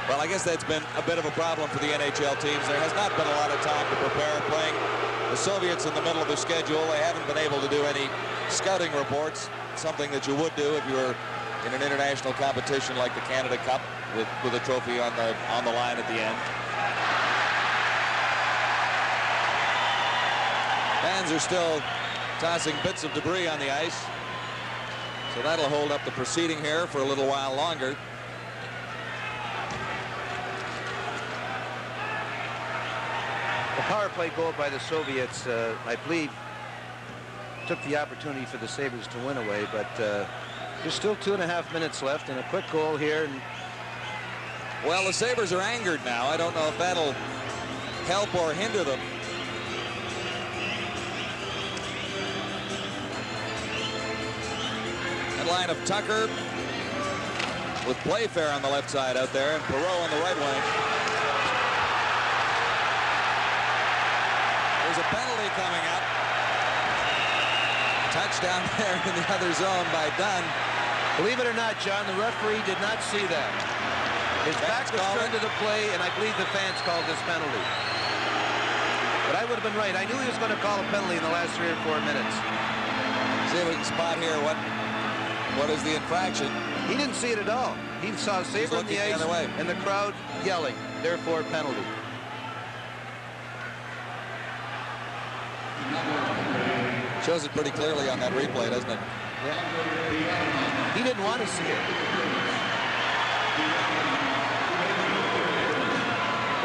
B: Well, I guess that's been a bit of a problem for the NHL teams. There has not been a lot of time to prepare. Playing the Soviets in the middle of their schedule, they haven't been able to do any scouting reports, something that you would do if you were in an international competition like the Canada Cup with a trophy on the line at the end. Fans are still tossing bits of debris on the ice, so that'll hold up the proceeding here for a little while longer.
C: The power play goal by the Soviets, I believe, took the opportunity for the Sabres to win away, but there's still 2.5 minutes left and a quick goal here. And
B: well, the Sabres are angered now. I don't know if that'll help or hinder them. That line of Tucker with Pleyfair on the left side out there and Perro on the right wing. There's a penalty coming up. Touchdown there in the other zone by Dunn.
C: Believe it or not, John, the referee did not see that. His back was turned to the play, and I believe the fans called this penalty. But I would have been right. I knew he was going to call a penalty in the last 3 or 4 minutes.
B: See if we can spot here what is the infraction.
C: He didn't see it at all. He saw Sabre in the ice and the crowd yelling, therefore penalty.
B: Shows it pretty clearly on that replay, doesn't it?
C: Yeah. He didn't want to see it.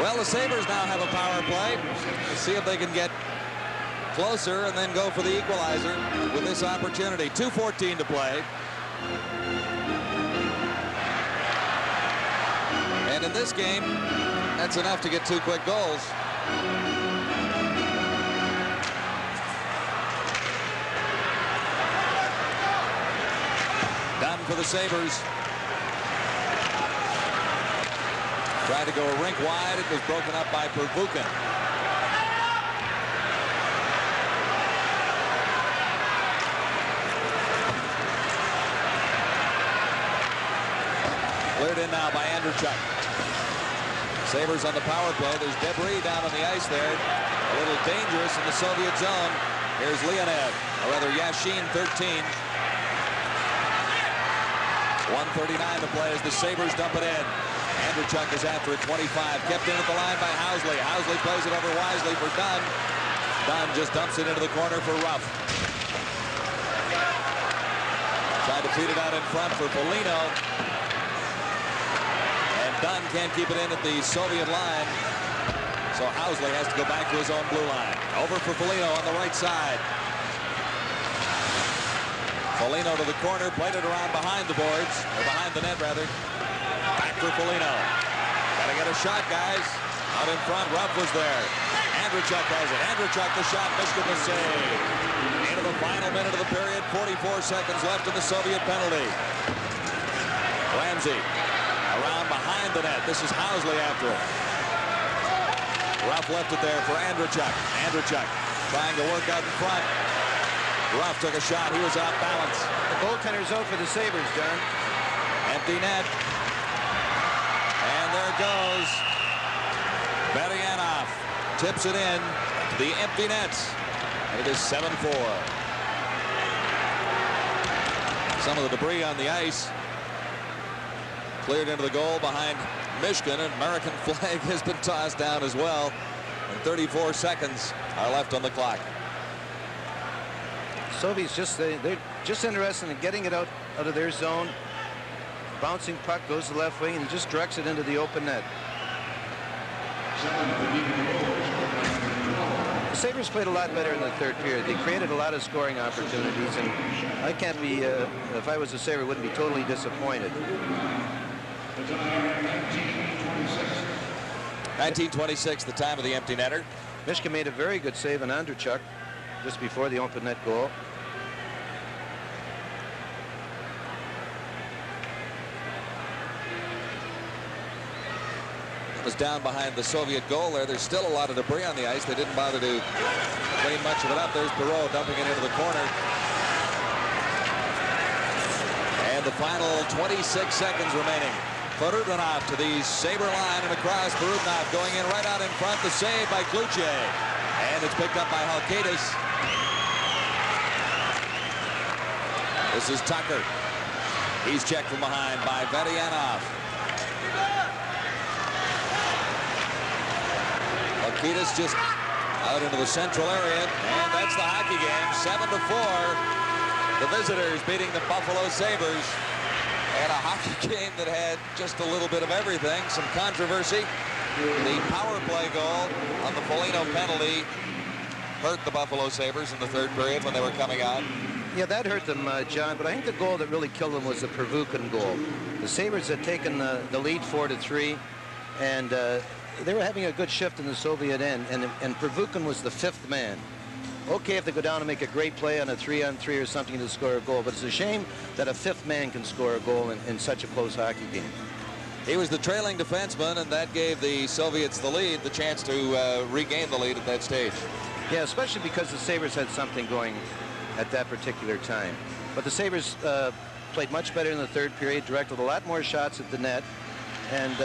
B: Well, the Sabres now have a power play. Let's see if they can get closer and then go for the equalizer with this opportunity. 2:14 to play. And in this game, that's enough to get 2 quick goals. Done for the Sabres. Tried to go a rink wide. It was broken up by Pervukin. Cleared in now by Andrachuk. Sabres on the power play. There's debris down on the ice there. A little dangerous in the Soviet zone. Here's Leonev, or rather Yašin, 13. 1:39 to play as the Sabres dump it in. Andrachuk is after it, 25. Kept in at the line by Housley. Housley plays it over wisely for Dunn. Dunn just dumps it into the corner for Рафф. Tried to feed it out in front for Folinьo. And Dunn can't keep it in at the Soviet line. So Housley has to go back to his own blue line. Over for Folinьo on the right side. Folinьo to the corner, played it around behind the boards, or behind the net rather. Back for Folinьo. Gotta get a shot, guys. Out in front, Рафф was there. Andrachuk has it. Andrachuk the shot, Michigan the save. Into the final minute of the period, 44 seconds left in the Soviet penalty. Ramsey around behind the net. This is Housley after it. Рафф left it there for Andrachuk. Andrachuk trying to work out in front. Рафф took a shot. He was off balance.
C: The goaltender's out for the Sabres, John.
B: Empty net. And there it goes. Varayanov tips it in to the empty net. It is 7-4. Some of the debris on the ice cleared into the goal behind Michigan. An American flag has been tossed down as well. And 34 seconds are left on the clock.
C: Soviets they're just interested in getting it out of their zone. Bouncing puck goes to the left wing and just directs it into the open net. The Sabres played a lot better in the third period. They created a lot of scoring opportunities, and I can't be, if I was a Sabre, wouldn't be totally disappointed.
B: 19:26, the time of the empty netter.
C: Michigan made a very good save on Andrachuk just before the open net goal.
B: Was down behind the Soviet goal there. There's still a lot of debris on the ice. They didn't bother to clean much of it up. There's Perro dumping it into the corner. And the final 26 seconds remaining. Fahrutdinov to the Sabre line and across. Fahrutdinov going in right out in front. The save by Kluche. And it's picked up by Halkidis. This is Takер. He's checked from behind by Varayanov. Halkidis just out into the central area, and that's the hockey game. 7-4. The visitors beating the Buffalo Sabres. And a hockey game that had just a little bit of everything. Some controversy. The power play goal on the Folinьo penalty hurt the Buffalo Sabres in the third period when they were coming out.
C: Yeah, that hurt them, John, but I think the goal that really killed them was the Pervukin goal. The Sabres had taken the lead 4-3, and they were having a good shift in the Soviet end, and Pervukin was the fifth man. Okay, if they go down and make a great play on a 3-on-3 or something to score a goal, but it's a shame that a fifth man can score a goal in such a close hockey game.
B: He was the trailing defenseman, and that gave the Soviets the lead, the chance to regain the lead at that stage.
C: Yeah, especially because the Sabres had something going at that particular time. But the Sabres played much better in the third period, directed a lot more shots at the net, and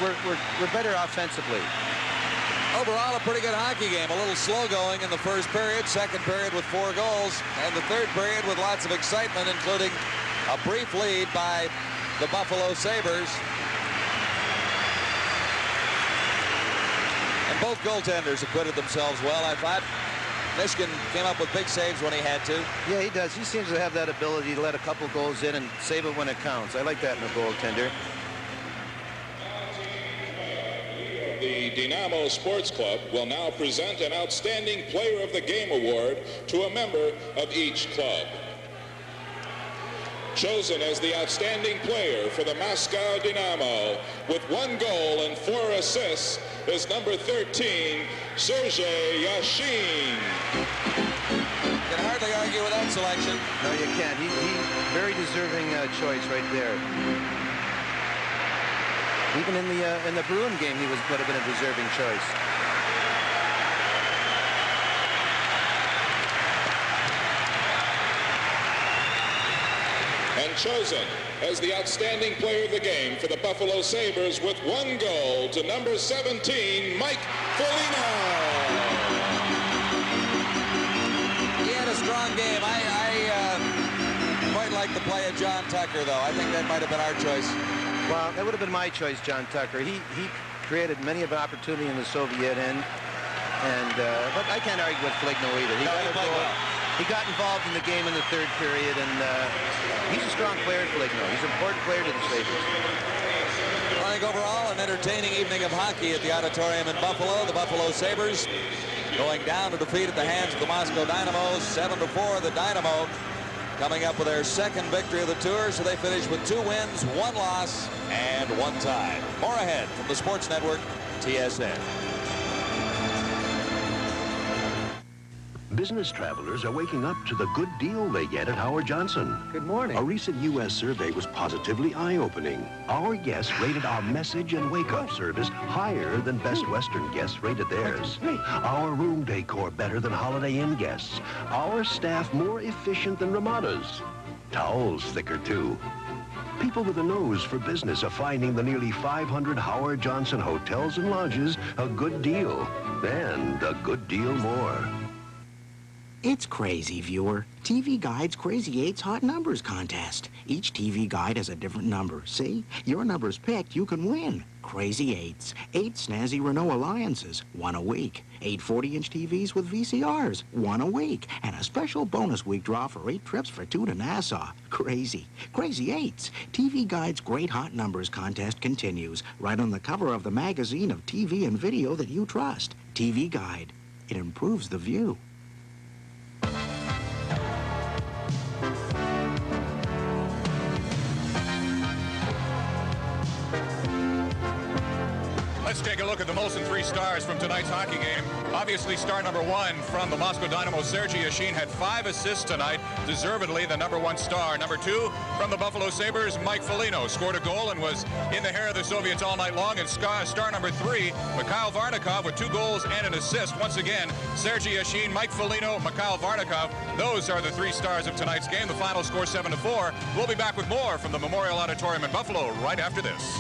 C: we're better offensively.
B: Overall, a pretty good hockey game. A little slow going in the first period, second period with 4 goals, and the third period with lots of excitement, including a brief lead by the Buffalo Sabres. And both goaltenders acquitted themselves well, I thought. Michigan came up with big saves when he had to.
C: Yeah, he does. He seems to have that ability to let a couple goals in and save it when it counts. I like that in a goaltender.
F: of the Dinámo Sports Club will now present an Outstanding Player of the Game award to a member of each club. Chosen as the outstanding player for the Moscow Dynamo with 1 goal and 4 assists is number 13, Sergei Yašin.
B: You can hardly argue with that selection.
C: No, you can't. He very deserving choice right there. Even in the Bruin game, he would have been a deserving choice.
F: And chosen as the outstanding player of the game for the Buffalo Sabres with 1 goal to number 17, Mike Foliino.
B: He had a strong game. I quite like the play of John Tucker, though. I think that might have been our choice.
C: Well, that would have been my choice, John Tucker. He created many of opportunity in the Soviet end, and but I can't argue with Foliino either. He got involved in the game in the 3rd period, and he's a strong player, Foliino. He's an important player to the Sabres.
B: I think overall an entertaining evening of hockey at the auditorium in Buffalo. The Buffalo Sabres going down to defeat at the hands of the Moscow Dynamo, 7-4. The Dynamo coming up with their 2nd victory of the tour, so they finish with 2 wins, 1 loss, and 1 tie. More ahead from the Sports Network, TSN.
D: Business travelers are waking up to the good deal they get at Howard Johnson.
C: Good morning.
D: A recent U.S. survey was positively eye-opening. Our guests rated our message and wake-up service higher than Best Western guests rated theirs. Our room decor better than Holiday Inn guests. Our staff more efficient than Ramada's. Towels thicker, too. People with a nose for business are finding the nearly 500 Howard Johnson hotels and lodges a good deal. And a good deal more.
H: It's crazy, viewer. TV Guide's Crazy 8's Hot Numbers contest. Each TV Guide has a different number. See? Your number's picked, you can win. Crazy 8s. 8 snazzy Renault Alliances, 1 a week. 8 40-inch TVs with VCRs, 1 a week. And a special bonus week draw for 8 trips for 2 to Nassau. Crazy. Crazy 8s. TV Guide's Great Hot Numbers contest continues right on the cover of the magazine of TV and video that you trust. TV Guide. It improves the view.
A: Let's take a look at the Molson 3 stars from tonight's hockey game. Obviously, star number 1 from the Moscow Dynamo, Sergei Yašin, had 5 assists tonight, deservedly the number 1 star. Number 2 from the Buffalo Sabres, Mike Foliño, scored a goal and was in the hair of the Soviets all night long. And star number 3, Mikhail Vārnakov, with 2 goals and an assist. Once again, Sergei Yašin, Mike Foliño, Mikhail Vārnakov. Those are the 3 stars of tonight's game. The final score 7-4. We'll be back with more from the Memorial Auditorium in Buffalo right after this.